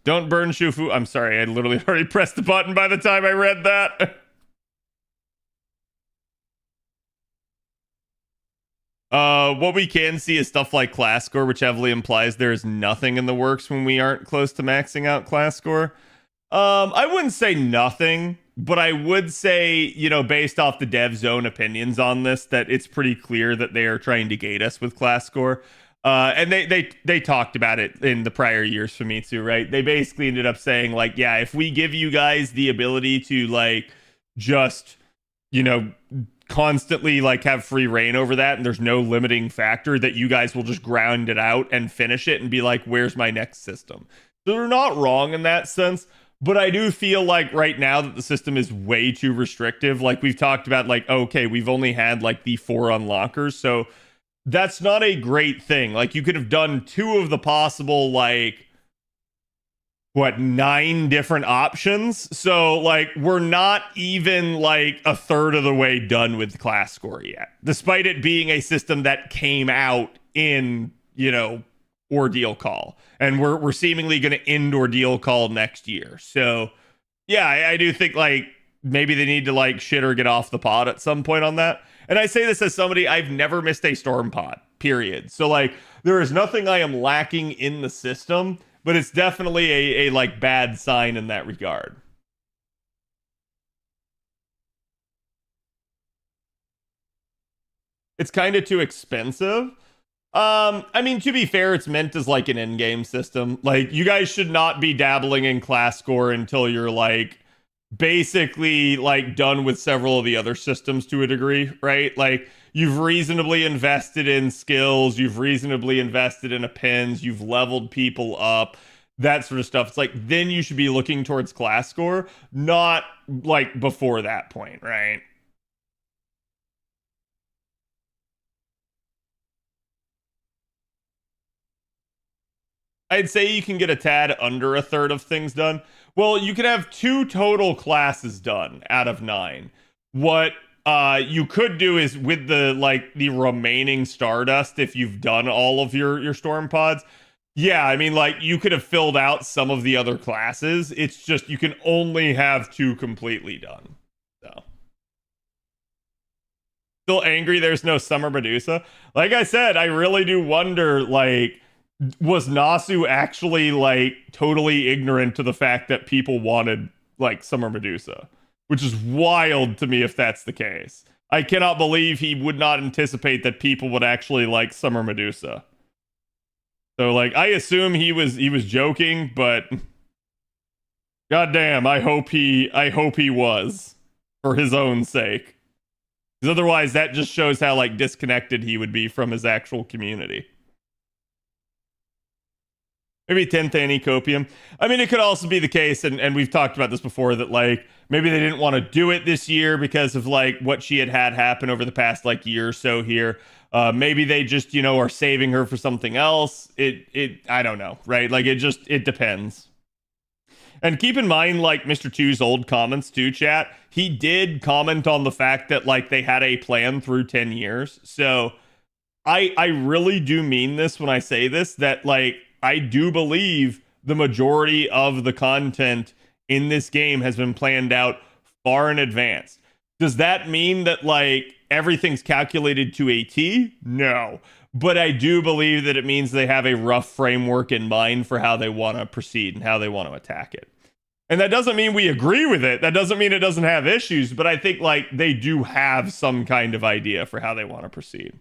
Don't burn Shufu. I'm sorry, I literally already pressed the button by the time I read that. What we can see is stuff like class score, which heavily implies there is nothing in the works when we aren't close to maxing out class score. I wouldn't say nothing, but I would say, you know, based off the dev's own opinions on this, that it's pretty clear that they are trying to gate us with class score. And they talked about it in the prior years for me too, right? They basically ended up saying, like, yeah, if we give you guys the ability to, like, just, you know, constantly, like, have free reign over that and there's no limiting factor, that you guys will just ground it out and finish it and be like, where's my next system? So they're not wrong in that sense. But I do feel like right now that the system is way too restrictive. Like, we've talked about, like, okay, we've only had, like, the 4 unlockers. So that's not a great thing. Like, you could have done 2 of the possible, like, 9 different options. So, like, we're not even, like, a third of the way done with class score yet. Despite it being a system that came out in, you know, Ordeal Call, and we're seemingly going to end Ordeal Call next year. So yeah, I do think, like, maybe they need to, like, shit or get off the pod at some point on that. And I say this as somebody, I've never missed a storm pod, period. So, like, there is nothing I am lacking in the system, but it's definitely a like, bad sign in that regard. It's kind of too expensive. I mean, to be fair, it's meant as, like, an in-game system. Like, you guys should not be dabbling in class score until you're, like, basically, like, done with several of the other systems to a degree, right? Like, you've reasonably invested in skills, you've reasonably invested in appends, you've leveled people up, that sort of stuff. It's like, then you should be looking towards class score, not, like, before that point, right? I'd say you can get a tad under a third of things done. Well, you can have 2 total classes done out of 9. What you could do is with the remaining Stardust, if you've done all of your storm pods, yeah, I mean, like, you could have filled out some of the other classes. It's just you can only have 2 completely done. So still angry there's no Summer Medusa. Like I said, I really do wonder, like, was Nasu actually like totally ignorant to the fact that people wanted like Summer Medusa, which is wild to me if that's the case. I cannot believe he would not anticipate that people would actually like Summer Medusa. So like I assume he was joking, but goddamn, I hope he was, for his own sake. Because otherwise that just shows how like disconnected he would be from his actual community. Maybe 10th Anicopium. I mean, it could also be the case, and we've talked about this before, that like maybe they didn't want to do it this year because of like what she had happen over the past like year or so here. Maybe they just, you know, are saving her for something else. I don't know, right? Like it depends. And keep in mind, like Mr. 2's old comments too, chat. He did comment on the fact that like they had a plan through 10 years. So I really do mean this when I say this, that like I do believe the majority of the content in this game has been planned out far in advance. Does that mean that like everything's calculated to a T? No. But I do believe that it means they have a rough framework in mind for how they want to proceed and how they want to attack it. And that doesn't mean we agree with it. That doesn't mean it doesn't have issues, but I think like they do have some kind of idea for how they want to proceed.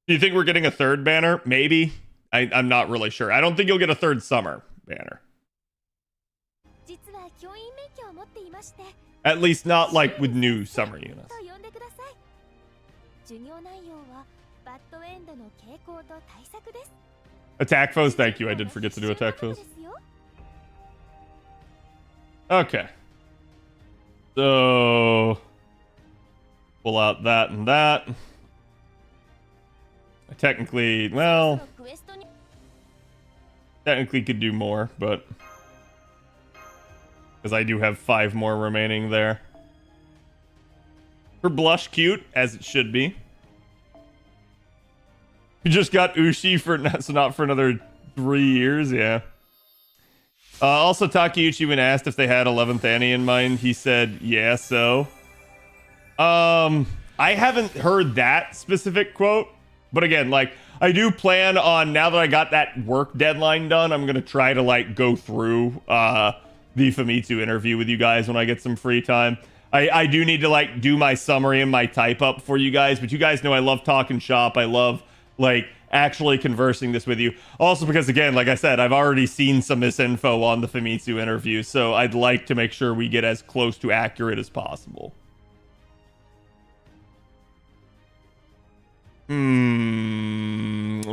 Do you think we're getting a third banner? Maybe. I'm not really sure. I don't think you'll get a third summer banner. At least not like with new summer units. Attack foes, thank you. I did forget to do attack foes. Okay. So pull out that and that. I technically could do more, but because I do have 5 more remaining there. For blush cute, as it should be. You just got Ushi for not for another 3 years, yeah. Also, Takeuchi, when asked if they had 11th Annie in mind, he said, yeah, so. I haven't heard that specific quote, but again, like, I do plan on, now that I got that work deadline done, I'm going to try to, like, go through the Famitsu interview with you guys when I get some free time. I do need to, like, do my summary and my type-up for you guys, but you guys know I love talking shop. I love, like, actually conversing this with you. Also because, again, like I said, I've already seen some misinfo on the Famitsu interview, so I'd like to make sure we get as close to accurate as possible. We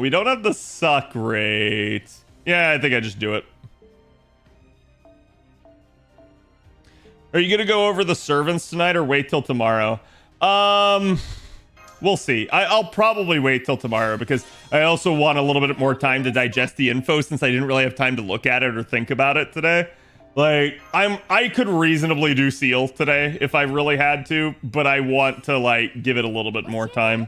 don't have the suck rate. Yeah, I think I just do it. Are you gonna go over the servants tonight or wait till tomorrow? We'll see. I'll probably wait till tomorrow because I also want a little bit more time to digest the info since I didn't really have time to look at it or think about it today. Like, I could reasonably do Ciel today if I really had to, but I want to, like, give it a little bit more time.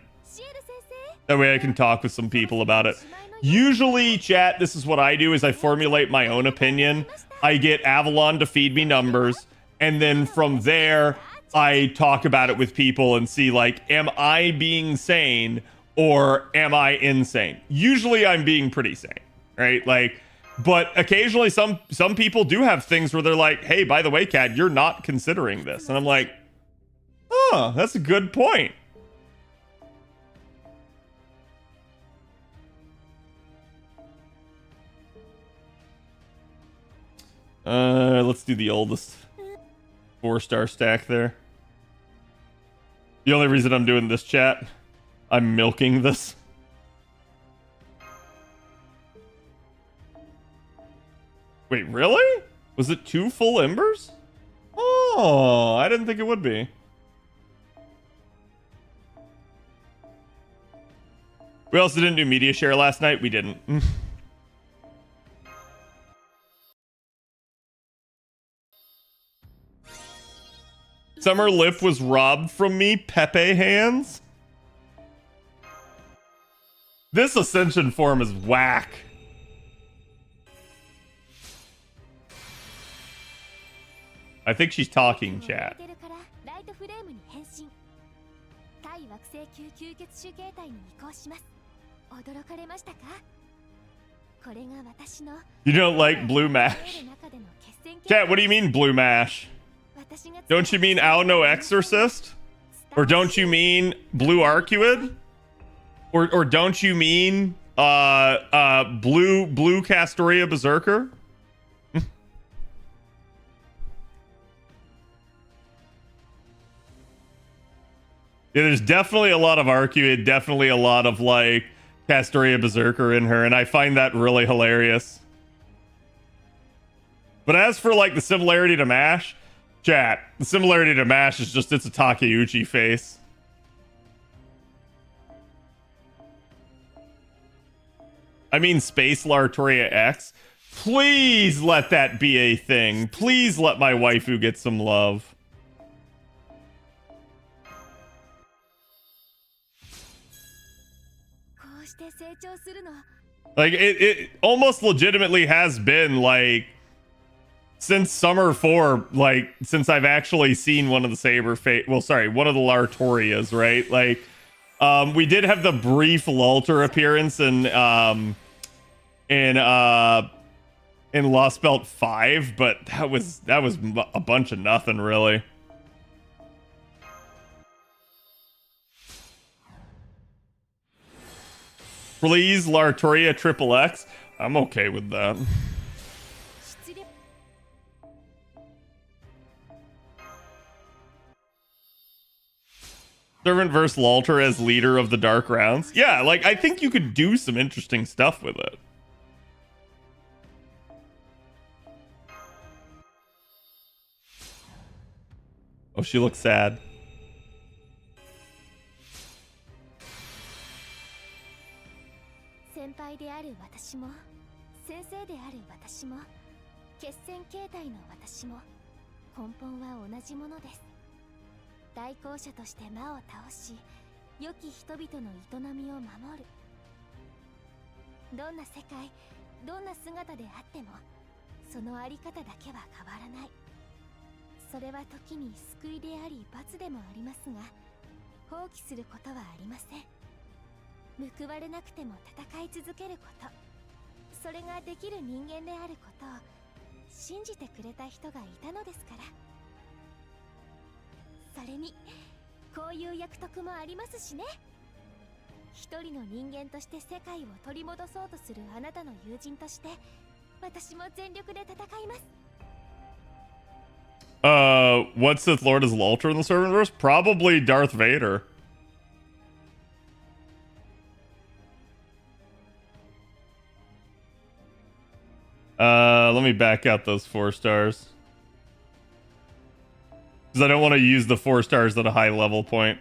That way I can talk with some people about it. Usually, chat, this is what I do, is I formulate my own opinion. I get Avalon to feed me numbers, and then from there, I talk about it with people and see, like, am I being sane or am I insane? Usually I'm being pretty sane, right? Like, but occasionally some people do have things where they're like, hey, by the way, Kat, you're not considering this. And I'm like, oh, that's a good point. Let's do the oldest 4-star stack there. The only reason I'm doing this, chat, I'm milking this. Wait, really? Was it 2 full embers? Oh, I didn't think it would be. We also didn't do media share last night. We didn't. Summer Lip was robbed from me. Pepe hands. This Ascension form is whack. I think she's talking, chat. You don't like blue mash? Chat, what do you mean blue mash? Don't you mean Aono Exorcist? Or don't you mean blue Arcuid? Or don't you mean blue Castoria Berserker? Yeah, there's definitely a lot of Arcuid, definitely a lot of like Castoria Berserker in her, and I find that really hilarious. But as for like the similarity to Mash, chat, the similarity to Mash is just it's a Takeuchi face. I mean Space Lartoria X. Please let that be a thing. Please let my waifu get some love. Like it almost legitimately has been like since Summer 4, like since I've actually seen one of the Saber Fate, well sorry, one of the Lartorias, right? Like we did have the brief Lulter appearance in Lost Belt 5, but that was a bunch of nothing really. Please, Lartoria Triple X. I'm okay with that. Servant versus Lalter as leader of the Dark Rounds. Yeah, like, I think you could do some interesting stuff with it. Oh, she looks sad. What Sith Lord is Lalter in the Servantverse? Probably Darth Vader. Let me back out those 4 stars. Because I don't want to use the 4 stars at a high level point.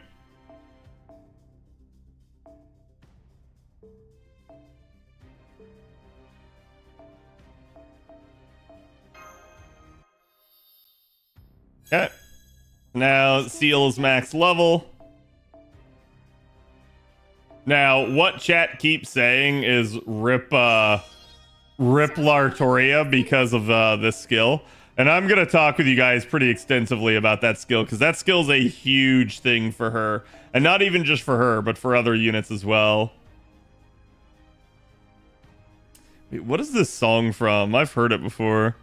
Okay. Now, Ciel is max level. Now, what chat keeps saying is rip Lartoria because of this skill. And I'm going to talk with you guys pretty extensively about that skill, because that skill is a huge thing for her. And not even just for her, but for other units as well. Wait, what is this song from? I've heard it before.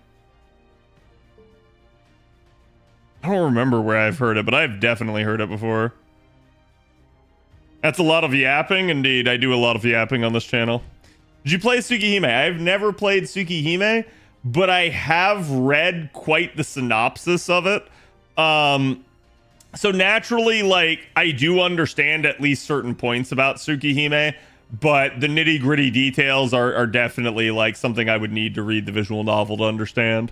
I don't remember where I've heard it, but I've definitely heard it before. That's a lot of yapping. Indeed, I do a lot of yapping on this channel. Did you play Tsukihime? I've never played Tsukihime, but I have read quite the synopsis of it. So naturally, like, I do understand at least certain points about Tsukihime, but the nitty-gritty details are definitely, like, something I would need to read the visual novel to understand.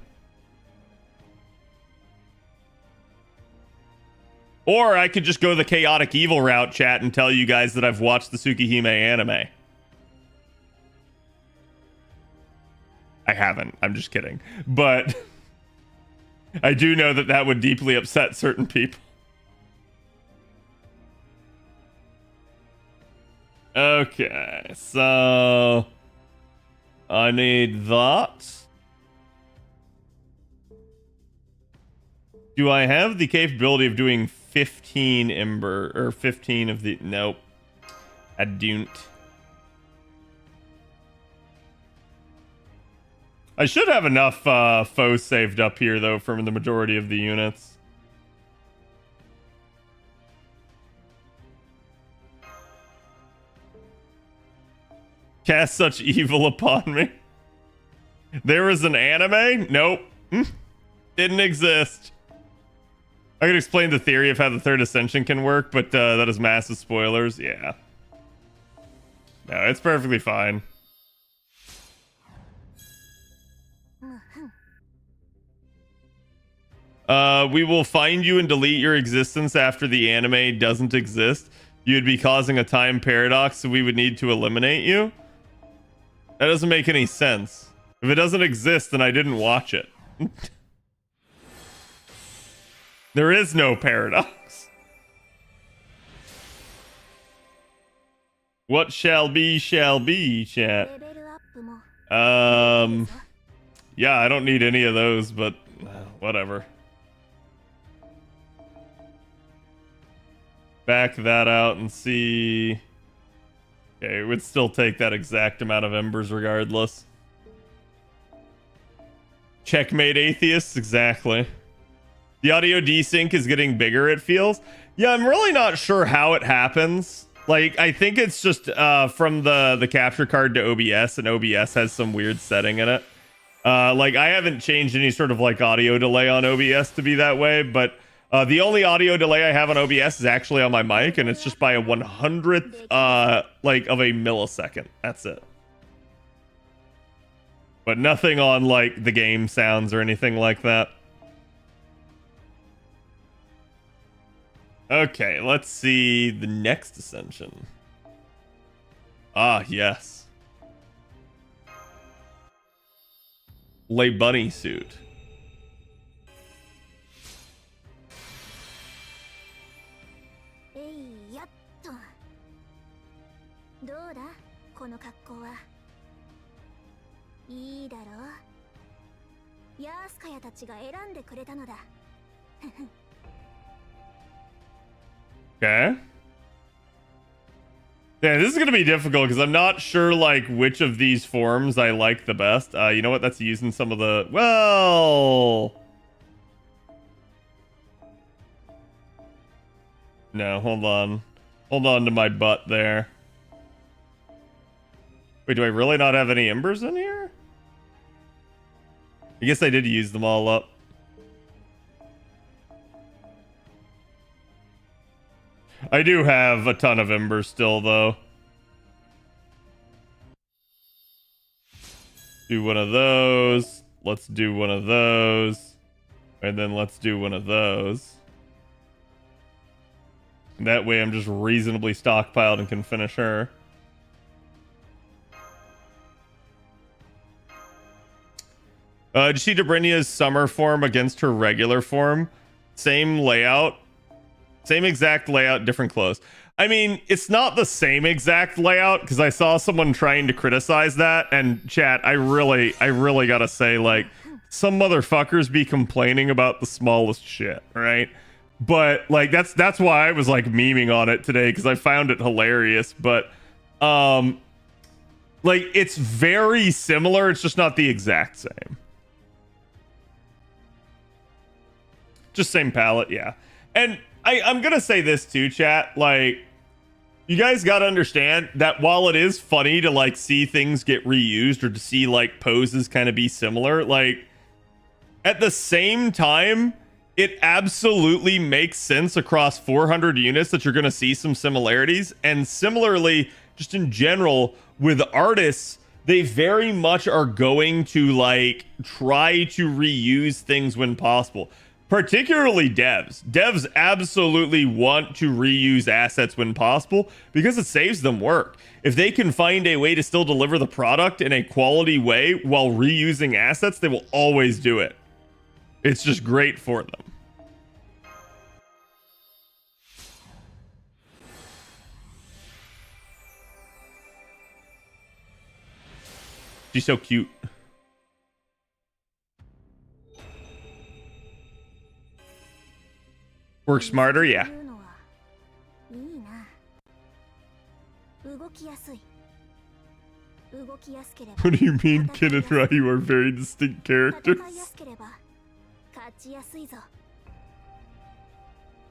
Or I could just go the chaotic evil route, chat, and tell you guys that I've watched the Tsukihime anime. I haven't. I'm just kidding. But I do know that that would deeply upset certain people. Okay, so I need that. Do I have the capability of doing 15 Ember or 15 of the... Nope. I don't. I should have enough foes saved up here, though, from the majority of the units. Cast such evil upon me. There was an anime? Nope. Didn't exist. I could explain the theory of how the third ascension can work, but that is massive spoilers. Yeah. No, it's perfectly fine. We will find you and delete your existence after the anime doesn't exist. You'd be causing a time paradox, so we would need to eliminate you. That doesn't make any sense. If it doesn't exist, then I didn't watch it. There is no paradox. What shall be, chat. Yeah, I don't need any of those, but whatever. Back that out and see. Okay, it would still take that exact amount of embers regardless. Checkmate atheists, exactly. The audio desync is getting bigger, it feels. Yeah, I'm really not sure how it happens. Like, I think it's just from the capture card to OBS, and OBS has some weird setting in it. Like, I haven't changed any sort of like audio delay on OBS to be that way, but the only audio delay I have on OBS is actually on my mic, and it's just by a 100th like of a millisecond. That's it. But nothing on like the game sounds or anything like that. Okay, let's see the next ascension. Ah, yes. Lay bunny suit. Okay. Yeah, this is gonna be difficult because I'm not sure like which of these forms I like the best. You know what? That's using some of the No, hold on. Hold on to my butt there. Wait, do I really not have any embers in here? I guess I did use them all up. I do have a ton of embers still, though. Do one of those. Let's do one of those. And then let's do one of those. And that way I'm just reasonably stockpiled and can finish her. Did you see Dobrinia's summer form against her regular form? Same layout. Same exact layout, different clothes. I mean, it's not the same exact layout because I saw someone trying to criticize that. And chat, I really gotta say, like, some motherfuckers be complaining about the smallest shit, right? But like, that's why I was like memeing on it today because I found it hilarious. But like, it's very similar. It's just not the exact same. Just same palette, yeah. And I'm gonna say this too, chat. Like, you guys gotta understand that while it is funny to like see things get reused or to see like poses kind of be similar, like at the same time, it absolutely makes sense across 400 units that you're gonna see some similarities. And similarly, just in general, with artists, they very much are going to like try to reuse things when possible. particularly devs. Devs absolutely want to reuse assets when possible because it saves them work. If they can find a way to still deliver the product in a quality way while reusing assets, they will always do it. It's just great for them. She's so cute. Work smarter, yeah. What do you mean, Ken and Ryu are very distinct characters?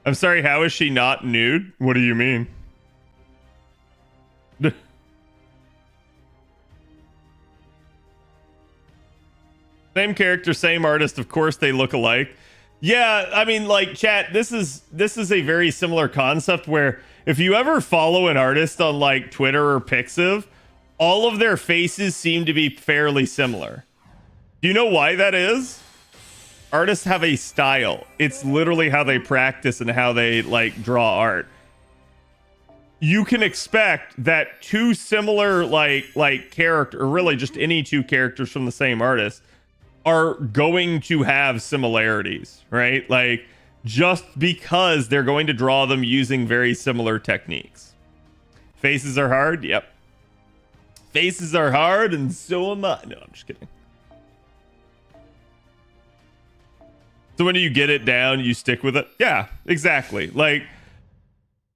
I'm sorry, how is she not nude? What do you mean? Same character, same artist, of course they look alike. Yeah, I mean, like, chat, this is a very similar concept where if you ever follow an artist on like Twitter or Pixiv, all of their faces seem to be fairly similar. Do you know why that is? Artists have a style. It's literally how they practice and how they like draw art. You can expect that two similar like character, or really just any two characters from the same artist, are going to have similarities, right? Like, just because they're going to draw them using very similar techniques. Faces are hard? Yep. Faces are hard, and so am I. No, I'm just kidding. So when you get it down, you stick with it? Yeah, exactly. Like,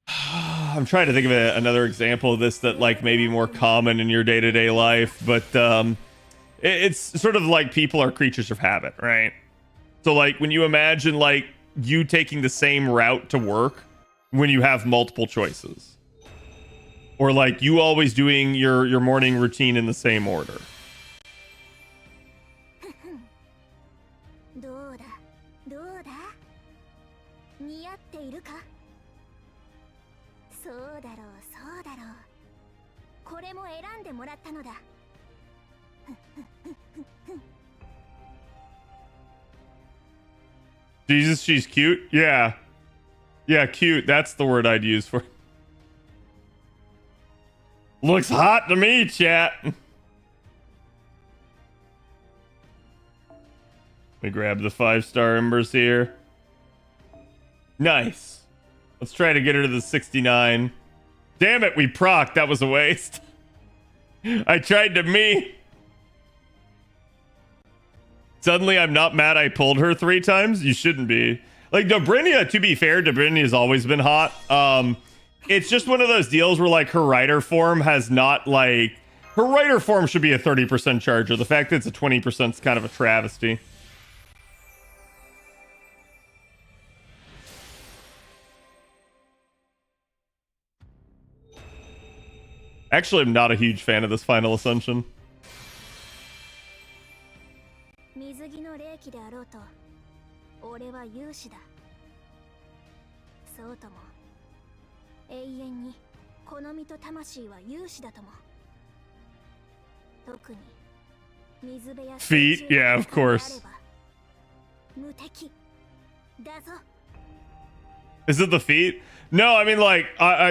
I'm trying to think of another example of this that, like, may be more common in your day-to-day life, but, it's sort of like people are creatures of habit, right? So like when you imagine like you taking the same route to work when you have multiple choices, or like you always doing your morning routine in the same order. Jesus, she's cute. Yeah, cute. That's the word I'd use for. Looks hot to me, chat. Let me grab the 5-star embers here. Nice. Let's try to get her to the 69. Damn it, we procced. That was a waste. I tried to me. Suddenly, I'm not mad I pulled her 3 times. You shouldn't be. Like, Dobrinia, to be fair, Dobrinia has always been hot. It's just one of those deals where, like, her rider form has not, like... Her rider form should be a 30% charger. The fact that it's a 20% is kind of a travesty. Actually, I'm not a huge fan of this Final Ascension. Feet, yeah, of course. Is it the feet? No, I mean, like,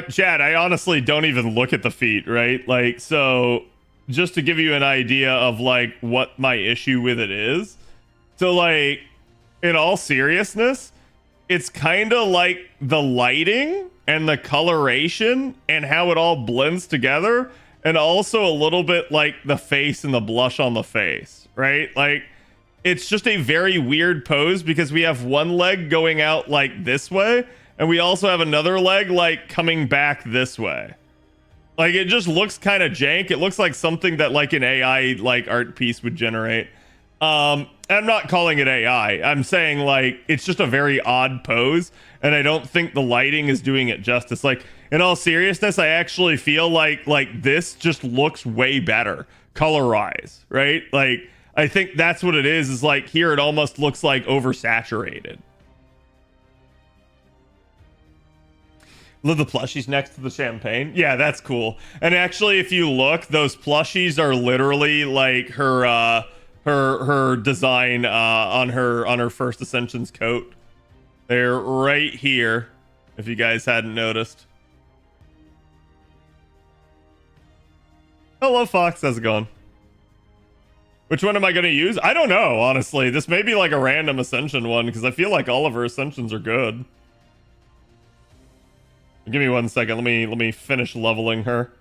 Chad, I honestly don't even look at the feet, right? Like, so, just to give you an idea of, like, what my issue with it is. So, like, in all seriousness, it's kind of like the lighting and the coloration and how it all blends together. And also a little bit like the face and the blush on the face, right? Like, it's just a very weird pose because we have one leg going out like this way, and we also have another leg like coming back this way. Like, it just looks kind of jank. It looks like something that like an AI like art piece would generate. I'm not calling it AI. I'm saying like it's just a very odd pose, and I don't think the lighting is doing it justice. Like, in all seriousness, I actually feel like this just looks way better color-wise, right? Like, I think that's what it is like here it almost looks like oversaturated. Look, the plushies next to the champagne. Yeah, that's cool. And actually, if you look, those plushies are literally like her her design on her first Ascension's coat. They're right here, if you guys hadn't noticed. Hello, Fox. How's it going? Which one am I going to use? I don't know, honestly. This may be like a random Ascension one, because I feel like all of her Ascensions are good. Give me 1 second. Let me finish leveling her.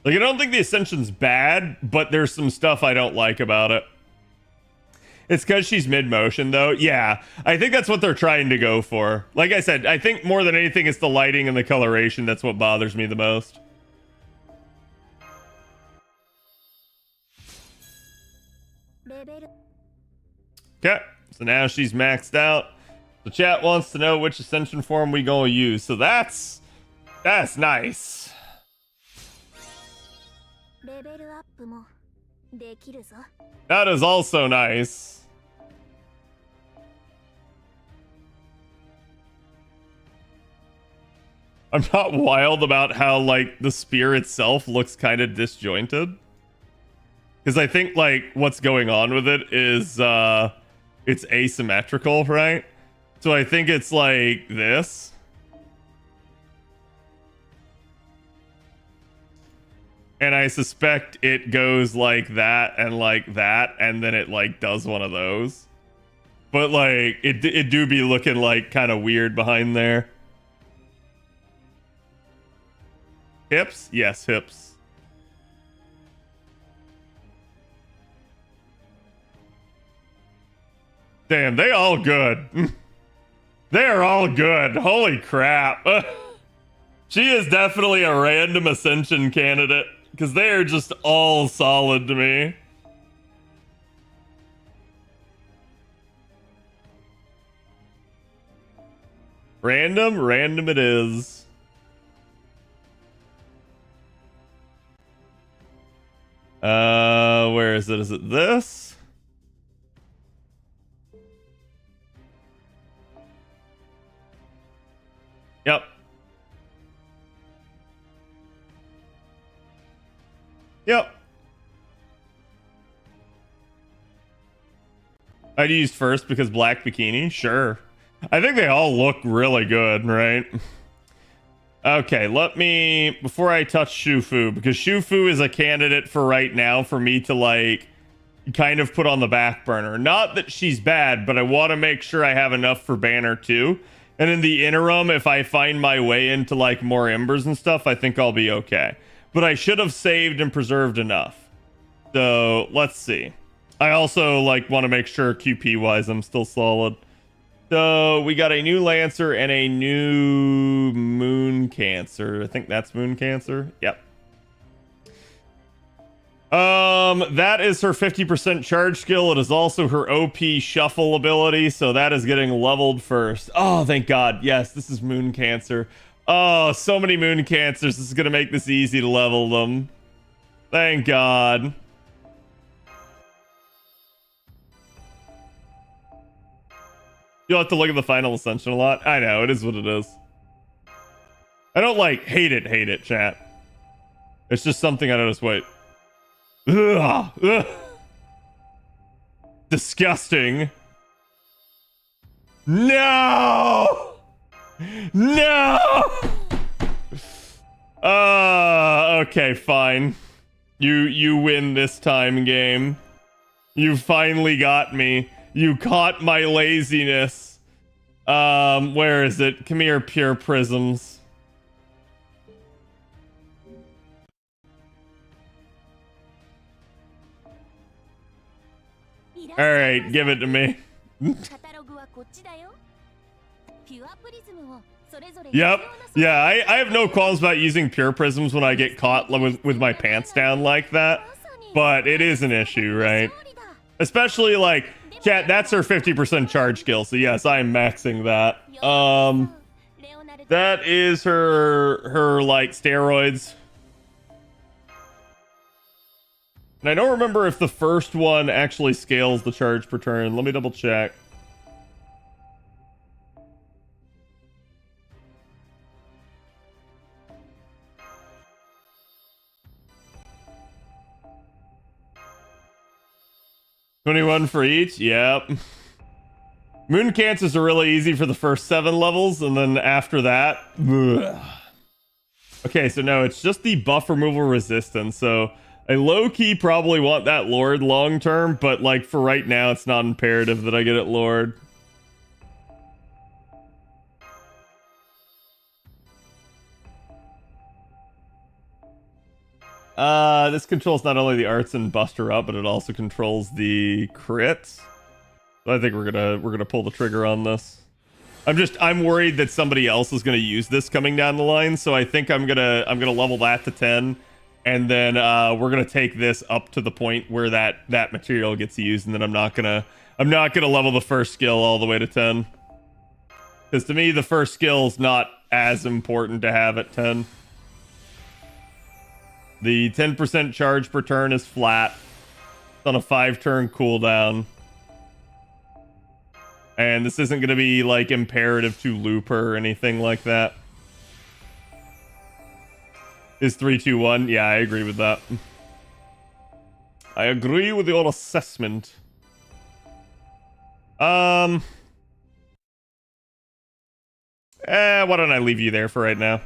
Like, I don't think the Ascension's bad, but there's some stuff I don't like about it. It's because she's mid-motion, though. Yeah, I think that's what they're trying to go for. Like I said, I think more than anything, it's the lighting and the coloration that's what bothers me the most. Okay, so now she's maxed out. The chat wants to know which Ascension form we gonna use. So that's nice. That is also nice. I'm not wild about how, like, the spear itself looks kind of disjointed. Because I think, like, what's going on with it is, it's asymmetrical, right? So I think it's like this. And I suspect it goes like that, and then it, like, does one of those. But, like, it do be looking, like, kind of weird behind there. Hips? Yes, hips. Damn, they all good. They are all good. Holy crap. She is definitely a random Ascension candidate, because they are just all solid to me. Random it is. Where is it? Is it this? Yep. Yep. I'd used first because black bikini? Sure. I think they all look really good, right? Okay, let me, before I touch Shufu, because Shufu is a candidate for right now for me to, like, kind of put on the back burner. Not that she's bad, but I want to make sure I have enough for Banner too. And in the interim, if I find my way into, like, more embers and stuff, I think I'll be okay. But I should have saved and preserved enough. So, let's see. I also, like, want to make sure QP-wise I'm still solid. So, we got a new Lancer and a new Moon Cancer. I think that's Moon Cancer. Yep. That is her 50% charge skill. It is also her OP shuffle ability, so that is getting leveled first. Oh, thank God. Yes, this is Moon Cancer. Oh, so many Moon Cancers. This is going to make this easy to level them. Thank God. You'll have to look at the final Ascension a lot. I know, it is what it is. I don't, like, hate it, chat. It's just something I noticed. Wait. Ugh. Ugh. Disgusting. No! No! Okay, fine. You win this time, game. You finally got me. You caught my laziness. Where is it? Come here, pure prisms. Alright, give it to me. Yep. Yeah, I have no qualms about using pure prisms when I get caught with my pants down like that. But it is an issue, right? Especially, like, chat, that's her 50% charge skill. So yes, I am maxing that. That is her like, steroids. And I don't remember if the first one actually scales the charge per turn. Let me double check. 21 for each. Yep. Moon cancers are really easy for the first 7 levels, and then after that, ugh. Okay, so no, it's just the buff removal resistance. So I low-key probably want that Lord long-term, but like for right now, it's not imperative that I get it Lord. This controls not only the arts and buster up, but it also controls the crits. So I think we're gonna pull the trigger on this. I'm worried that somebody else is gonna use this coming down the line, so I think I'm gonna level that to 10, and then we're gonna take this up to the point where that material gets used, and then I'm not gonna level the first skill all the way to 10. Because to me, the first skill is not as important to have at 10. The 10% charge per turn is flat. It's on a 5-turn cooldown. And this isn't going to be, like, imperative to loop or anything like that. Is 3, 2, 1? Yeah, I agree with that. I agree with your assessment. Why don't I leave you there for right now?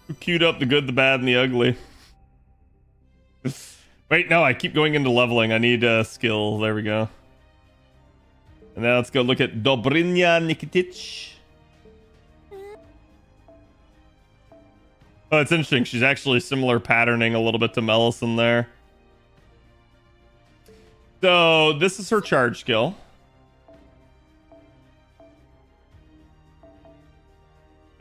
Who queued up the good, the bad, and the ugly? Wait, no, I keep going into leveling. I need skill. There we go. And now let's go look at Dobrynya Nikitic. Oh, it's interesting. She's actually similar patterning a little bit to Mellison there. So this is her charge skill.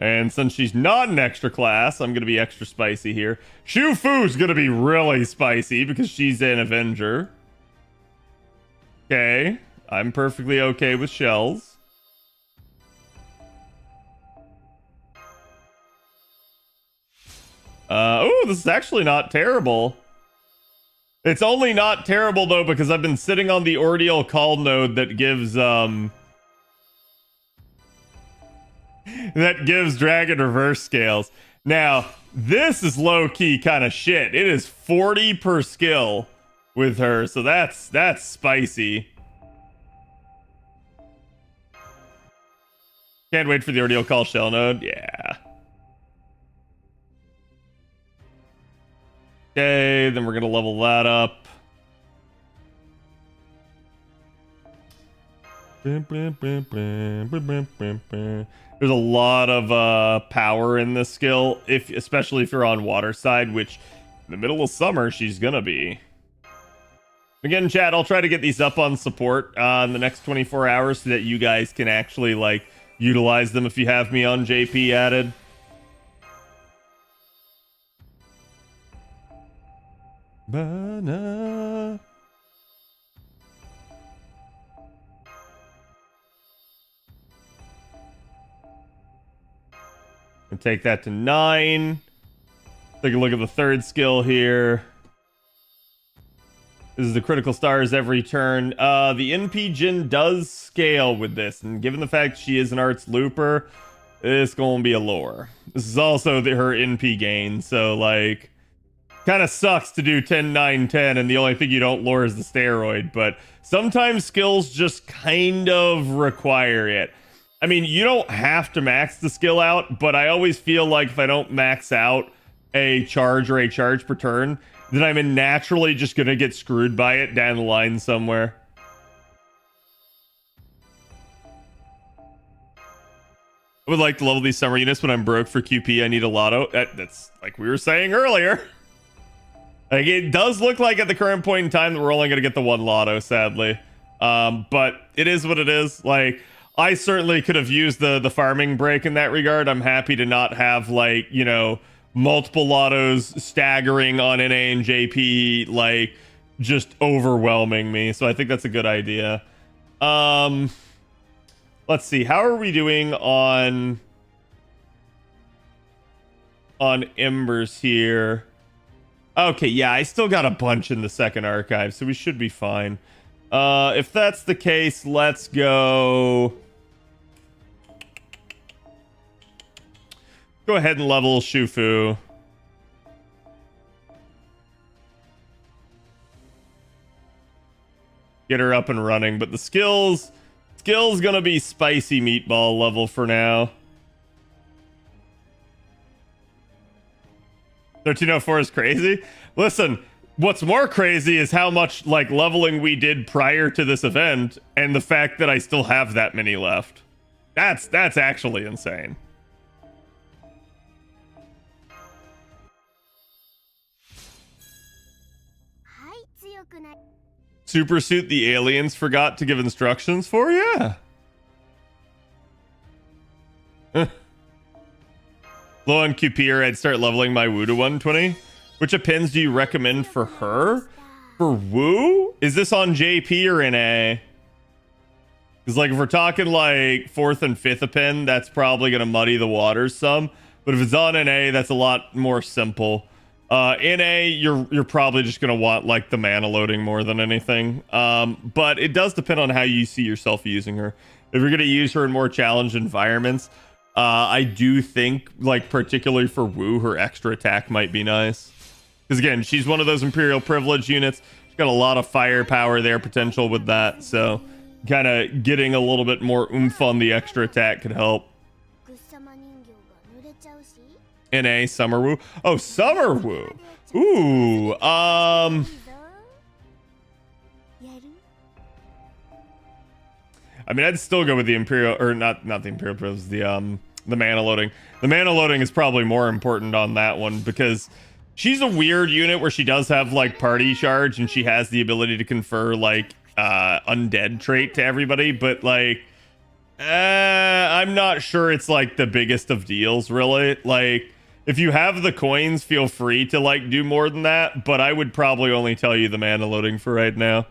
And since she's not an extra class, I'm going to be extra spicy here. Shufu's going to be really spicy because she's an Avenger. Okay. I'm perfectly okay with shells. Oh, this is actually not terrible. It's only not terrible, though, because I've been sitting on the Ordeal Call node that gives, that gives Dragon Reverse Scales. Now, this is low-key kind of shit. It is 40 per skill with her, so that's spicy. Can't wait for the Ordeal Call shell node. Yeah. Okay, then we're going to level that up. There's a lot of power in this skill, especially if you're on water side, which in the middle of summer she's gonna be. Again, chat, I'll try to get these up on support in the next 24 hours so that you guys can actually like utilize them if you have me on JP added. Banana. And take that to 9. Take a look at the third skill here. This is the critical stars every turn. The NP Jin does scale with this, and given the fact she is an arts looper, it's gonna be a lore. This is also her NP gain, so like kind of sucks to do 10, 9, 10, and the only thing you don't lore is the steroid, but sometimes skills just kind of require it. I mean, you don't have to max the skill out, but I always feel like if I don't max out a charge or a charge per turn, then I'm naturally just going to get screwed by it down the line somewhere. I would like to level these summer units when I'm broke for QP. I need a lotto. That's like we were saying earlier. Like, it does look like at the current point in time that we're only going to get the one lotto, sadly. But it is what it is. Like, I certainly could have used the farming break in that regard. I'm happy to not have, like, you know, multiple lottos staggering on NA and JP, like, just overwhelming me. So I think that's a good idea. Let's see. How are we doing on Embers here? Okay, yeah, I still got a bunch in the second archive, so we should be fine. If that's the case, let's go... Go ahead and level Shufu. Get her up and running, but the skill's gonna be spicy meatball level for now. 1304 is crazy. Listen, what's more crazy is how much like leveling we did prior to this event, and the fact that I still have that many left. That's actually insane. Super suit the aliens forgot to give instructions for? Yeah. Low on QP, I'd start leveling my Wu to 120. Which appends do you recommend for her? For Wu? Is this on JP or NA? Because like if we're talking like 4th and 5th append, that's probably going to muddy the waters some. But if it's on NA, that's a lot more simple. NA, you're probably just going to want like the mana loading more than anything. But it does depend on how you see yourself using her. If you're going to use her in more challenged environments, I do think like particularly for Wu, her extra attack might be nice. Because again, she's one of those Imperial Privilege units. She's got a lot of firepower there potential with that. So kind of getting a little bit more oomph on the extra attack could help. NA Summer Wu. Oh, Summer Wu. Ooh. I mean, I'd still go with the Imperial, or not the Imperial Privilege, the mana loading. The mana loading is probably more important on that one because she's a weird unit where she does have like party charge and she has the ability to confer like undead trait to everybody, but like I'm not sure it's like the biggest of deals really. Like if you have the coins, feel free to like do more than that, but I would probably only tell you the mana loading for right now.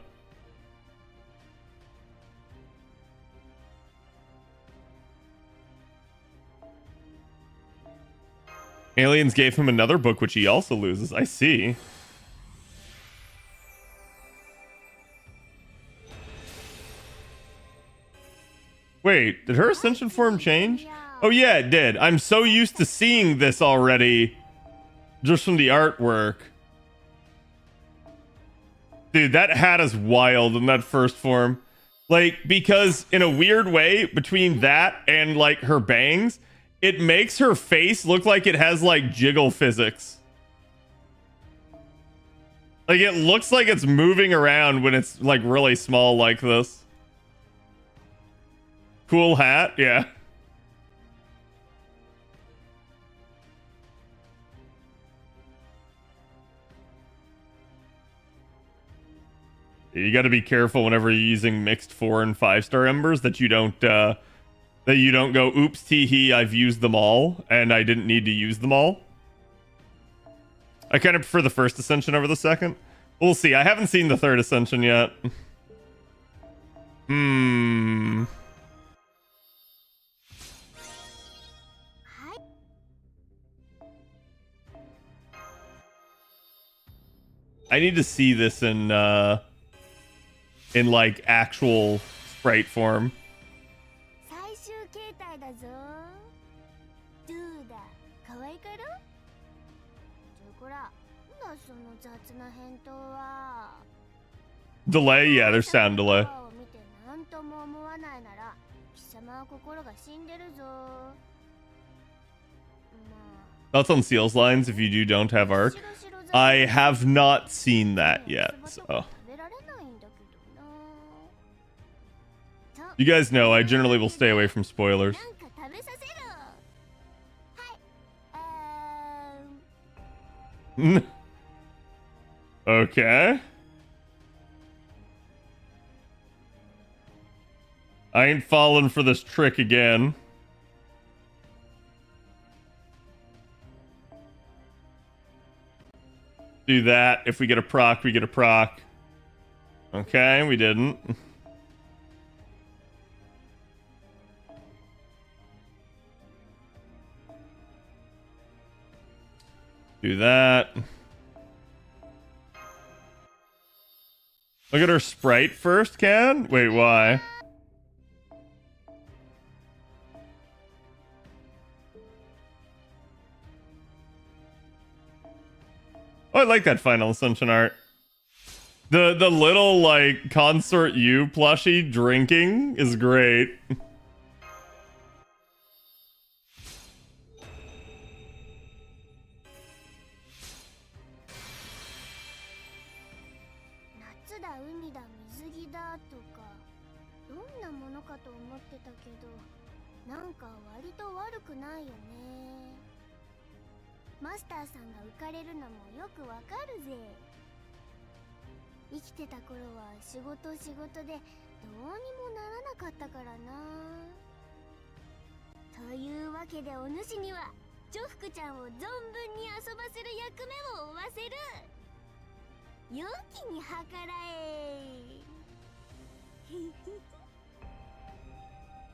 Aliens gave him another book, which he also loses. I see. Wait, did her ascension form change? Oh yeah, it did. I'm so used to seeing this already just from the artwork. Dude, that hat is wild in that first form. Like, because in a weird way, between that and like her bangs, it makes her face look like it has like jiggle physics. Like it looks like it's moving around when it's like really small like this. Cool hat, yeah. You got to be careful whenever you're using mixed 4 and 5-star embers that you don't go, oops, tee-hee, I've used them all, and I didn't need to use them all. I kind of prefer the first ascension over the second. We'll see. I haven't seen the third ascension yet. I need to see this in like actual sprite form. Delay? Yeah, there's sound delay. Thoughts on Ciel's lines if you don't have Arc? I have not seen that yet, so. You guys know I generally will stay away from spoilers. Okay. I ain't falling for this trick again. Do that. If we get a proc, we get a proc. Okay, we didn't. Do that. Look at her sprite first, Can? Wait, why? I like that final ascension art. The little like consort U plushie drinking is great.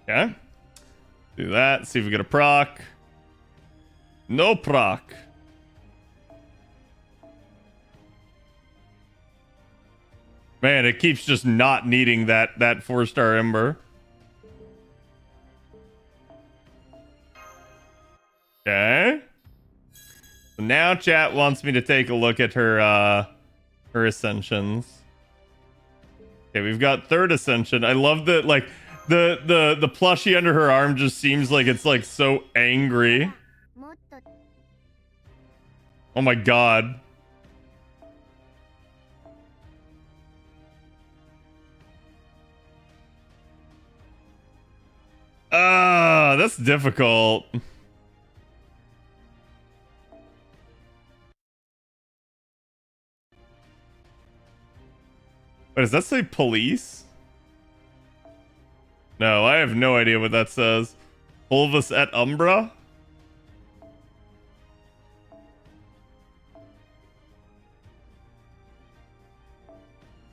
Okay. Do that. See if we get a proc. No proc. Man, it keeps just not needing that 4-star Ember. Okay. So now chat wants me to take a look at her ascensions. Okay, we've got 3rd ascension. I love that, like, the plushie under her arm just seems like it's like so angry. Oh my god. That's difficult. Wait, does that say police? No, I have no idea what that says. Pulvis et Umbra?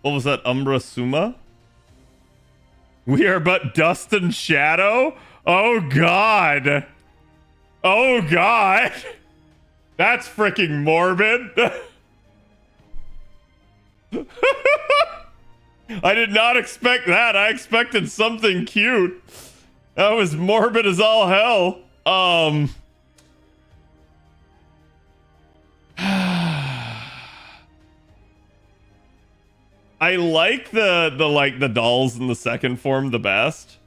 Pulvis et Umbra Summa? We are but dust and shadow? Oh god! Oh god! That's freaking morbid! I did not expect that. I expected something cute. That was morbid as all hell. I like the dolls in the second form the best.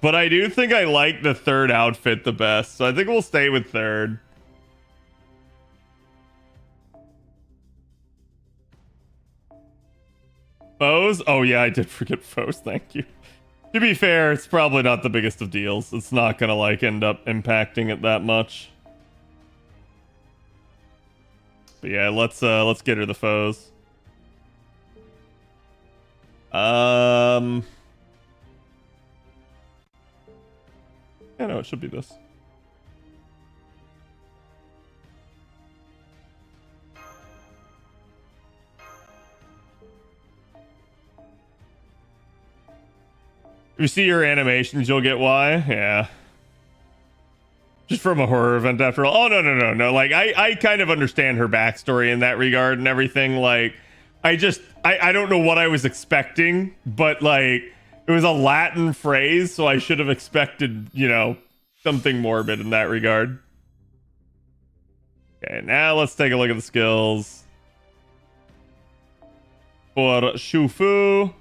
But I do think I like the 3rd outfit the best. So I think we'll stay with 3rd. Foes? Oh yeah, I did forget foes, thank you. To be fair, it's probably not the biggest of deals. It's not gonna like end up impacting it that much. But yeah, let's get her the foes. Yeah, no, it should be this. If you see your animations, you'll get why. Yeah. Just from a horror event after all. Oh, no. Like, I kind of understand her backstory in that regard and everything. Like, I don't know what I was expecting, but, like, it was a Latin phrase, so I should have expected, you know, something morbid in that regard. Okay, now let's take a look at the skills. For Shufu.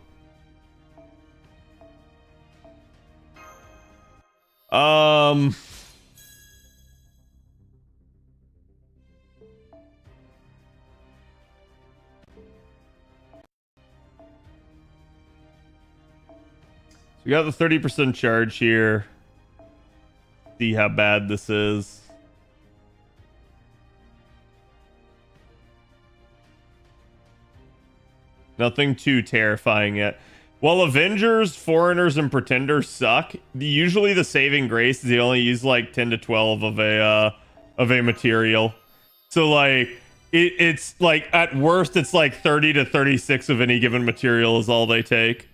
We got the 30% charge here. See how bad this is. Nothing too terrifying yet. While Avengers, Foreigners, and Pretenders suck, usually the saving grace is they only use like 10 to 12 of a material. So like it's like at worst it's like 30 to 36 of any given material is all they take.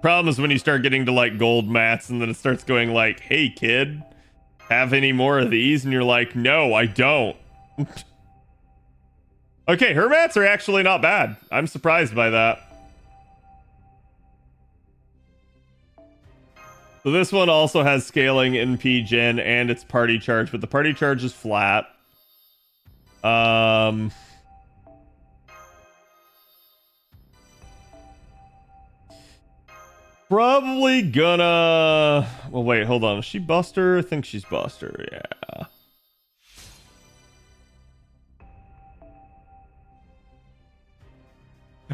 Problem is when you start getting to like gold mats and then it starts going like, hey kid, have any more of these? And you're like, no, I don't. Okay, her mats are actually not bad. I'm surprised by that. So this one also has scaling NP gen and its party charge, but the party charge is flat. Probably gonna... Well, wait, hold on. Is she Buster? I think she's Buster, yeah.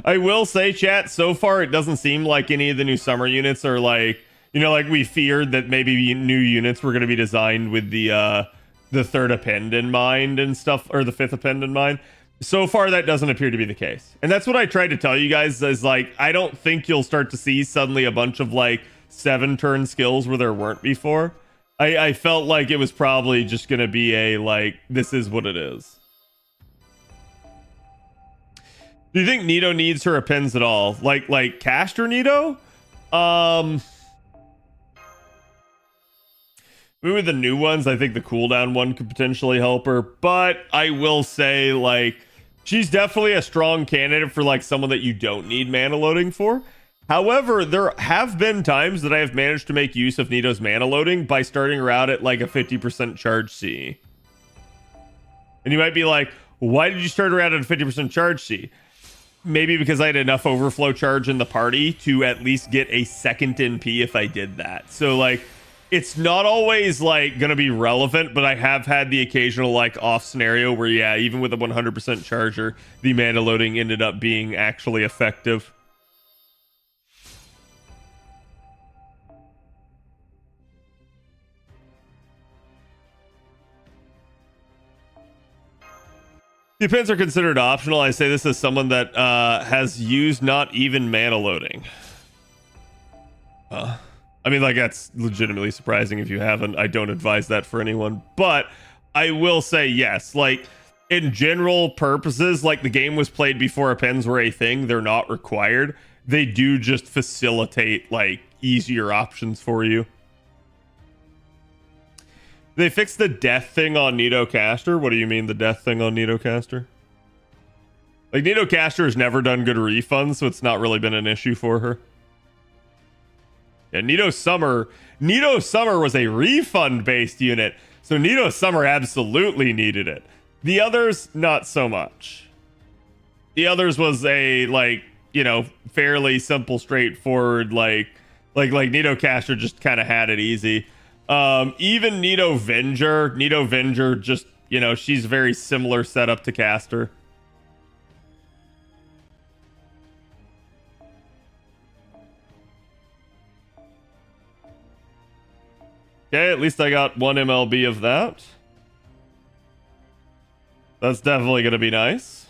I will say, chat, so far it doesn't seem like any of the new summer units are like, you know, like we feared that maybe new units were going to be designed with the third append in mind and stuff, or the fifth append in mind. So far that doesn't appear to be the case. And that's what I tried to tell you guys is like, I don't think you'll start to see suddenly a bunch of like 7-turn skills where there weren't before. I felt like it was probably just going to be a like, this is what it is. Do you think Nito needs her appends at all? Like Caster Nito? Maybe with the new ones, I think the cooldown one could potentially help her. But I will say, like, she's definitely a strong candidate for like someone that you don't need mana loading for. However, there have been times that I have managed to make use of Nito's mana loading by starting her out at like a 50% charge C. And you might be like, why did you start her out at a 50% charge C? Maybe because I had enough overflow charge in the party to at least get a second NP if I did that. So like, it's not always like gonna be relevant, but I have had the occasional like off scenario where, yeah, even with a 100% charger, the mana loading ended up being actually effective. The appends are considered optional. I say this as someone that has used not even mana loading. I mean, like, that's legitimately surprising if you haven't. I don't advise that for anyone. But I will say, yes, like, in general purposes, like, the game was played before appends were a thing. They're not required. They do just facilitate, like, easier options for you. They fixed the death thing on Nito Caster. What do you mean, the death thing on Nito Caster? Like, Nito Caster has never done good refunds, so it's not really been an issue for her. Yeah, Nito Summer was a refund-based unit, so Nito Summer absolutely needed it. The others, not so much. The others was a, like, you know, fairly simple, straightforward, like Nito Caster just kind of had it easy. Even Nito Venger just, you know, she's very similar setup to Caster. Okay, at least I got one MLB of that. That's definitely going to be nice.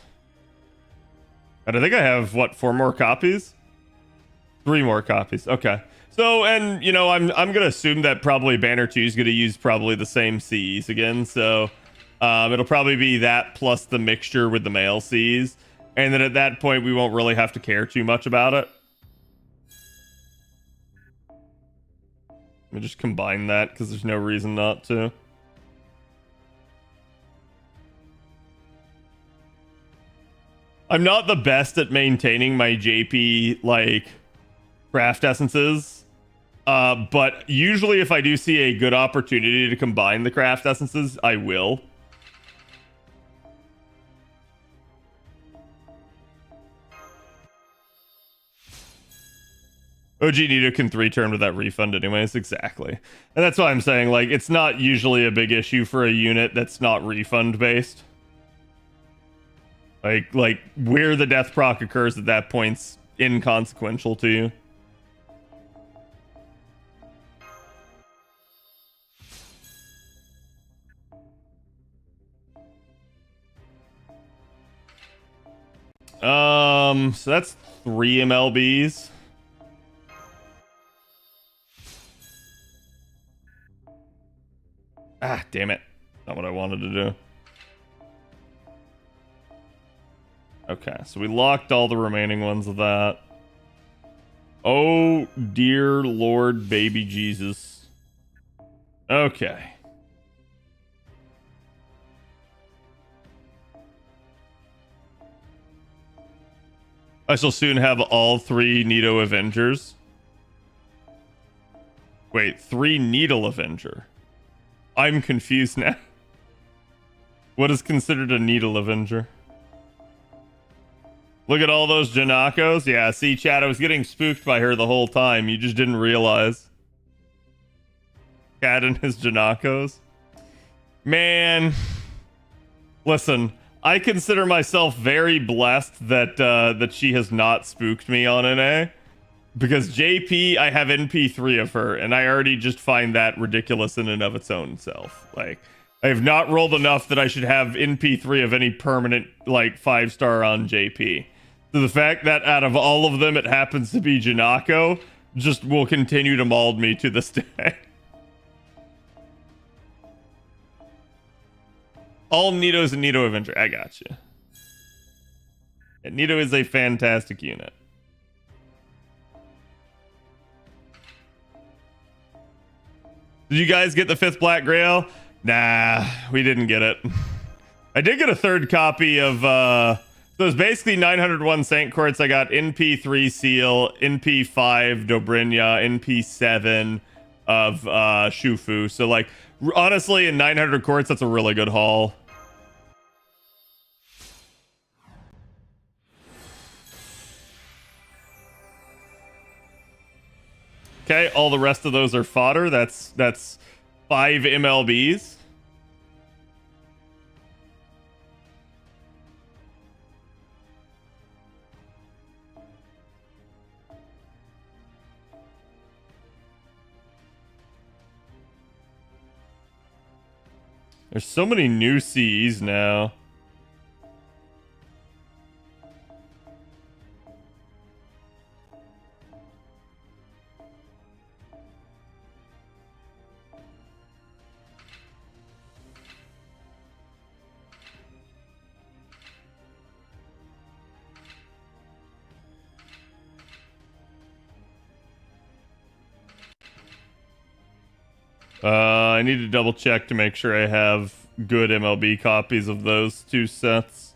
And I think I have, what, 4 more copies? 3 more copies. Okay. So, and, you know, I'm going to assume that probably Banner 2 is going to use probably the same Cs again. So, it'll probably be that plus the mixture with the male Cs. And then at that point, we won't really have to care too much about it. Let me just combine that because there's no reason not to. I'm not the best at maintaining my JP, like, craft essences. But usually if I do see a good opportunity to combine the craft essences, I will. OG Nito can 3-turn with that refund anyways, exactly. And that's why I'm saying, like, it's not usually a big issue for a unit that's not refund based. Like where the death proc occurs at that point's inconsequential to you. So that's 3 MLBs. Ah, damn it. Not what I wanted to do. Okay, so we locked all the remaining ones of that. Oh, dear Lord, baby Jesus. Okay. I shall soon have all 3 Nito Avengers. Wait, 3 Needle Avenger. I'm confused now. What is considered a needle avenger? Look at all those Janakos. Yeah, see, Chad, I was getting spooked by her the whole time. You just didn't realize. Chad and his Janakos. Man. Listen, I consider myself very blessed that that she has not spooked me on NA. Because JP, I have NP3 of her, and I already just find that ridiculous in and of its own self. Like, I have not rolled enough that I should have NP3 of any permanent, like, 5-star on JP. So the fact that out of all of them it happens to be Janako just will continue to mold me to this day. All Nito's a Nito Avenger. I got you. Yeah, Nito is a fantastic unit. Did you guys get the 5th Black Grail? Nah, we didn't get it. I did get a 3rd copy of so it's basically 901 Saint Quartz. I got NP3 Ciel, NP5 Dobrynya, NP7 of Shufu. So like honestly in 900 quartz that's a really good haul. Okay, all the rest of those are fodder. That's 5 MLBs. There's so many new CEs now. I need to double check to make sure I have good MLB copies of those 2 sets.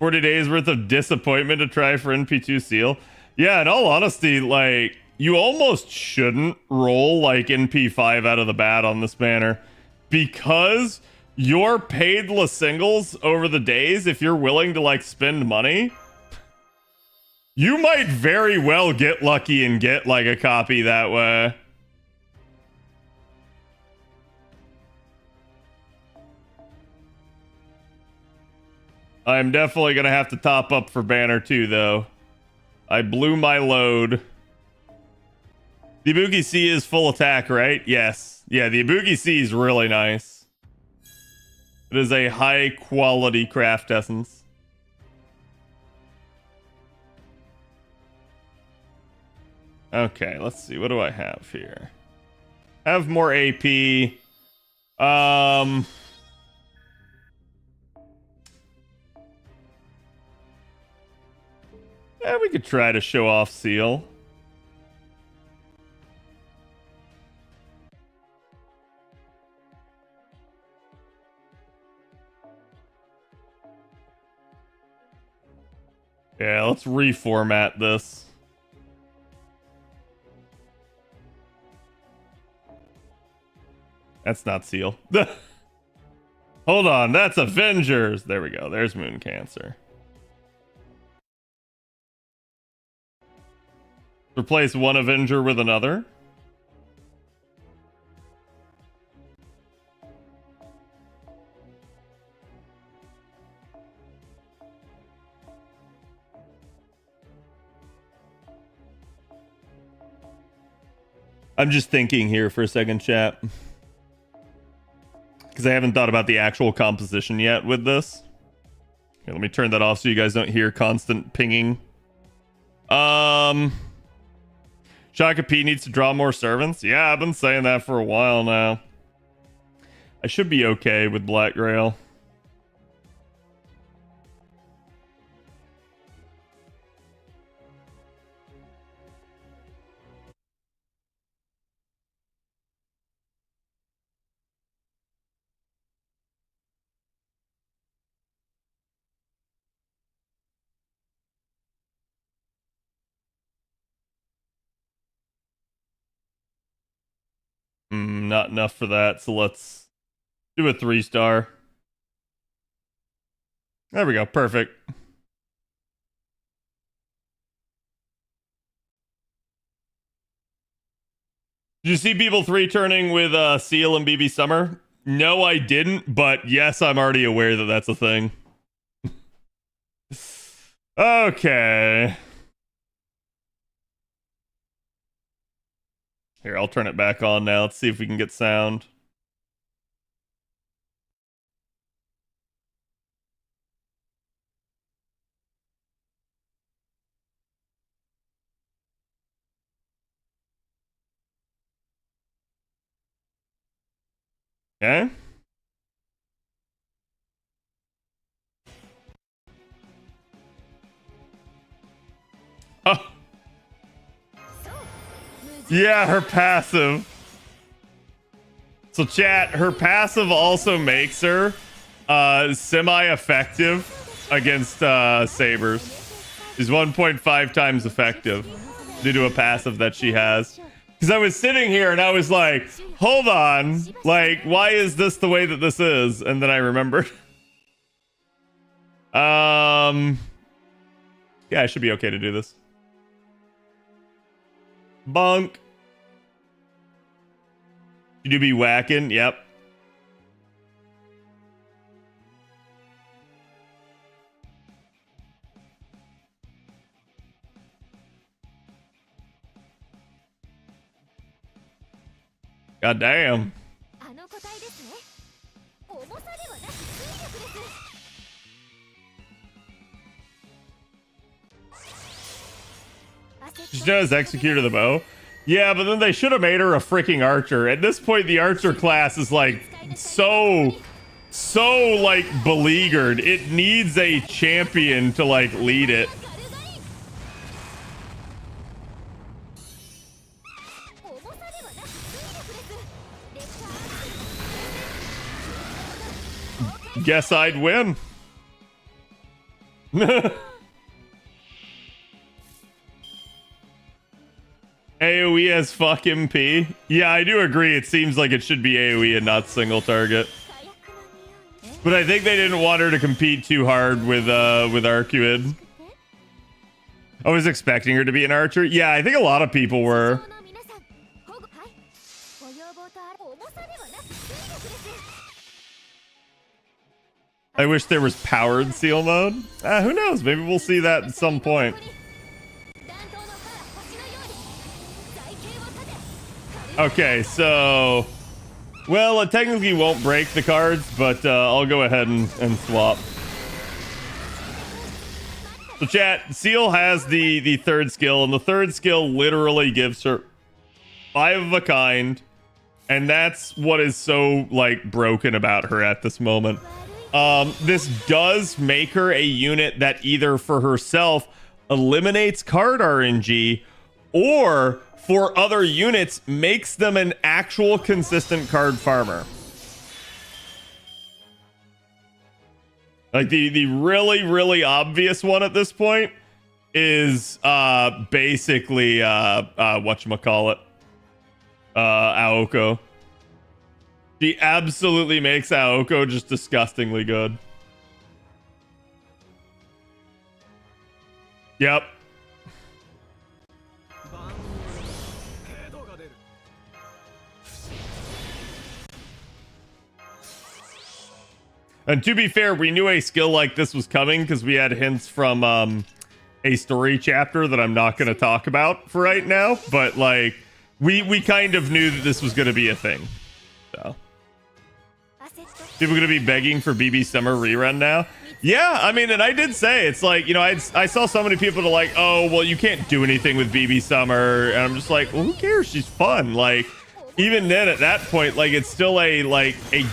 $40 days worth of disappointment to try for NP2 Ciel. Yeah, in all honesty, like, you almost shouldn't roll like NP5 out of the bat on this banner. Because your paid La Singles over the days, if you're willing to like spend money, you might very well get lucky and get like a copy that way. I'm definitely going to have to top up for Banner 2, though. I blew my load. The Ibuki C is full attack, right? Yes. Yeah, the Ibuki C is really nice. It is a high-quality craft essence. Okay, let's see. What do I have here? Have more AP. Yeah, we could try to show off Ciel. Yeah, let's reformat this. That's not Ciel. Hold on, that's Avengers. There we go. There's Moon Cancer. Replace one Avenger with another. I'm just thinking here for a second, chat. Because I haven't thought about the actual composition yet with this. Here, let me turn that off so you guys don't hear constant pinging. Shaka P needs to draw more servants. Yeah, I've been saying that for a while now. I should be okay with Black Grail. Not enough for that, so let's do a 3-star. There we go, perfect. Did you see people 3-turning with Ciel and BB Summer? No, I didn't, but yes, I'm already aware that that's a thing. Okay. Here, I'll turn it back on now. Let's see if we can get sound. Okay. Oh. Yeah, her passive. So chat, her passive also makes her semi-effective against sabers. She's 1.5 times effective due to a passive that she has. Because I was sitting here and I was like, hold on, like, why is this the way that this is? And then I remembered. Yeah, I should be okay to do this. Bunk. You do be whacking, yep. God damn. She does Executor the Bow. Yeah, but then they should have made her a freaking archer. At this point, the archer class is like so like beleaguered. It needs a champion to like lead it. Guess I'd win. AoE as fuck MP. Yeah, I do agree. It seems like it should be AoE and not single target. But I think they didn't want her to compete too hard with Arcuid. I was expecting her to be an archer. Yeah, I think a lot of people were. I wish there was powered Ciel mode. Who knows? Maybe we'll see that at some point. Okay, so... Well, it technically won't break the cards, but I'll go ahead and swap. So chat, Ciel has the third skill, and the third skill literally gives her 5 of a kind, and that's what is so, like, broken about her at this moment. This does make her a unit that either for herself eliminates card RNG, or for other units makes them an actual consistent card farmer. Like the really obvious one at this point is basically whatchamacallit, Aoko. She absolutely makes Aoko just disgustingly good. Yep. And to be fair, we knew a skill like this was coming because we had hints from a story chapter that I'm not going to talk about for right now. But like, we kind of knew that this was going to be a thing. So people going to be begging for BB Summer rerun now. Yeah, I mean, and I did say it's like, you know, I saw so many people to like, oh, well, you can't do anything with BB Summer, and I'm just like, well, who cares? She's fun. Like, even then, at that point, like, it's still a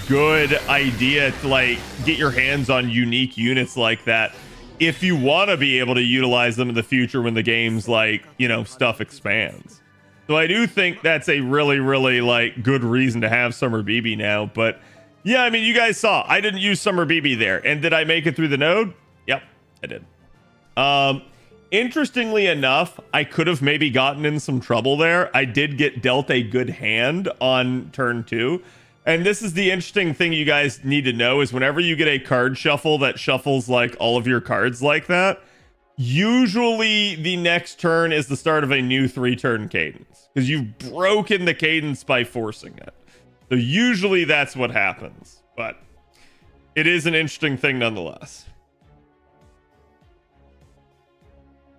good idea to like get your hands on unique units like that if you want to be able to utilize them in the future when the game's like, you know, stuff expands. So I do think that's a really like good reason to have Summer BB now. But yeah, I mean, you guys saw I didn't use Summer BB there, and did I make it through the node? Yep, I did. Interestingly enough, I could have maybe gotten in some trouble there. I did get dealt a good hand on turn 2. And this is the interesting thing you guys need to know is whenever you get a card shuffle that shuffles like all of your cards like that, usually the next turn is the start of a new 3-turn cadence because you've broken the cadence by forcing it. So usually that's what happens, but it is an interesting thing nonetheless.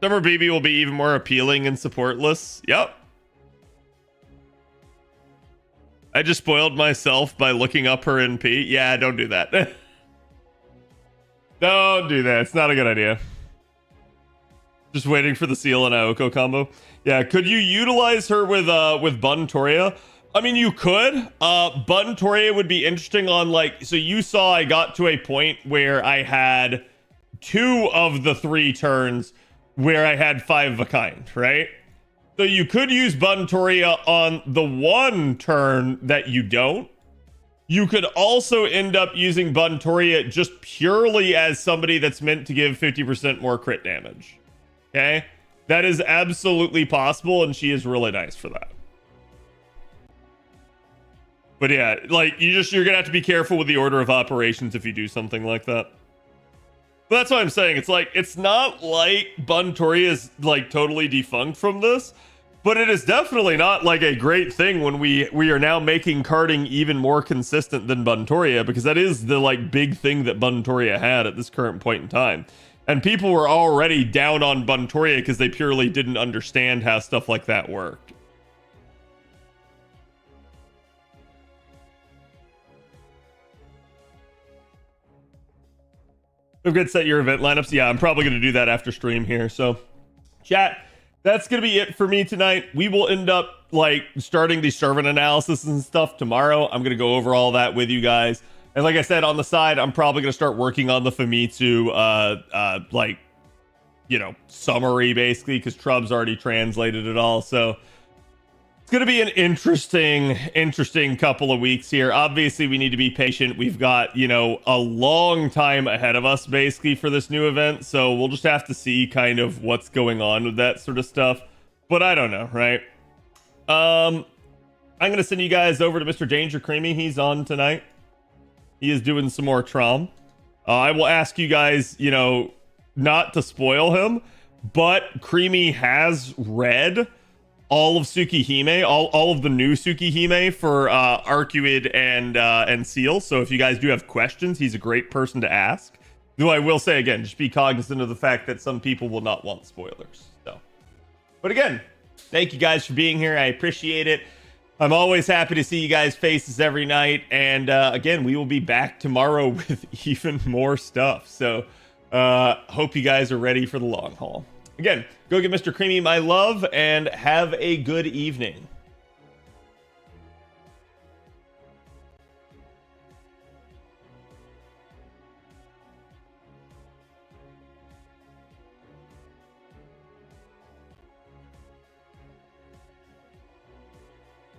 Summer BB will be even more appealing and supportless. Yep. I just spoiled myself by looking up her NP. Yeah, don't do that. Don't do that. It's not a good idea. Just waiting for the Ciel and Aoko combo. Yeah, could you utilize her with Bun Toria? I mean, you could. Bun Toria would be interesting on like, so you saw I got to a point where I had 2 of the 3 turns where I had 5 of a kind, right? So you could use Bun Toria on the 1 turn that you don't. You could also end up using Bun Toria just purely as somebody that's meant to give 50% more crit damage. Okay? That is absolutely possible, and she is really nice for that. But yeah, like, you're gonna have to be careful with the order of operations if you do something like that. But that's what I'm saying. It's like, it's not like Bun Toria is like totally defunct from this, but it is definitely not like a great thing when we are now making carding even more consistent than Bun Toria, because that is the like big thing that Bun Toria had at this current point in time. And people were already down on Bun Toria because they purely didn't understand how stuff like that worked. Don't forget to set your event lineups. Yeah, I'm probably going to do that after stream here. So, chat, that's going to be it for me tonight. We will end up like starting the servant analysis and stuff tomorrow. I'm going to go over all that with you guys. And like I said, on the side, I'm probably going to start working on the Famitsu, like, you know, summary basically, because Trub's already translated it all. So it's going to be an interesting couple of weeks here. Obviously, we need to be patient. We've got, you know, a long time ahead of us basically for this new event. So we'll just have to see kind of what's going on with that sort of stuff. But I don't know, right? I'm going to send you guys over to Mr. Danger Creamy. He's on tonight. He is doing some more Trom. I will ask you guys, you know, not to spoil him, but Creamy has read all of Tsukihime, all of the new Tsukihime for Arcuid and Ciel. So if you guys do have questions, he's a great person to ask. Though I will say again, just be cognizant of the fact that some people will not want spoilers. So, but again, thank you guys for being here. I appreciate it. I'm always happy to see you guys' faces every night. And again, we will be back tomorrow with even more stuff. So hope you guys are ready for the long haul. Again, go give Mr. Creamy my love and have a good evening.